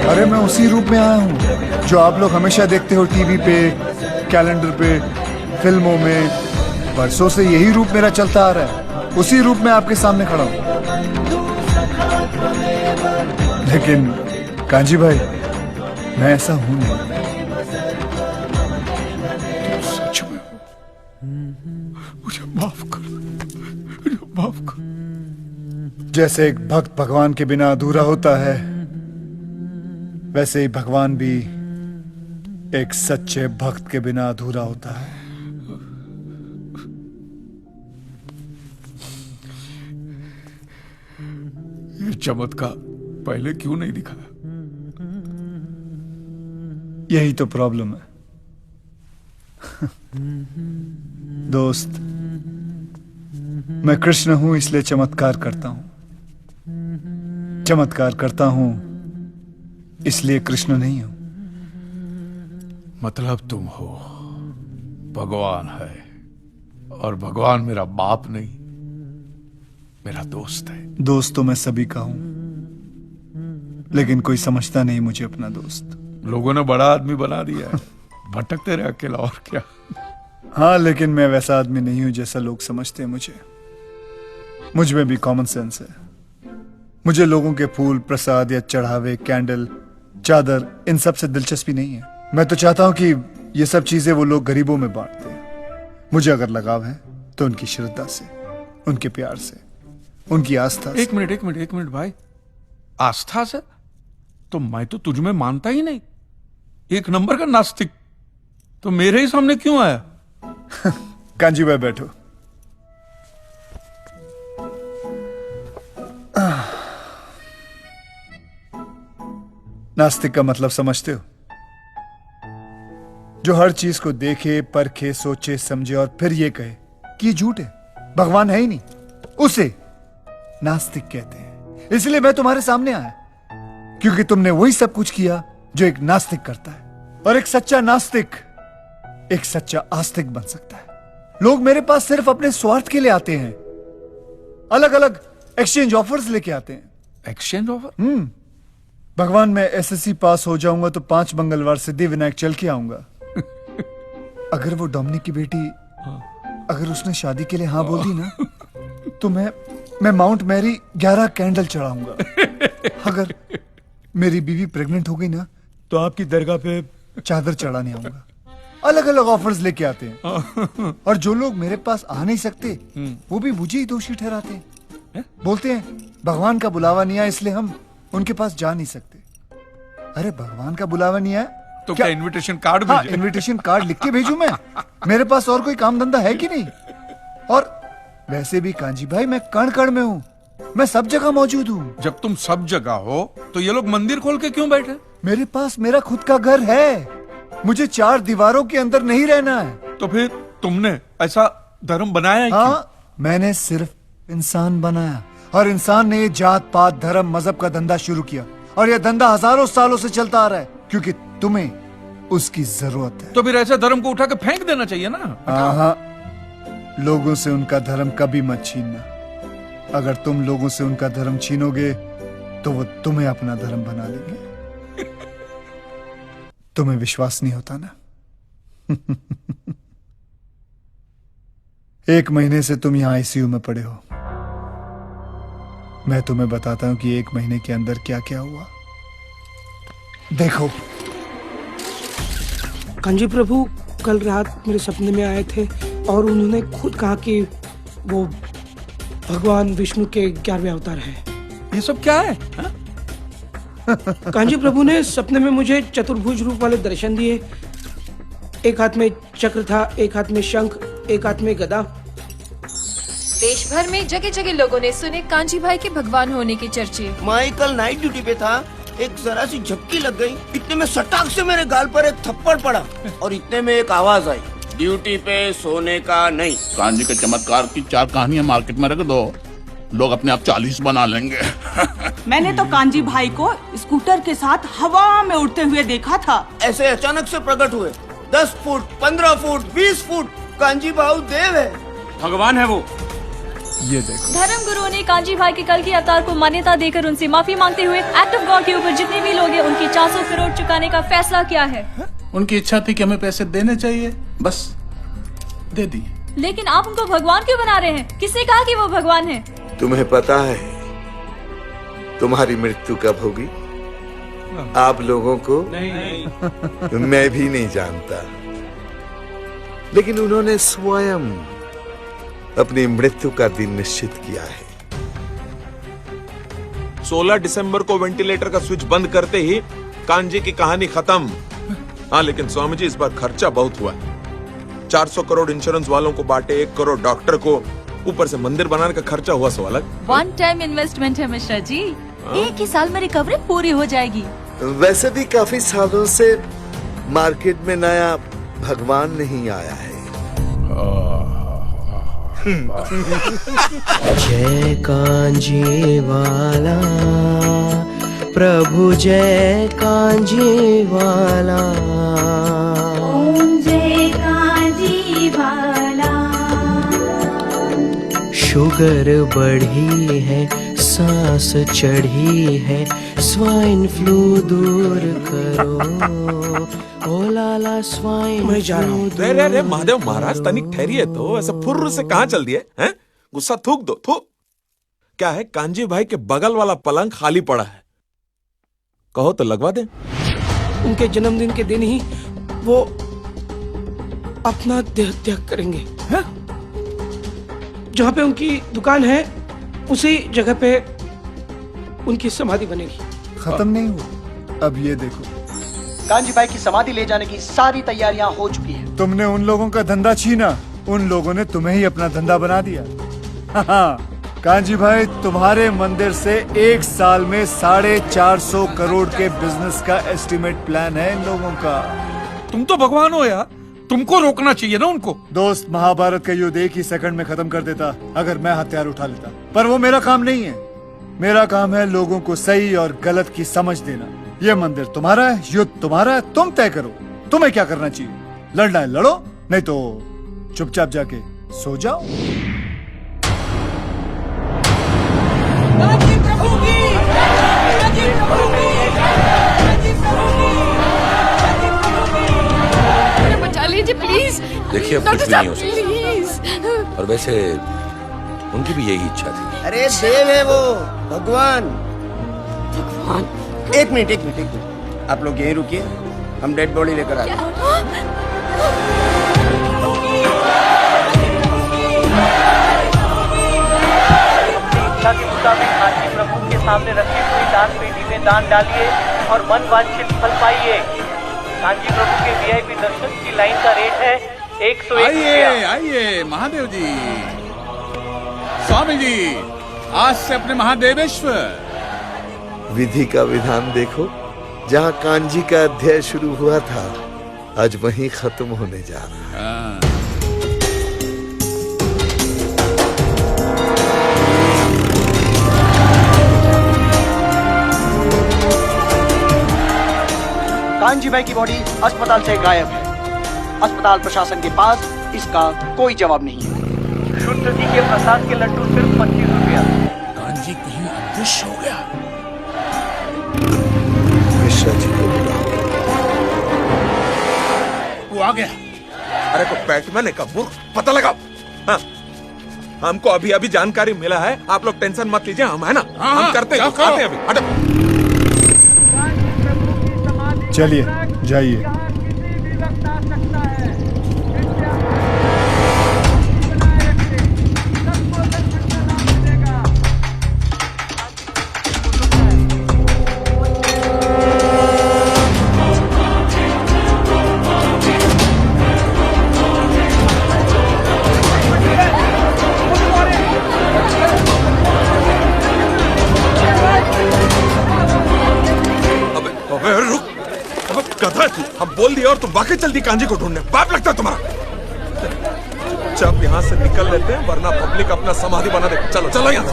Speaker 17: अरे मैं उसी रूप में आया हूँ जो आप लोग हमेशा देखते हो टीवी पे, कैलेंडर पे, फिल्मों में। बरसों से यही रूप मेरा चलता आ रहा है। उसी रूप में आपके सामने खड़ा हूं। लेकिन कांजी भाई, मैं ऐसा हूं नहीं।
Speaker 20: सच में मुझे माफ कर, मुझे माफ कर।
Speaker 17: जैसे एक भक्त भगवान के बिना अधूरा होता है, वैसे ही भगवान भी एक सच्चे भक्त के बिना अधूरा होता है।
Speaker 2: ये चमत्कार पहले क्यों नहीं दिखाया?
Speaker 17: यही तो प्रॉब्लम है दोस्त। मैं कृष्ण हूं इसलिए चमत्कार करता हूं। चमत्कार करता हूं इसलिए कृष्ण नहीं हूं।
Speaker 2: मतलब तुम हो, भगवान है, और भगवान मेरा बाप नहीं, मेरा दोस्त है।
Speaker 17: दोस्त तो मैं सभी का हूं, लेकिन कोई समझता नहीं मुझे अपना दोस्त।
Speaker 2: लोगों ने बड़ा आदमी बना दिया है, भटकते रहे अकेला, और क्या।
Speaker 17: हाँ, लेकिन मैं वैसा आदमी नहीं हूं जैसा लोग समझते हैं मुझे। मुझ में भी कॉमन सेंस है। मुझे लोगों के फूल, प्रसाद या चढ़ावे, कैंडल, चादर, इन सब से दिलचस्पी नहीं है। मैं तो चाहता हूं कि ये सब चीजें वो लोग गरीबों में बांटते हैं। मुझे अगर लगाव है तो उनकी श्रद्धा से, उनके प्यार से, उनकी आस्था से।
Speaker 2: एक मिनट भाई, आस्था से? तो मैं तो तुझ में मानता ही नहीं, एक नंबर का नास्तिक। तो मेरे ही सामने क्यों आया?
Speaker 17: कांजी भाई बैठो। नास्तिक का मतलब समझते हो? जो हर चीज को देखे, परखे, सोचे, समझे और फिर ये कहे कि झूठ है, भगवान है ही नहीं, उसे नास्तिक कहते हैं। इसलिए मैं तुम्हारे सामने आया, क्योंकि तुमने वही सब कुछ किया जो एक नास्तिक करता है। और एक सच्चा नास्तिक एक सच्चा आस्तिक बन सकता है। लोग मेरे पास सिर्फ अपने स्वार्थ के लिए आते हैं। अलग अलग एक्सचेंज ऑफर्स लेके आते हैं।
Speaker 2: Exchange offer?
Speaker 17: भगवान मैं एसएससी पास हो जाऊंगा तो 5 मंगलवार सिद्धि विनायक चल के आऊंगा। अगर वो डोमिनिक की बेटी अगर उसने शादी के लिए हाँ बोल दी ना तो मैं माउंट मैरी 11 कैंडल चढ़ाऊंगा। अगर मेरी बीवी प्रेग्नेंट हो गई ना तो आपकी दरगाह पे चादर चढ़ाने आऊंगा। अलग अलग ऑफर्स लेके आते हैं और जो लोग मेरे पास आ नहीं सकते वो भी मुझे ही दोषी ठहराते हैं। बोलते हैं भगवान का बुलावा नहीं आया इसलिए हम उनके पास जा नहीं सकते। अरे भगवान का बुलावा नहीं आया
Speaker 2: तो क्या इनविटेशन कार्ड
Speaker 17: हाँ, इनविटेशन कार्ड लिख के भेजूं मैं? मेरे पास और कोई काम धंधा है कि नहीं? और वैसे भी कांजी भाई मैं कण कण में हूँ, मैं सब जगह मौजूद हूँ।
Speaker 2: जब तुम सब जगह हो तो ये लोग मंदिर खोल के क्यों बैठे?
Speaker 17: मेरे पास मेरा खुद का घर है, मुझे 4 दीवारों के अंदर नहीं रहना है।
Speaker 2: तो फिर तुमने ऐसा धर्म बनाया?
Speaker 17: हाँ, मैंने सिर्फ इंसान बनाया और इंसान ने जात पात धर्म मजहब का धंधा शुरू किया और यह धंधा हजारों सालों से चलता आ रहा है क्योंकि तुम्हें उसकी जरूरत है।
Speaker 2: तो फिर ऐसे धर्म को उठा के फेंक देना चाहिए ना।
Speaker 17: हाँ, लोगों से उनका धर्म कभी मत छीनना। अगर तुम लोगों से उनका धर्म छीनोगे तो वो तुम्हें अपना धर्म बना लेंगे। तुम्हें विश्वास नहीं होता ना? 1 महीने से तुम यहां आईसीयू में पड़े हो। मैं तुम्हें बताता हूं कि 1 महीने के अंदर क्या क्या हुआ। देखो
Speaker 8: कांजी प्रभु कल रात मेरे सपने में आए थे और उन्होंने खुद कहा कि वो भगवान विष्णु के 11वें अवतार हैं।
Speaker 2: ये सब क्या है?
Speaker 8: कांजी प्रभु ने सपने में मुझे चतुर्भुज रूप वाले दर्शन दिए। एक हाथ में चक्र था, एक हाथ में शंख, एक हाथ में गदा।
Speaker 14: देश भर में जगह जगह लोगों ने सुने कांजी भाई के भगवान होने के चर्चे।
Speaker 16: मैं कल नाइट ड्यूटी पे था, एक जरा सी झपकी लग गई, इतने में सटाक से मेरे गाल पर एक थप्पड़ पड़ा और इतने में एक आवाज आई, ड्यूटी पे सोने का नहीं।
Speaker 22: कांजी के चमत्कार की 4 कहानियां मार्केट में रख दो, लोग अपने आप 40 बना लेंगे।
Speaker 24: मैंने तो कांजी भाई को स्कूटर के साथ हवा में उड़ते हुए देखा था।
Speaker 16: ऐसे अचानक से प्रकट हुए, 10 फुट, 15 फुट, 20 फुट। कांजी भाऊ देव है,
Speaker 3: भगवान है वो।
Speaker 17: ये देखो।
Speaker 10: धर्म गुरुओं ने कांजी भाई के कल के अवतार को मान्यता देकर उनसे माफी मांगते हुए एक्ट ऑफ गॉड के ऊपर जितने भी लोग हैं उनकी 400 करोड़ चुकाने का फैसला किया है।
Speaker 5: उनकी इच्छा थी कि हमें पैसे देने चाहिए, बस दे दिए।
Speaker 10: लेकिन आप उनको भगवान क्यों बना रहे हैं? किसने कहा कि वो भगवान है?
Speaker 13: तुम्हें पता है तुम्हारी मृत्यु कब होगी? आप लोगों को नहीं। मैं भी नहीं जानता, लेकिन उन्होंने स्वयं अपनी मृत्यु का दिन निश्चित किया है।
Speaker 25: 16 दिसंबर को वेंटिलेटर का स्विच बंद करते ही कांजी की कहानी खत्म। हाँ, लेकिन स्वामी जी इस बार खर्चा बहुत हुआ। 400 करोड़ इंश्योरेंस वालों को बांटे, 1 करोड़ डॉक्टर को, ऊपर से मंदिर बनाने का खर्चा हुआ सो अलग।
Speaker 10: 1 टाइम इन्वेस्टमेंट है मिश्रा जी, 1 ही साल में रिकवरी पूरी हो जाएगी।
Speaker 13: वैसे भी काफी सालों से मार्केट में नया भगवान नहीं आया है।
Speaker 26: जय कांजी वाला प्रभु, जय कांजी वाला।
Speaker 23: ओम जय कांजी वाला।
Speaker 26: शुगर बढ़ी है, सांस चढ़ी है, स्वाइन फ्लू दूर करो। ओ लाला स्वाइन।
Speaker 8: मैं जा रहा हूँ।
Speaker 25: रे महादेव महाराज, तनिक ठहरिए तो, ऐसा फुर्र से कहाँ चल दिए हैं? गुस्सा थूक दो, थूक। क्या है, कांजी भाई के बगल वाला पलंग खाली पड़ा है, कहो तो लगवा दे।
Speaker 8: उनके जन्मदिन के दिन ही वो अपना देह त्याग करेंगे। जहाँ पे उनकी दुकान है उसी जगह पे उनकी समाधि बनेगी।
Speaker 17: खत्म नहीं हुआ, अब ये देखो।
Speaker 9: कांजी भाई की समाधि ले जाने की सारी तैयारियां हो चुकी हैं।
Speaker 17: तुमने उन लोगों का धंधा छीना, उन लोगों ने तुम्हें ही अपना धंधा बना दिया। कांजी भाई, तुम्हारे मंदिर से 1 साल में 450 करोड़ के बिजनेस का एस्टिमेट प्लान है इन लोगों का।
Speaker 2: तुम तो भगवान हो यार, तुमको रोकना चाहिए ना उनको।
Speaker 17: दोस्त, महाभारत का युद्ध 1 ही सेकंड में खत्म कर देता अगर मैं हथियार उठा लेता, पर वो मेरा काम नहीं है। मेरा काम है लोगों को सही और गलत की समझ देना। ये मंदिर तुम्हारा है, युद्ध तुम्हारा है, तुम तय करो तुम्हें क्या करना चाहिए। लड़ना है लड़ो, नहीं तो चुपचाप जाके सो जाओ।
Speaker 24: कांजी प्रभु की, कांजी प्रभु की।
Speaker 23: जी प्लीज।
Speaker 7: देखिए, अब कुछ भी नहीं हो सकता।
Speaker 23: प्लीज।
Speaker 7: और वैसे उनकी भी यही इच्छा थी।
Speaker 16: अरे देव है वो, भगवान। भगवान। एक मिनट, आप लोग यहीं रुकिए, हम डेड बॉडी लेकर आते हैं।
Speaker 9: इच्छा के मुताबिक कांची प्रभु के सामने रखी हुई दान पेटी में दान डालिए और मन वांछित फल पाइए। कांची प्रभु के वीआईपी दर्शन की लाइन का रेट है 101
Speaker 5: आइए आइए महादेव जी, स्वामी जी, आज से अपने महादेवेश्वर।
Speaker 13: विधि का विधान देखो, जहाँ कांजी का अध्याय शुरू हुआ था आज वहीं खत्म होने जा रहा है।
Speaker 9: कांजी भाई की बॉडी अस्पताल से गायब है। अस्पताल प्रशासन के पास इसका कोई जवाब नहीं है। शुद्ध घी के प्रसाद के लड्डू सिर्फ 25 रुपया।
Speaker 5: कांजी कहीं अदृश्य हो गया।
Speaker 13: मिश्रा जी को बुलाओ।
Speaker 5: वो आ गया।
Speaker 25: अरे को बैटमैन का मूर्ख, पता लगाओ। हाँ, हमको अभी अभी जानकारी मिला है, आप लोग टेंशन मत लीजिए, हम है ना, हम करते हैं, आते हैं अभी। हटो।
Speaker 17: चलिए जाइए।
Speaker 25: अबे रुक, गधा है तू। हम बोल दिया और तुम वाकई चल दी कांजी को ढूंढने। बाप लगता है तुम्हारा। जब यहाँ से निकल लेते हैं, वरना पब्लिक अपना समाधि बना दे। चलो चलो यहाँ से।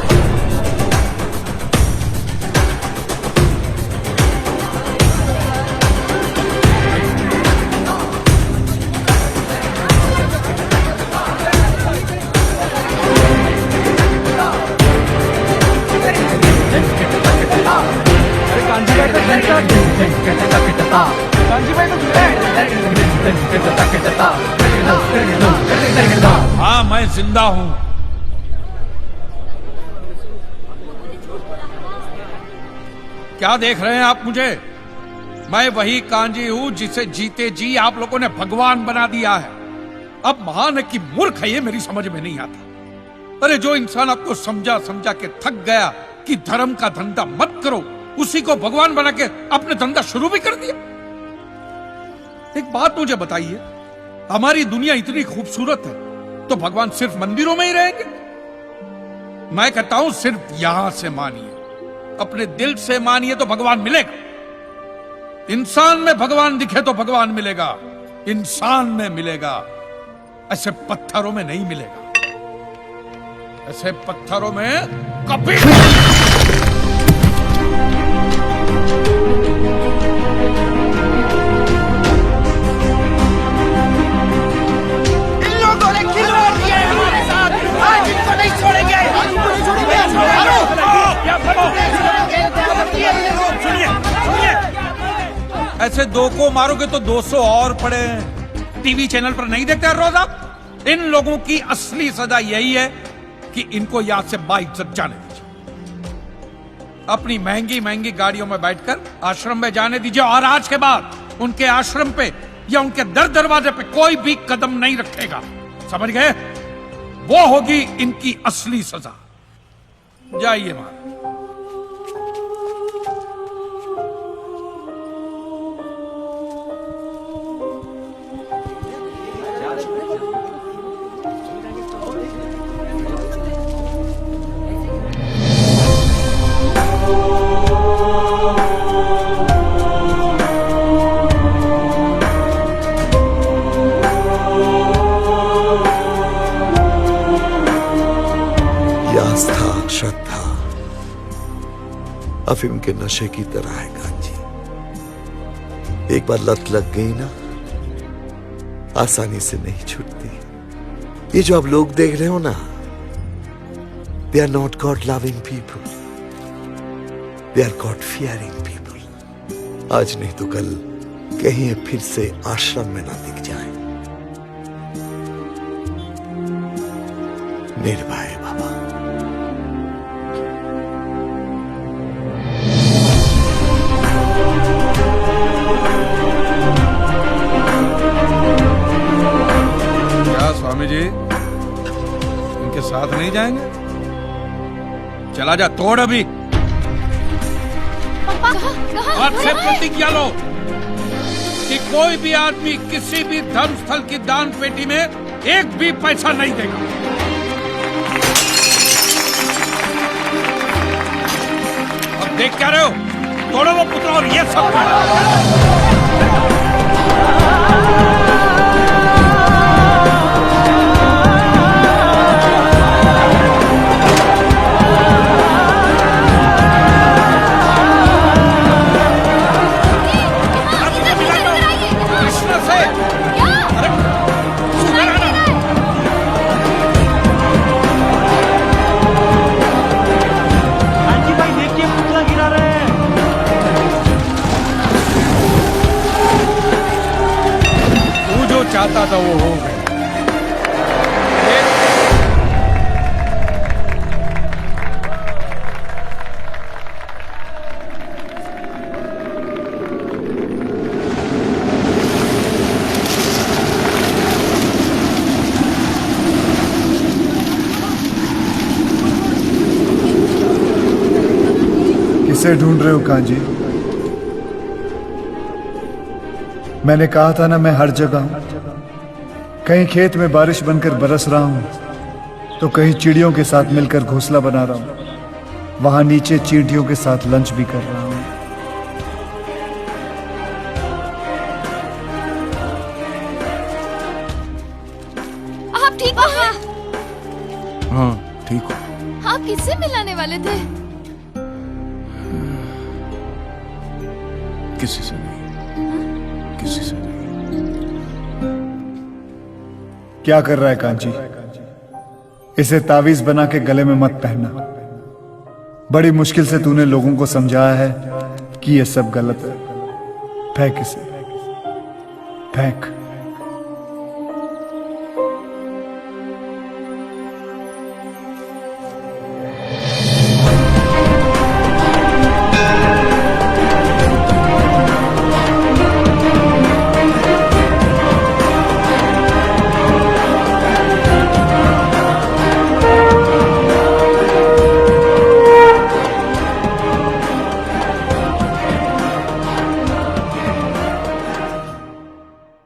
Speaker 2: हाँ, मैं जिंदा हूं। क्या देख रहे हैं आप मुझे? मैं वही कांजी हूं जिसे जीते जी आप लोगों ने भगवान बना दिया है। अब महान है कि मूर्ख है, ये मेरी समझ में नहीं आता। अरे जो इंसान आपको समझा समझा के थक गया कि धर्म का धंधा मत करो, उसी को भगवान बना के अपने धंधा शुरू भी कर दिया। एक बात मुझे बताइए, हमारी दुनिया इतनी खूबसूरत है तो भगवान सिर्फ मंदिरों में ही रहेंगे? मैं कहता हूं सिर्फ यहां से मानिए, अपने दिल से मानिए तो भगवान मिलेगा। इंसान में भगवान दिखे तो भगवान मिलेगा, इंसान में मिलेगा, ऐसे पत्थरों में नहीं मिलेगा। ऐसे पत्थरों में कभी ऐसे दो को मारोगे तो 200 और पड़े हैं। टीवी चैनल पर नहीं देखते हर रोज आप? इन लोगों की असली सजा यही है कि इनको यहां से बाइज्जत जाने दीजिए। अपनी महंगी महंगी गाड़ियों में बैठकर आश्रम में जाने दीजिए और आज के बाद उनके आश्रम पे या उनके दर दरवाजे पे कोई भी कदम नहीं रखेगा। समझ गए? वो होगी इनकी असली सजा। जाइए मां।
Speaker 13: आस्था, श्रद्धा अफीम के नशे की तरह है कांजी। एक बार लत लग गई ना, आसानी से नहीं छूटती। ये जो आप लोग देख रहे हो ना, they are not god loving people, they are god fearing people. आज नहीं तो कल कहीं फिर से आश्रम में ना दिख जाए। निर्भय बाबा।
Speaker 2: क्या स्वामी जी इनके साथ नहीं जाएंगे? चला जा, तोड़ अभी।
Speaker 5: और से प्रतिज्ञा लो कि कोई भी आदमी किसी भी धर्म स्थल की दान पेटी में एक भी पैसा नहीं देगा। अब देख क्या रहे हो? तोड़ो वो पुतला और ये सब। चाहता था वो हो गया।
Speaker 17: किसे ढूंढ रहे हो कांजी? मैंने कहा था ना मैं हर जगह हूं। कहीं खेत में बारिश बनकर बरस रहा हूं तो कहीं चिड़ियों के साथ मिलकर घोंसला बना रहा हूं। वहां नीचे चींटियों के साथ लंच भी कर रहा हूं।
Speaker 1: आप ठीक हैं?
Speaker 17: हाँ ठीक हो।
Speaker 1: आप किससे मिलाने वाले थे?
Speaker 17: किसी से नहीं, किसी से नहीं। क्या कर रहा है कांची? इसे तावीज बना के गले में मत पहनना। बड़ी मुश्किल से तूने लोगों को समझाया है कि यह सब गलत है। फेंक इसे, फेंक।